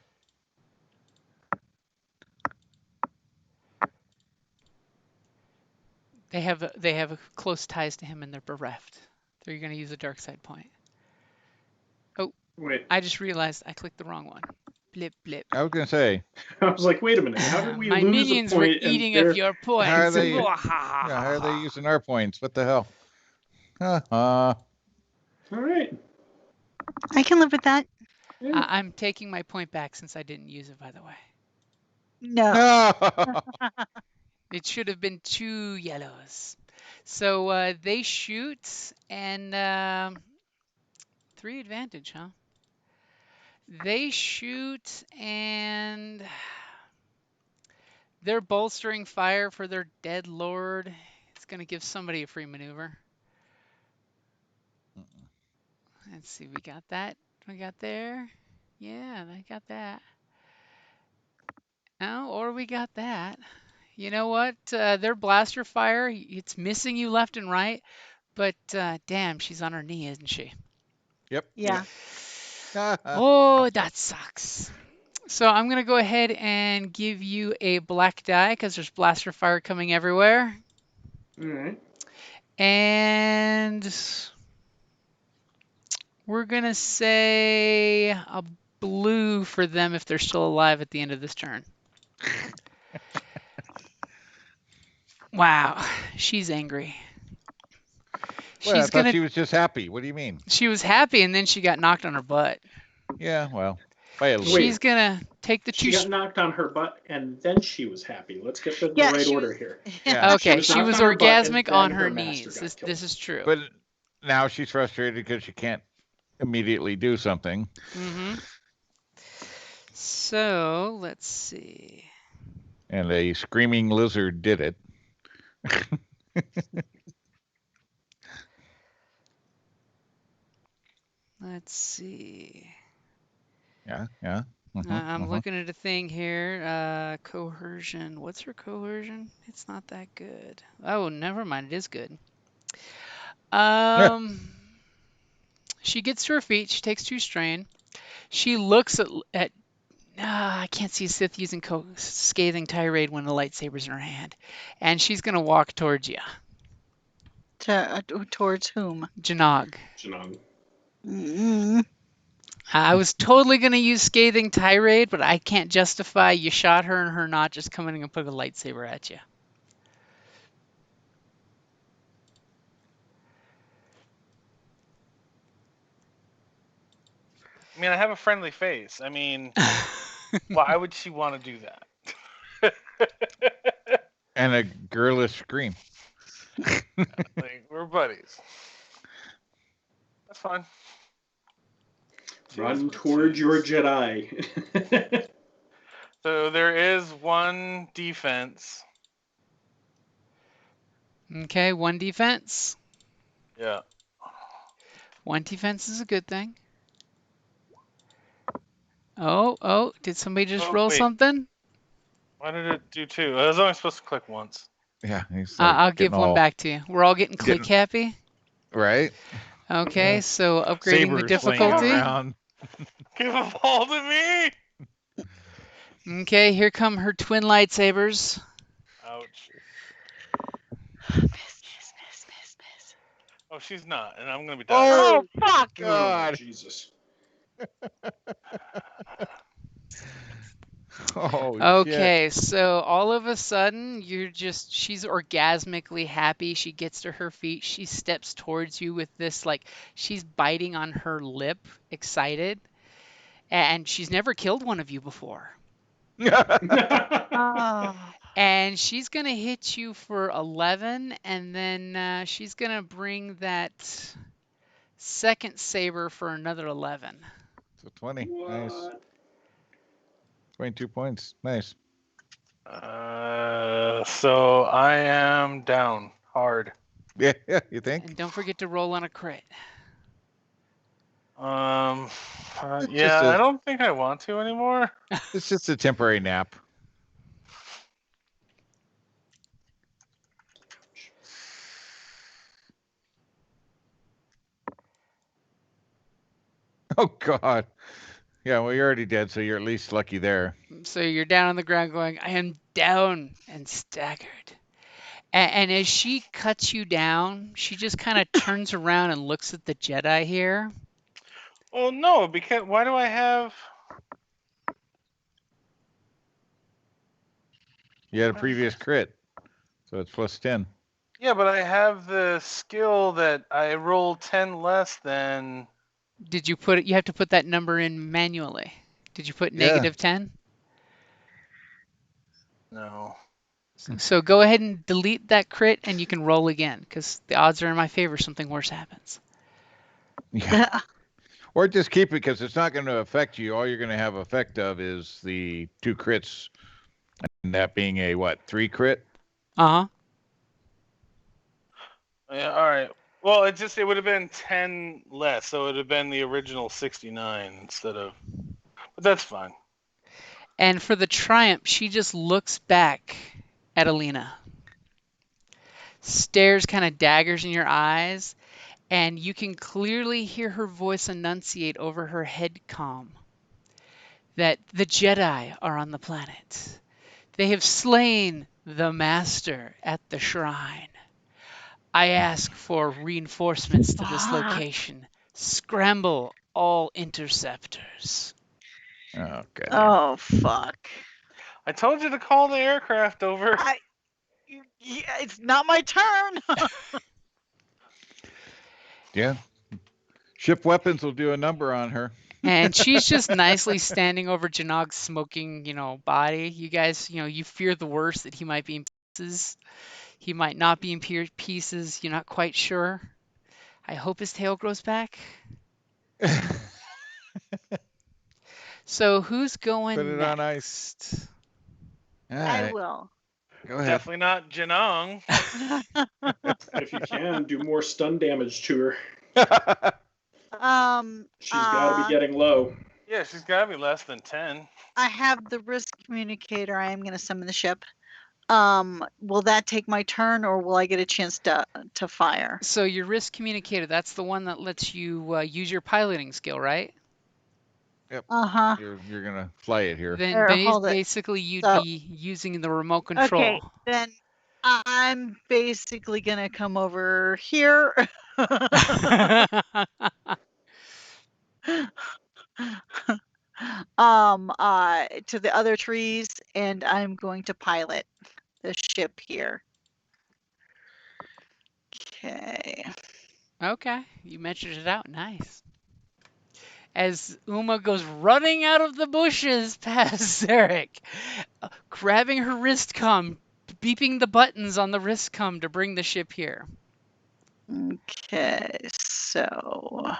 S1: They have close ties to him and they're bereft. They're gonna use a dark side point. Oh,
S3: Wait.
S1: I just realized I clicked the wrong one. Blip, blip.
S4: I was gonna say,
S3: I was like, wait a minute, how did we
S1: My
S3: lose a
S1: minions were
S3: point and
S1: eating of
S3: they're
S1: your
S4: how are
S1: points.
S4: they? Yeah,
S1: Mwahaha.
S4: how are they using our points? What the hell?
S3: all right?
S2: I can live with that.
S3: Yeah.
S1: I'm taking my point back since I didn't use it, by the way.
S2: No.
S4: No.
S1: It should have been 2 yellows. So they shoot and 3 advantage, huh? They shoot and they're bolstering fire for their dead lord. It's going to give somebody a free maneuver. Let's see, we got that. We got there. Yeah, I got that. Oh, or we got that. You know what? Their blaster fire, it's missing you left and right, but damn, she's on her knee, isn't she?
S4: Yep.
S2: Yeah.
S1: Oh, that sucks. So I'm going to go ahead and give you a black die because there's blaster fire coming everywhere.
S3: All right.
S1: And we're going to say a blue for them if they're still alive at the end of this turn. Wow, she's angry.
S4: Well, I
S1: She's
S4: thought
S1: gonna.
S4: she was just happy. What do you mean?
S1: She was happy, and then she got knocked on her butt.
S4: Yeah, well, by a little.
S3: Wait.
S1: She's gonna take the
S3: She
S1: two.
S3: got knocked on her butt and then she was happy. Let's get the
S2: Yeah,
S3: right
S2: she
S3: order
S2: was.
S3: here.
S4: Yeah.
S1: Okay,
S3: was
S1: she
S3: knocked
S1: was
S3: on her butt and
S1: orgasmic
S3: then
S1: on
S3: her
S1: her
S3: master
S1: knees.
S3: got
S1: This
S3: killed.
S1: is true.
S4: But now she's frustrated because she can't immediately do something.
S1: Mm-hmm. So let's see.
S4: And a screaming lizard did it.
S1: Let's see.
S4: Yeah, yeah.
S1: I'm looking at a thing here. Coercion. What's her coercion? It's not that good. Oh, never mind. It is good. Um, she gets to her feet. She takes 2 strain. She looks at I can't see Sith using scathing tirade when the lightsaber's in her hand, and she's gonna walk towards you,
S2: Towards whom?
S1: Jannog.
S3: Janong.
S2: Mm-mm.
S1: I was totally gonna use scathing tirade, but I can't justify you shot her and her not just coming in and put a lightsaber at you.
S5: I mean, I have a friendly face. I mean, why would she want to do that?
S4: And a girlish scream.
S5: Like, we're buddies. That's fine.
S3: Run towards your Jedi.
S5: So there is 1 defense.
S1: Okay, 1 defense.
S5: Yeah.
S1: 1 defense is a good thing. Oh, did somebody just
S5: Oh,
S1: roll
S5: wait.
S1: something?
S5: Why did it do 2? I was only supposed to click once.
S4: Yeah, he's like
S1: I'll give one back to you. We're all getting click happy.
S4: Right?
S1: Okay,
S4: Yeah.
S1: so upgrading the
S4: Sabers flying
S1: difficulty.
S4: around.
S5: Give a ball to me!
S1: Okay, here come her twin lightsabers.
S5: Ouch.
S2: Miss.
S5: Oh, she's not, and I'm gonna be
S4: Oh,
S5: done.
S2: Oh, fuck!
S3: Oh,
S4: God.
S3: Jesus.
S4: Oh, shit.
S1: Okay, so all of a sudden, she's orgasmically happy. She gets to her feet. She steps towards you with this, like, she's biting on her lip, excited. And she's never killed one of you before.
S2: Oh.
S1: And she's going to hit you for 11, and then she's going to bring that second saber for another 11.
S4: So 20.
S3: What?
S4: Nice. 22 points. Nice.
S5: So I am down hard.
S4: Yeah, you think?
S1: And don't forget to roll on a crit.
S5: Yeah,
S4: just a-
S5: I don't think I want to anymore.
S4: It's just a temporary nap. Oh, God. Yeah, well, you're already dead, so you're at least lucky there.
S1: So you're down on the ground going, I am down and staggered. And as she cuts you down, she just kind of turns around and looks at the Jedi here.
S5: Well, no, because why do I have?
S4: You had a previous crit, so it's plus 10.
S5: Yeah, but I have the skill that I roll 10 less than.
S1: Did you put it? You have to put that number in manually. Did you put
S4: Yeah.
S1: -10?
S5: No.
S1: So go ahead and delete that crit and you can roll again because the odds are in my favor something worse happens.
S4: Yeah. Or just keep it because it's not going to affect you. All you're going to have effect of is the 2 crits, and that being a what, 3 crit?
S1: Uh-huh.
S5: Yeah, all right. Well, it would have been 10 less, so it would have been the original 69 instead of. But that's fine.
S1: And for the triumph, she just looks back at Alina, stares kind of daggers in your eyes, and you can clearly hear her voice enunciate over her head comm that the Jedi are on the planet. They have slain the Master at the shrine. I ask for reinforcements to this
S2: Fuck.
S1: location. Scramble all interceptors.
S4: Oh, God.
S2: Oh fuck.
S5: I told you to call the aircraft over.
S2: Yeah, it's not my turn.
S4: Yeah. Ship weapons will do a number on her.
S1: And she's just nicely standing over Janog's smoking, body. You guys, you fear the worst, that he might be in pieces. He might not be in pieces. You're not quite sure. I hope his tail grows back. So who's going
S4: Put it on
S1: next?
S4: ice. All
S2: I
S4: right.
S2: will.
S4: Go ahead.
S5: Definitely not Janong.
S3: If you can, do more stun damage to her. She's got to be getting low.
S5: Yeah, she's got to be less than 10.
S2: I have the risk communicator. I am going to summon the ship. Will that take my turn, or will I get a chance to fire?
S1: So your risk communicator, that's the one that lets you use your piloting skill, right?
S4: Yep.
S2: Uh-huh.
S4: You're going to fly it here.
S1: Then
S2: Hold it.
S1: basically you'd
S2: So-
S1: be using the remote control.
S2: Okay, then I'm basically going to come over here. To the other trees, and I'm going to pilot the ship here. Okay.
S1: Okay, you measured it out. Nice. As Uma goes running out of the bushes past Zarek, grabbing her wrist comm, beeping the buttons on the wrist comm to bring the ship here.
S2: Okay, so.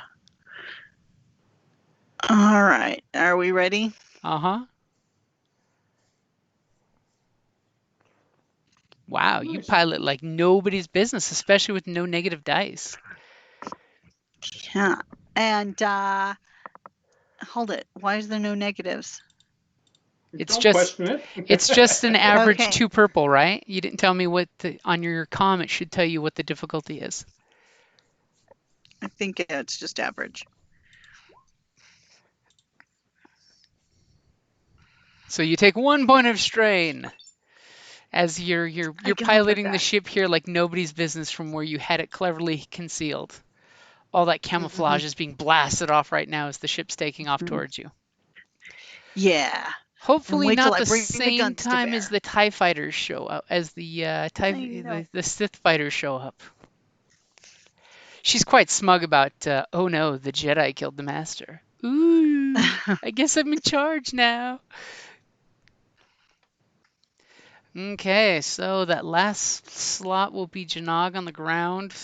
S2: All right, are we ready?
S1: Uh-huh. Wow, you
S3: Nice.
S1: pilot like nobody's business, especially with no negative dice.
S2: Yeah, and hold it. Why is there no negatives?
S1: It's
S3: Don't
S1: just-
S3: question it.
S1: It's just an average
S2: Okay.
S1: 2 purple, right? You didn't tell me on your comm, it should tell you what the difficulty is.
S2: I think it's just average.
S1: So you take 1 point of strain as you're
S2: I can live with
S1: piloting the
S2: that.
S1: ship here like nobody's business from where you had it cleverly concealed. All that camouflage is being blasted off right now as the ship's taking off towards you.
S2: Yeah.
S1: Hopefully
S2: wait till
S1: not
S2: I
S1: the
S2: bring the
S1: same
S2: guns to
S1: time as
S2: bear.
S1: the TIE fighters show up, as the
S2: know.
S1: the Sith fighters show up. She's quite smug about, oh no, the Jedi killed the Master. Ooh, I guess I'm in charge now. Okay, so that last slot will be Jannog on the ground.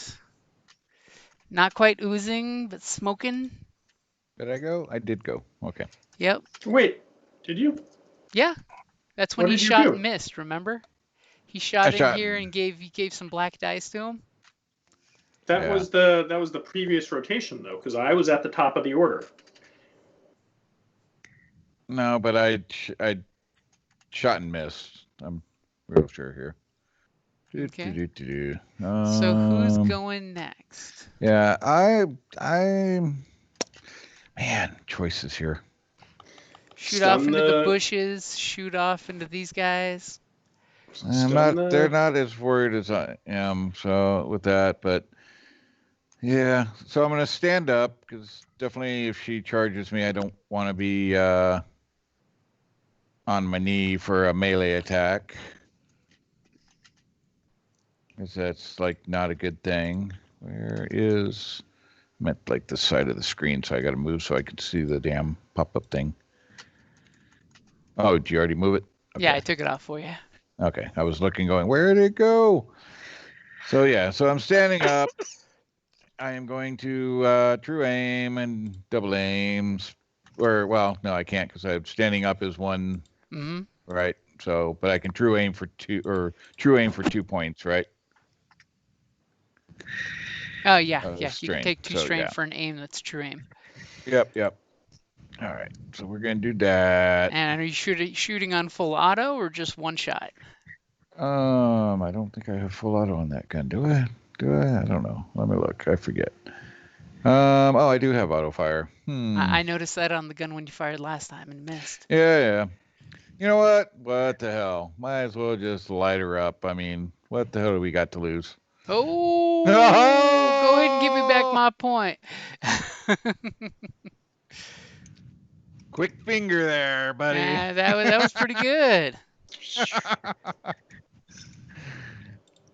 S1: Not quite oozing, but smoking.
S4: Did I go? I did go. Okay.
S1: Yep.
S3: Wait, did you?
S1: Yeah. That's when
S3: What
S1: he
S3: did you
S1: shot
S3: do?
S1: and missed, remember? He shot in
S4: shot-
S1: here and gave some black dice to him.
S3: That
S4: Yeah.
S3: was the previous rotation though, because I was at the top of the order.
S4: No, but I shot and missed. I'm real sure here.
S1: Okay.
S4: Do.
S1: So who's going next?
S4: Yeah, man, choices here.
S1: Shoot off
S3: Stun
S1: into the
S3: the-
S1: bushes, shoot off into these guys.
S4: They're not as worried as I am, so with that, but yeah, so I'm gonna stand up because definitely if she charges me, I don't want to be on my knee for a melee attack. because that's like not a good thing. Where is? I'm at like the side of the screen, so I got to move so I can see the damn pop-up thing. Oh, did you already move it?
S1: Yeah,
S4: Okay.
S1: I took it off for you.
S4: Okay. I was looking, going, where did it go? So yeah, so I'm standing up. I am going to true aim and double aims. Or well, no, I can't because I'm standing up is one,
S1: Mm-hmm.
S4: right? So, but I can true aim for two or true aim for 2 points, right?
S1: Oh, yeah, yeah. You can
S4: Strain.
S1: take 2
S4: So
S1: strain
S4: yeah.
S1: for an aim that's true aim.
S4: Yep. All right. So we're gonna do that.
S1: And are you shooting on full auto or just one shot?
S4: I don't think I have full auto on that gun. Do I? I don't know. Let me look. I forget. Oh, I do have auto fire.
S1: I noticed that on the gun when you fired last time and missed.
S4: Yeah. You know what? What the hell? Might as well just light her up. I mean, what the hell do we got to lose?
S1: Oh, go ahead and give me back my point.
S4: Quick finger there, buddy.
S1: That was pretty good.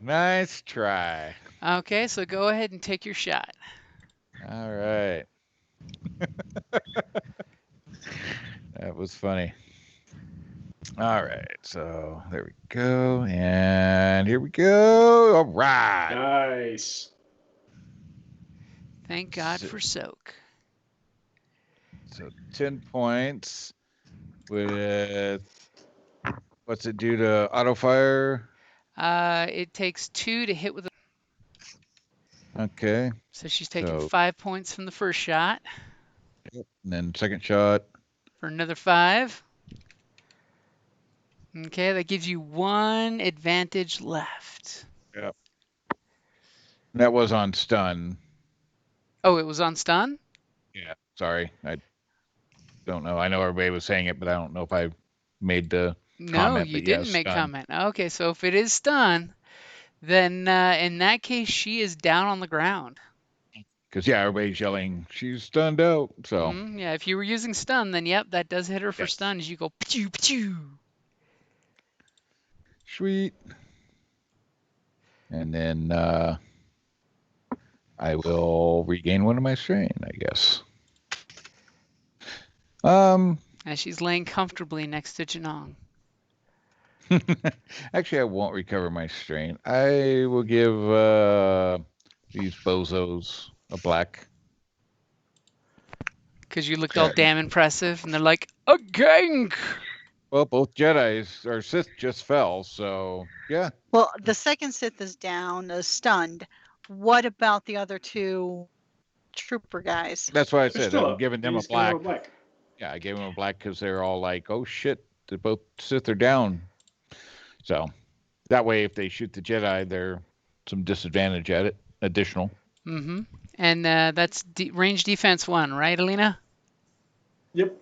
S4: Nice try.
S1: Okay, so go ahead and take your shot.
S4: All right. That was funny. All right, so there we go, and here we go. All right.
S3: Nice.
S1: Thank God for soak.
S4: So 10 points with what's it do to auto fire?
S1: It takes 2 to hit with a.
S4: Okay.
S1: So she's taking
S4: So
S1: 5 points from the first shot
S4: and then second shot.
S1: for another 5. Okay, that gives you 1 advantage left.
S4: Yep. That was on stun.
S1: Oh, it was on stun?
S4: Yeah. Sorry. I don't know. I know everybody was saying it, but I don't know if I made the
S1: No,
S4: comment,
S1: you
S4: but yes,
S1: didn't make
S4: stun.
S1: comment. Okay, so if it is stun, then in that case, she is down on the ground.
S4: Because yeah, everybody's yelling, she's stunned out. So
S1: Yeah, if you were using stun, then yep, that does hit her for
S4: yes.
S1: stun as you go pew pew.
S4: Sweet. And then I will regain one of my strain, I guess.
S1: As she's laying comfortably next to Janong.
S4: Actually, I won't recover my strain. I will give these bozos a black.
S1: Because you looked all damn impressive, and they're like, a gank!
S4: Well, both Jedi's or Sith just fell, so yeah.
S2: Well, the second Sith is down, stunned. What about the other 2 trooper guys?
S4: That's why I
S3: They're
S4: said
S3: still
S4: I'm
S3: up.
S4: giving them
S3: You
S4: a
S3: just gave them
S4: black. Yeah, I gave them a black because they're all like, oh shit, they both Sith are down. So that way, if they shoot the Jedi, they're some disadvantage at it, additional.
S1: Mm-hmm. And that's range defense 1, right, Alina?
S3: Yep.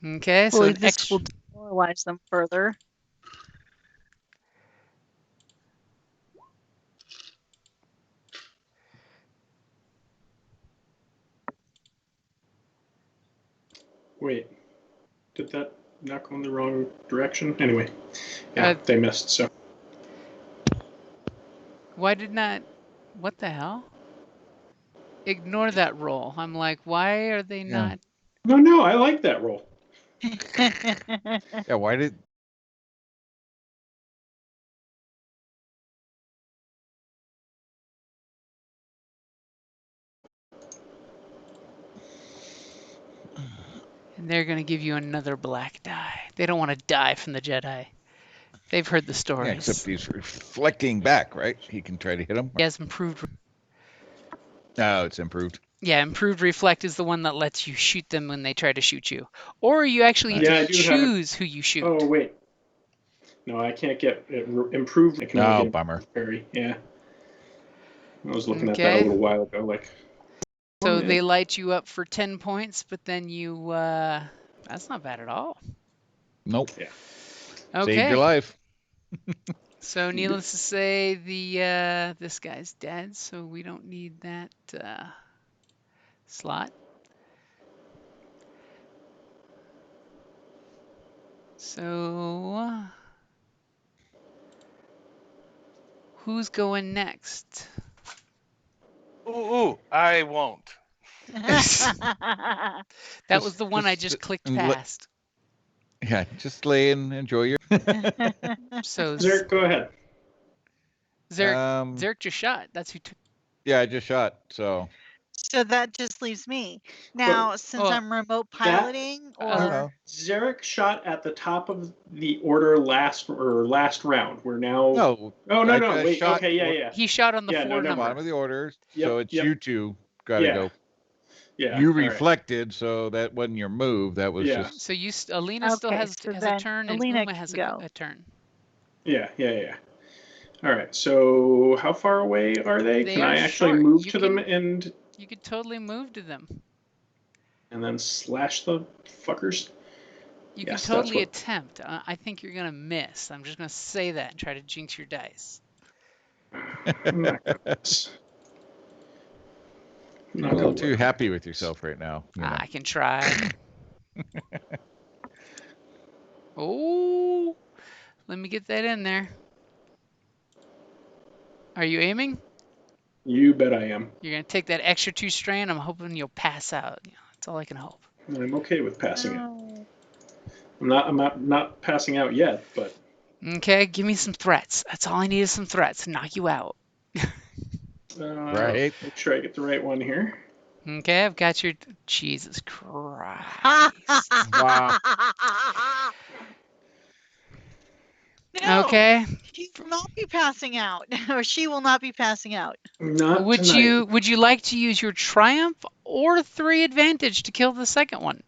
S1: Okay, so
S2: Well,
S1: an
S2: this will demoralize them further.
S3: Wait. Did that not go in the wrong direction? Anyway. Yeah, they missed, so.
S1: Why did not? What the hell? Ignore that roll. I'm like, why are they not?
S3: No, I like that roll.
S4: Yeah, why did?
S1: And they're going to give you another black die. They don't want to die from the Jedi. They've heard the stories.
S4: Yeah, except he's reflecting back, right? He can try to hit him.
S1: He has improved.
S4: Oh, it's improved.
S1: Yeah, improved reflect is the one that lets you shoot them when they try to shoot you, or you actually get to choose who you shoot.
S3: Oh wait, no, I can't get it improved. I can only get
S4: bummer.
S3: Parry. Yeah, I was looking at that a little while ago. Like,
S1: so they light you up for 10 points, but then you. That's not bad at all.
S4: Nope.
S3: Yeah.
S1: Okay.
S4: Saved your life.
S1: So needless to say, the this guy's dead, so we don't need that slot. So who's going next?
S5: Ooh, I won't.
S1: That was the one I just clicked past.
S4: Yeah, just lay and enjoy your.
S1: So
S3: Zerk, go ahead.
S1: Zerk just shot. That's who took.
S4: Yeah, I just shot. So.
S2: So that just leaves me. Now, since I'm remote piloting, or
S3: Zarek shot at the top of the order last round. We're now.
S4: No.
S3: Oh no! Wait.
S4: Shot,
S3: okay. Yeah.
S1: He shot on the 4 number.
S4: Bottom of the order.
S3: Yep,
S4: So it's you two got to go.
S3: Yeah.
S4: You reflected, so that wasn't your move. That was just.
S1: So Alina still has a turn, and
S2: Alina
S1: Uma has a turn.
S3: Yeah. All right. So how far away are they?
S1: They
S3: Can
S1: are
S3: I actually
S1: short.
S3: move to them and?
S1: You could totally move to them.
S3: And then slash the fuckers.
S1: You can totally attempt. I think you're gonna miss. I'm just gonna say that and try to jinx your dice.
S3: I'm not gonna miss.
S4: You're a little too happy with yourself right now.
S1: I can try. Oh, let me get that in there. Are you aiming?
S3: You bet I am.
S1: You're gonna take that extra 2 strain. I'm hoping you'll pass out. That's all I can hope.
S3: I'm okay with passing it. I'm not passing out yet, but.
S1: Okay, give me some threats. That's all I need is some threats to knock you out.
S4: Right.
S3: Make sure I get the right one here.
S1: Okay, I've got your. Jesus Christ.
S4: Wow.
S2: No,
S1: okay.
S2: He will not be passing out, or she will not be passing out.
S3: Not
S1: would
S3: tonight.
S1: Would you like to use your triumph or 3 advantage to kill the second one?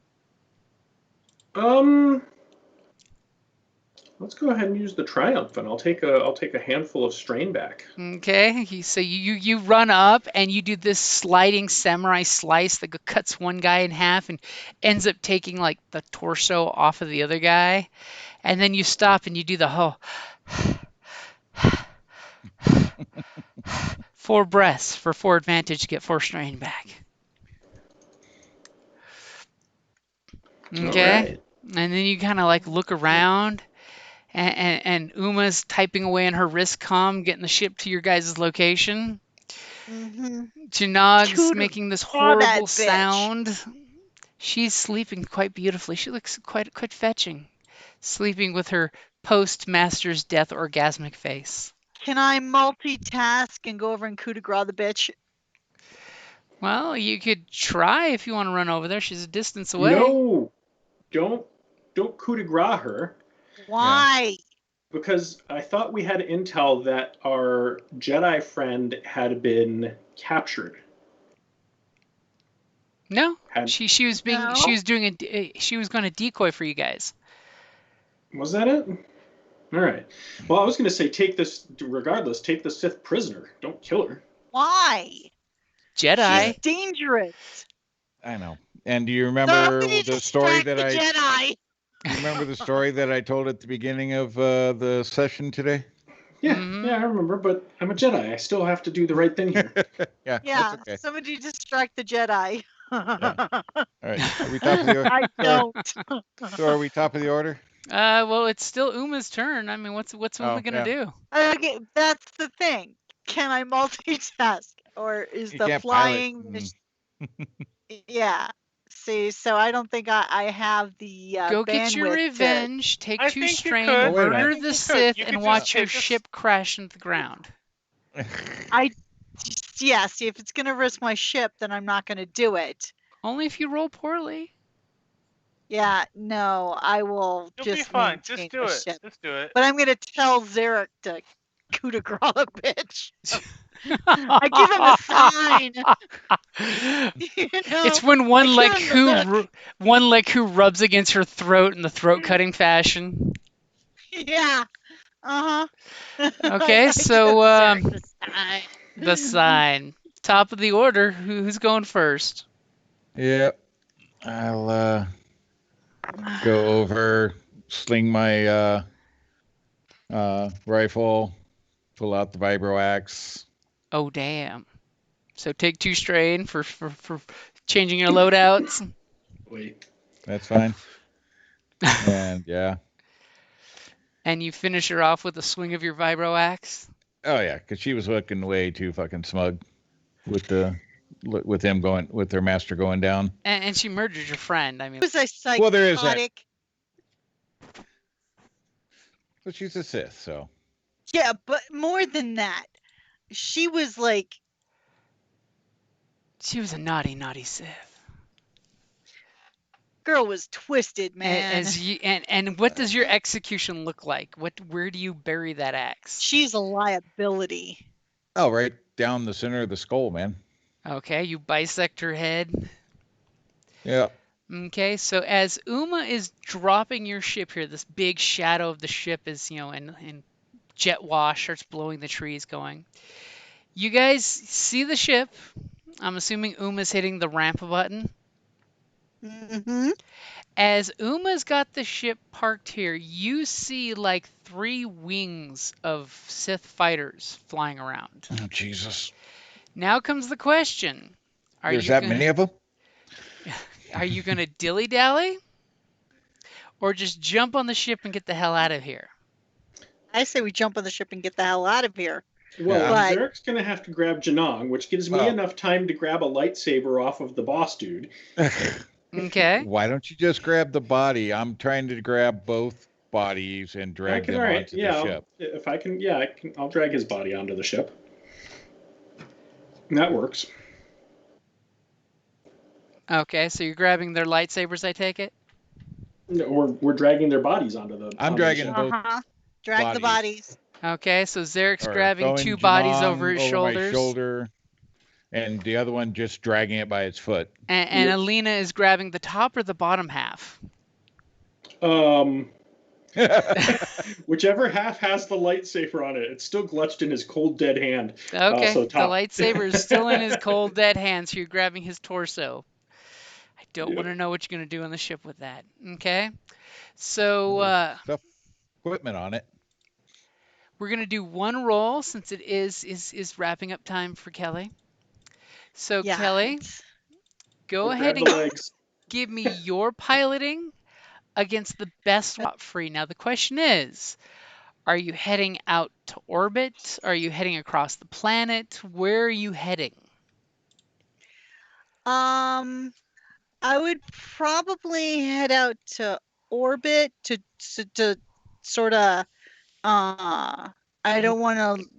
S3: Let's go ahead and use the triumph, and I'll take a handful of strain back.
S1: Okay, so you run up and you do this sliding samurai slice that cuts one guy in half and ends up taking like the torso off of the other guy, and then you stop and you do the whole 4 breaths for 4 advantage to get 4 strain back. Okay,
S3: Right.
S1: and then you kind of like look around. And Uma's typing away on her wrist comm, getting the ship to your guys' location. Janog's making this horrible sound. She's sleeping quite beautifully. She looks quite fetching, sleeping with her post-master's death orgasmic face.
S2: Can I multitask and go over and coup de grace the bitch?
S1: Well, you could try if you want to run over there. She's a distance away.
S3: No, don't coup de grace her.
S2: Why?
S3: Because I thought we had intel that our Jedi friend had been captured.
S1: No, she was being she was doing she was going to decoy for you guys.
S3: Was that it? All right. Well, I was going to say take the Sith prisoner. Don't kill her.
S2: Why?
S1: Jedi.
S2: She's dangerous.
S4: I know. And do you remember the story that
S2: Jedi.
S4: You remember the story that I told at the beginning of the session today?
S3: Yeah, I remember, but I'm a Jedi. I still have to do the right thing here.
S2: Yeah,
S4: that's okay.
S2: Somebody distract the Jedi.
S4: All right, are we top of the order?
S2: I don't.
S4: So are we top of the order?
S1: Well, it's still Uma's turn. I mean, what's Uma gonna do?
S2: Okay, that's the thing. Can I multitask, or is the flying? Yeah. See, so I don't think I have the
S1: Go get your revenge, take 2 strain, murder the Sith, and watch your ship crash into the ground.
S2: See, if it's gonna risk my ship, then I'm not gonna do it.
S1: Only if you roll poorly.
S2: Yeah, no, I will
S5: You'll be fine. Just do it.
S2: Ship.
S5: Just do it.
S2: But I'm gonna tell Zarek to coup de grace a bitch. I give him a sign.
S1: It's when one Leku rubs against her throat in the throat cutting fashion.
S2: Yeah.
S1: Okay, so the sign. Top of the order. Who's going first?
S4: Yep. I'll go over, sling my rifle, pull out the vibro axe.
S1: Oh damn! So take 2 strain for changing your loadouts.
S3: Wait.
S4: That's fine. And yeah.
S1: And you finish her off with a swing of your vibro axe.
S4: Oh yeah, because she was looking way too fucking smug with their master going down.
S1: And she murdered your friend. I mean,
S2: Was a
S4: Well, there is that,
S2: psychotic.
S4: but she's a Sith, so
S2: Yeah, but more than that, she was like,
S1: she was a naughty, naughty Sith.
S2: girl was twisted, man.
S1: As you and what does your execution look like? Where do you bury that axe?
S2: She's a liability.
S4: oh, right down the center of the skull, man.
S1: Okay, you bisect her head.
S4: Yeah.
S1: Okay, so as Uma is dropping your ship here, this big shadow of the ship is, in jet wash starts blowing the trees going. You guys see the ship. I'm assuming Uma's hitting the ramp button.
S2: Mm-hmm.
S1: As Uma's got the ship parked here, you see like 3 wings of Sith fighters flying around.
S4: Oh Jesus.
S1: Now comes the question.
S4: There's that many of them?
S1: Are you going to dilly-dally? Or just jump on the ship and get the hell out of here?
S2: I say we jump on the ship and get the hell out of here.
S3: Well,
S2: But-
S3: Derek's going to have to grab Janong, which gives me enough time to grab a lightsaber off of the boss dude.
S1: Okay.
S4: Why don't you just grab the body? I'm trying to grab both bodies and drag them onto the ship.
S3: If I can, I'll drag his body onto the ship. And that works.
S1: Okay, so you're grabbing their lightsabers, I take it?
S3: No, we're dragging their bodies onto the.
S4: I'm
S3: onto the
S4: dragging
S3: ship.
S4: both
S2: Drag the bodies.
S1: Okay, so Zarek's
S4: Or
S1: grabbing
S4: throwing
S1: 2 bodies
S4: Janong
S1: over his
S4: my
S1: shoulders.
S4: shoulder, and the other one just dragging it by its foot.
S1: And
S3: Yep.
S1: Alina is grabbing the top or the bottom half?
S3: Whichever half has the lightsaber on it, it's still clutched in his cold dead hand.
S1: Okay,
S3: So
S1: the
S3: top.
S1: lightsaber is still in his cold dead hand, so you're grabbing his torso. I don't
S3: Yep.
S1: want to know what you're going to do on the ship with that. Okay? So
S4: Stuff equipment on it.
S1: we're going to do one roll since it is wrapping up time for Kelly. So
S2: Yeah.
S1: Kelly,
S2: it's-
S1: go
S3: We'll
S1: ahead
S3: grab
S1: and
S3: the legs.
S1: give me your piloting against the best swap free. Now the question is, are you heading out to orbit? Are you heading across the planet? Where are you heading?
S2: I would probably head out to orbit to sort of. I don't want to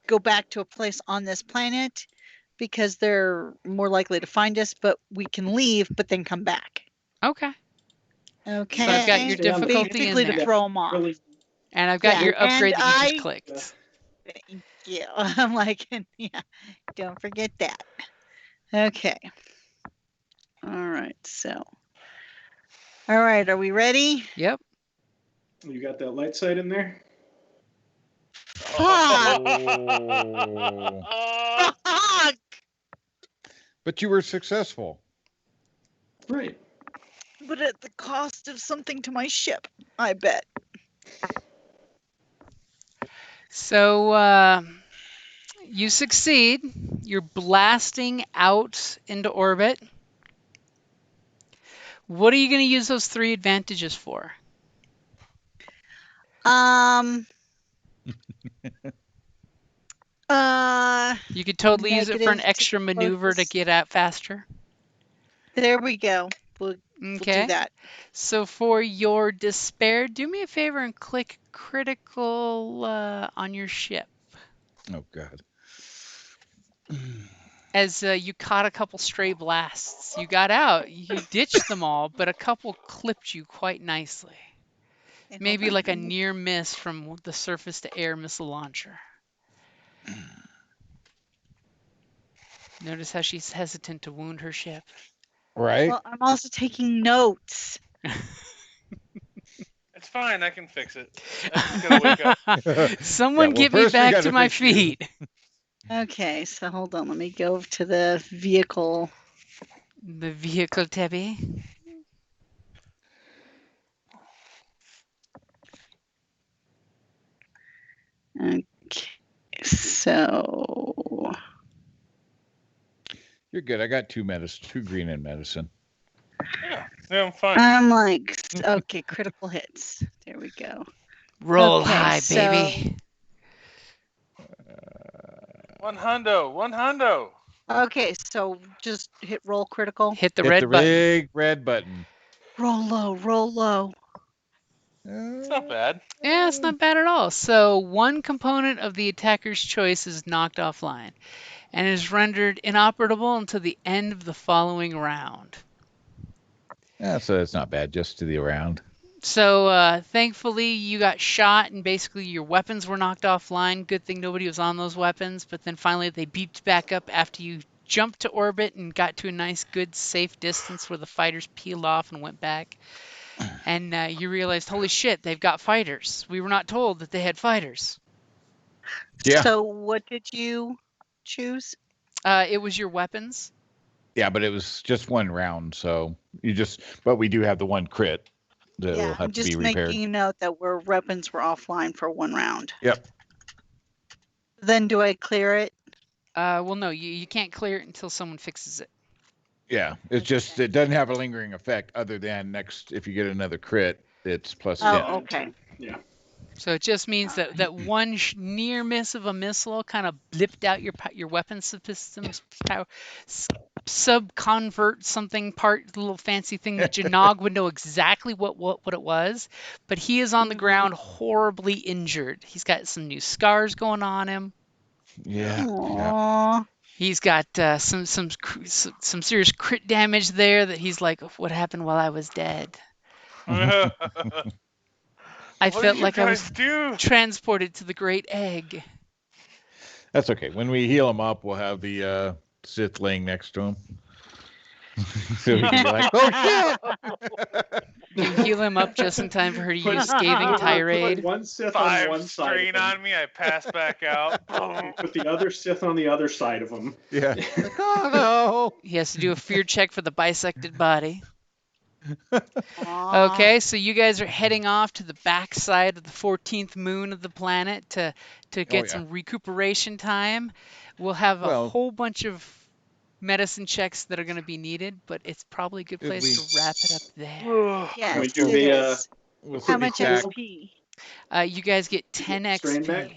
S2: go back to a place on this planet because they're more likely to find us. But we can leave, but then come back.
S1: Okay.
S2: Okay.
S1: So I've got your
S3: Stay on the
S1: difficulty in
S2: basically
S1: there.
S2: to throw them off.
S3: Really,
S1: And I've got
S2: Yeah,
S1: your upgrade
S2: and
S1: that you just
S2: I-
S1: clicked.
S2: Thank you. I'm like, yeah, don't forget that. Okay. All right. So. All right. Are we ready?
S1: Yep.
S3: you got that light sight in there?
S2: Fuck!
S4: Oh.
S2: Fuck!
S4: But you were successful.
S3: Right.
S2: But at the cost of something to my ship, I bet.
S1: So you succeed. You're blasting out into orbit. What are you going to use those 3 advantages for? You could totally use it for an
S2: Negative
S1: extra maneuver to
S2: focus.
S1: get out faster.
S2: There we go. We'll
S1: Okay.
S2: do that.
S1: So for your despair, do me a favor and click critical on your ship.
S4: Oh God.
S1: As you caught a couple stray blasts. You got out. You ditched them all, but a couple clipped you quite nicely.
S2: Okay,
S1: Maybe
S2: hold on.
S1: like a near miss from the surface to air missile launcher. Notice how she's hesitant to wound her ship.
S4: Right?
S2: Well, I'm also taking notes.
S5: It's fine. I can fix it. I just gotta wake up.
S1: Someone
S4: Yeah, well,
S1: get me
S4: first we
S1: back
S4: gotta
S1: to my
S4: fix you.
S1: feet.
S2: Okay, so hold on. Let me go to the vehicle.
S1: The vehicle, Tebby.
S2: Okay, so
S4: You're good. I got 2 green in medicine.
S5: Yeah, I'm fine.
S2: I'm like, okay, critical hits. There we go.
S1: Roll
S2: Okay,
S1: high,
S2: so-
S1: baby.
S5: One hundo.
S2: Okay, so just hit roll critical.
S1: Hit the
S4: Hit
S1: red
S4: the
S1: button.
S4: big red button.
S2: Roll low, roll low.
S5: It's not bad.
S1: Yeah, it's not bad at all. So one component of the attacker's choice is knocked offline and is rendered inoperable until the end of the following round.
S4: Yeah, so it's not bad, just to the around.
S1: So thankfully you got shot and basically your weapons were knocked offline. Good thing nobody was on those weapons. But then finally they beeped back up after you jumped to orbit and got to a nice, good, safe distance where the fighters peeled off and went back. And you realized, holy shit, they've got fighters. We were not told that they had fighters.
S4: Yeah.
S2: So what did you choose?
S1: It was your weapons.
S4: Yeah, but it was just one round, so but we do have the one crit that will
S2: Yeah,
S4: have
S2: I'm
S4: to be
S2: just
S4: repaired.
S2: making a note that weapons were offline for one round.
S4: Yep.
S2: Then do I clear it?
S1: Well, no, you can't clear it until someone fixes it.
S4: Yeah, it's just it doesn't have a lingering effect other than if you get another crit, it's plus 10.
S2: Oh, okay.
S3: Yeah.
S1: So it just means that one near miss of a missile kind of blipped out your weapon system's power, subconvert something part, little fancy thing that Jannog would know exactly what it was, but he is on the ground horribly injured. He's got some new scars going on him.
S4: Yeah.
S2: Aww.
S1: He's got some serious crit damage there that he's like, what happened while I was dead? I
S5: What
S1: felt
S5: did you
S1: like I was
S5: guys do?
S1: transported to the Great Egg.
S4: That's okay. When we heal him up, we'll have the Sith laying next to him. So he can be like, oh shit!
S1: You heal him up just in time for her to
S3: Put-
S1: use scathing
S3: put
S1: tirade.
S3: one Sith on
S5: 5
S3: one side
S5: strain
S3: of him.
S5: on me. I pass back out.
S3: Put the other Sith on the other side of him.
S4: Yeah. Like, oh
S1: He has to do a fear check for the bisected body.
S2: Aw.
S1: Okay, so you guys are heading off to the backside of the 14th moon of the planet to get
S4: yeah.
S1: some recuperation time. We'll have a
S4: Well-
S1: whole bunch of medicine checks that are going to be needed, but it's probably a good
S4: If
S1: place to wrap it up there.
S2: Yes,
S3: we do
S2: it
S3: the,
S2: is.
S4: We'll
S2: How
S4: put
S2: much
S4: back.
S2: XP?
S1: You guys get 10
S3: Strain back?
S1: XP.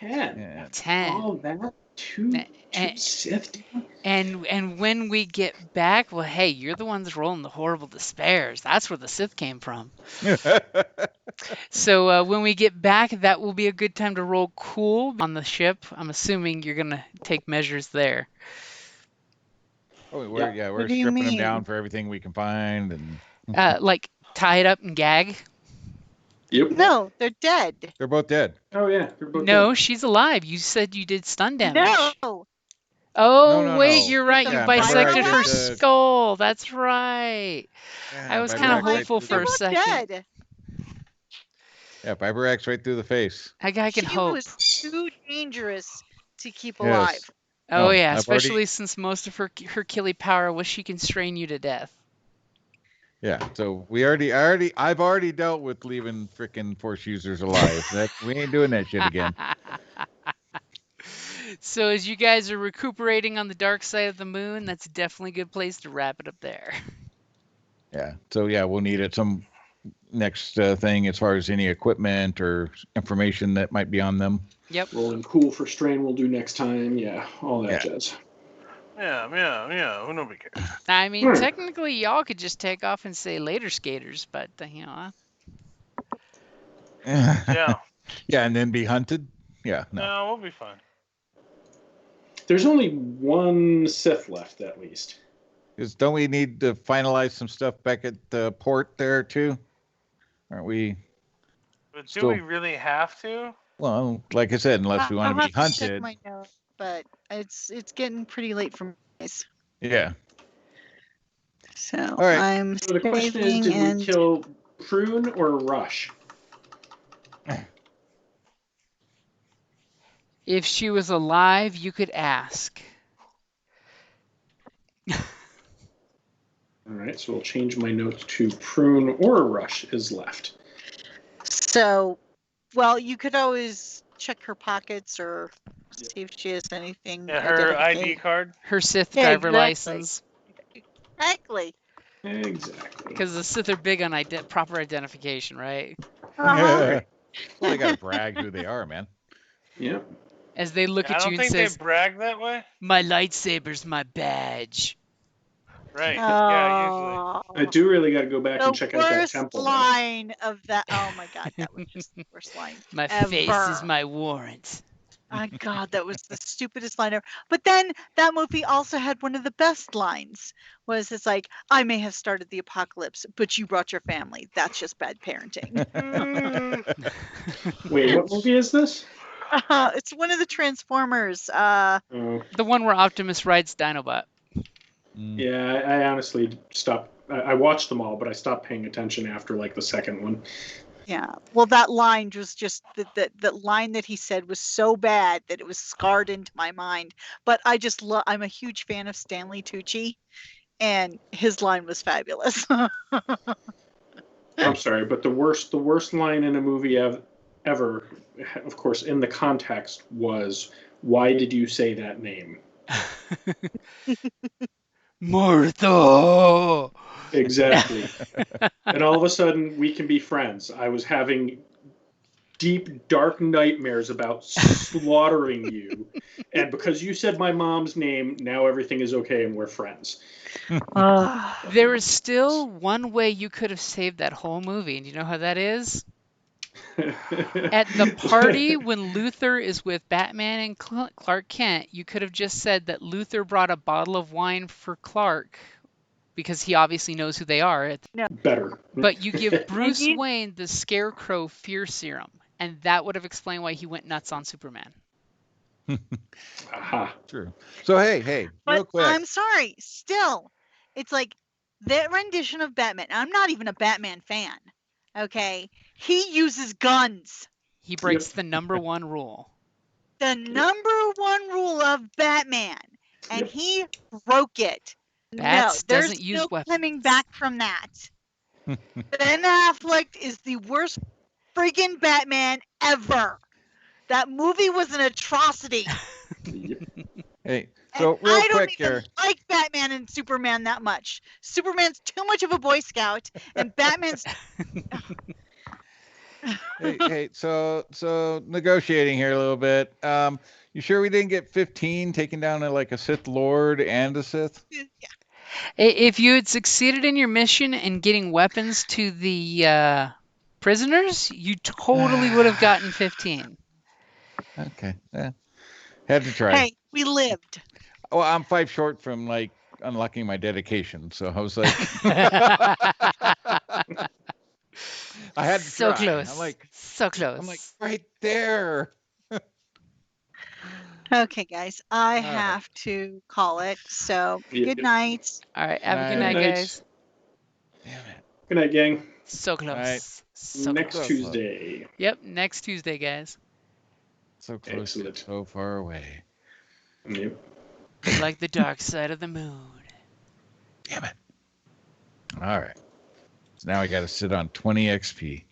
S3: 10.
S4: Yeah.
S1: 10.
S3: All that? Two
S1: And-
S3: Sith?
S1: And when we get back, well, hey, you're the ones rolling the horrible despairs. That's where the Sith came from. So when we get back, that will be a good time to roll cool on the ship. I'm assuming you're gonna take measures there.
S4: we're
S2: What do you
S4: stripping him
S2: mean?
S4: down for everything we can find, and
S1: Like tie it up and gag.
S3: Yep.
S2: No, they're dead.
S4: they're both dead.
S3: Oh, yeah. They're both
S1: No,
S3: dead.
S1: she's alive. You said you did stun damage.
S2: No.
S1: Oh,
S4: No,
S1: wait,
S4: no.
S1: you're right. You
S2: Yeah,
S1: bisected
S2: remember I
S1: her
S2: did
S1: skull. That's right. I was
S4: Fiber
S1: kinda
S4: X right
S1: hopeful
S4: through
S1: for
S2: They're
S1: a
S4: the-
S2: both
S1: second.
S2: dead.
S4: Yeah, Fiber X right through the face.
S1: I can
S2: She
S1: hope.
S2: was too dangerous to keep
S4: Yes.
S2: alive.
S1: Oh
S4: No,
S1: yeah,
S4: I've
S1: especially
S4: already-
S1: since most of her killy power was she can strain you to death.
S4: Yeah, so I've already dealt with leaving frickin' Force users alive. We ain't doing that shit again.
S1: So as you guys are recuperating on the dark side of the moon, that's definitely a good place to wrap it up there.
S4: Yeah, so yeah, we'll need it some next thing as far as any equipment or information that might be on them.
S1: Yep.
S3: Rolling cool for strain we'll do next time. Yeah, all that
S4: Yeah.
S3: jazz.
S5: Yeah. Who nobody cares.
S1: I mean,
S3: Hmm.
S1: technically, y'all could just take off and say later, skaters, but
S5: Yeah.
S4: Yeah, and then be hunted. Yeah, no.
S5: No, we'll be fine.
S3: There's only one Sith left, at least.
S4: Don't we need to finalize some stuff back at the port there too? Aren't we?
S5: But do
S4: Still-
S5: we really have to?
S4: Well, like I said, unless we
S2: I'll
S4: want to be
S2: have check
S4: hunted.
S2: my notes, but it's getting pretty late for me.
S4: Yeah.
S2: So
S4: right.
S2: I'm
S3: So the question is,
S2: saving
S3: did
S2: and
S3: we kill Prune or Rush?
S1: if she was alive, you could ask.
S3: All right, so we'll change my notes to Prune or Rush is left.
S2: so well, you could always check her pockets or
S3: Yep.
S2: see if she has anything.
S5: Yeah, her ID
S2: identification.
S5: card.
S1: Her Sith
S2: Yeah,
S1: driver
S2: exactly.
S1: license,
S2: Exactly.
S3: Exactly.
S1: because the Sith are big on proper identification, right?
S2: Uh-huh.
S4: Well, they gotta brag who they are, man.
S3: Yep.
S1: As they look
S5: I
S1: at you
S5: don't
S1: and
S5: think they
S1: says,
S5: brag that way.
S1: "My lightsaber's my badge."
S5: Right. Yeah, usually.
S3: I
S2: Oh,
S3: do really got to go back and
S2: the
S3: check out that
S2: worst
S3: temple, though.
S2: line of that. Oh my god, that was just the worst line
S1: My face is
S2: ever.
S1: my warrant.
S2: My god, that was the stupidest line ever. But then that movie also had one of the best lines. Was it's like, I may have started the apocalypse, but you brought your family. That's just bad parenting.
S3: Wait, what movie is this?
S2: It's one of the Transformers.
S3: Oh,
S1: The one where Optimus rides Dinobot.
S3: yeah, I honestly stopped. I watched them all, but I stopped paying attention after like the second one.
S2: Yeah. Well, that line was just the line that he said was so bad that it was scarred into my mind. But I just love. I'm a huge fan of Stanley Tucci, and his line was fabulous.
S3: I'm sorry, but the worst line in a movie ever, of course, in the context was, "Why did you say that name?"
S1: Martha!
S3: Exactly. And all of a sudden, we can be friends. I was having deep, dark nightmares about slaughtering you, and because you said my mom's name, now everything is okay and we're friends.
S1: There is still one way you could have saved that whole movie, and you know how that is? At the party when Luther is with Batman and Clark Kent, you could have just said that Luther brought a bottle of wine for Clark because he obviously knows who they are.
S2: No.
S3: Better.
S1: But you give
S2: And
S1: Bruce
S2: you,
S1: Wayne the Scarecrow fear serum, and that would have explained why he went nuts on Superman.
S3: Aha.
S4: True. So hey, real
S2: but
S4: quick.
S2: I'm sorry. Still, it's like that rendition of Batman. I'm not even a Batman fan. Okay, he uses guns.
S1: He breaks the number one rule.
S2: The number one rule of Batman, and
S3: Yep.
S2: he broke it. No,
S1: Bats
S2: there's
S1: doesn't use
S2: no
S1: weapons.
S2: coming back from that. Ben Affleck is the worst friggin' Batman ever. That movie was an atrocity.
S4: Hey,
S2: And
S4: so real
S2: I don't
S4: quick
S2: even
S4: here.
S2: like Batman and Superman that much. Superman's too much of a Boy Scout, and Batman's
S4: Hey, so negotiating here a little bit. You sure we didn't get 15 taking down like a Sith Lord and a Sith?
S1: If you had succeeded in your mission and getting weapons to the prisoners, you totally would have gotten 15.
S4: Okay, had to try.
S2: Hey, we lived.
S4: Well, I'm 5 short from like unlocking my dedication, so I was like, I had to
S1: So
S4: try.
S1: close. So
S4: I'm like
S1: close.
S4: right there.
S2: Okay, guys, I
S4: right.
S2: have to call it. So
S3: Yep.
S2: good night.
S1: All right. Have a good
S4: Good
S1: night,
S3: night.
S1: guys.
S4: Damn it.
S3: Good night, gang.
S1: So close.
S4: right.
S1: So
S3: Next
S1: close.
S3: Tuesday.
S1: Yep. Next Tuesday, guys.
S4: So close,
S3: Excellent.
S4: so far away.
S3: Yep.
S1: Like the dark side of the moon.
S4: Damn it. All right. So now I got to sit on 20 XP.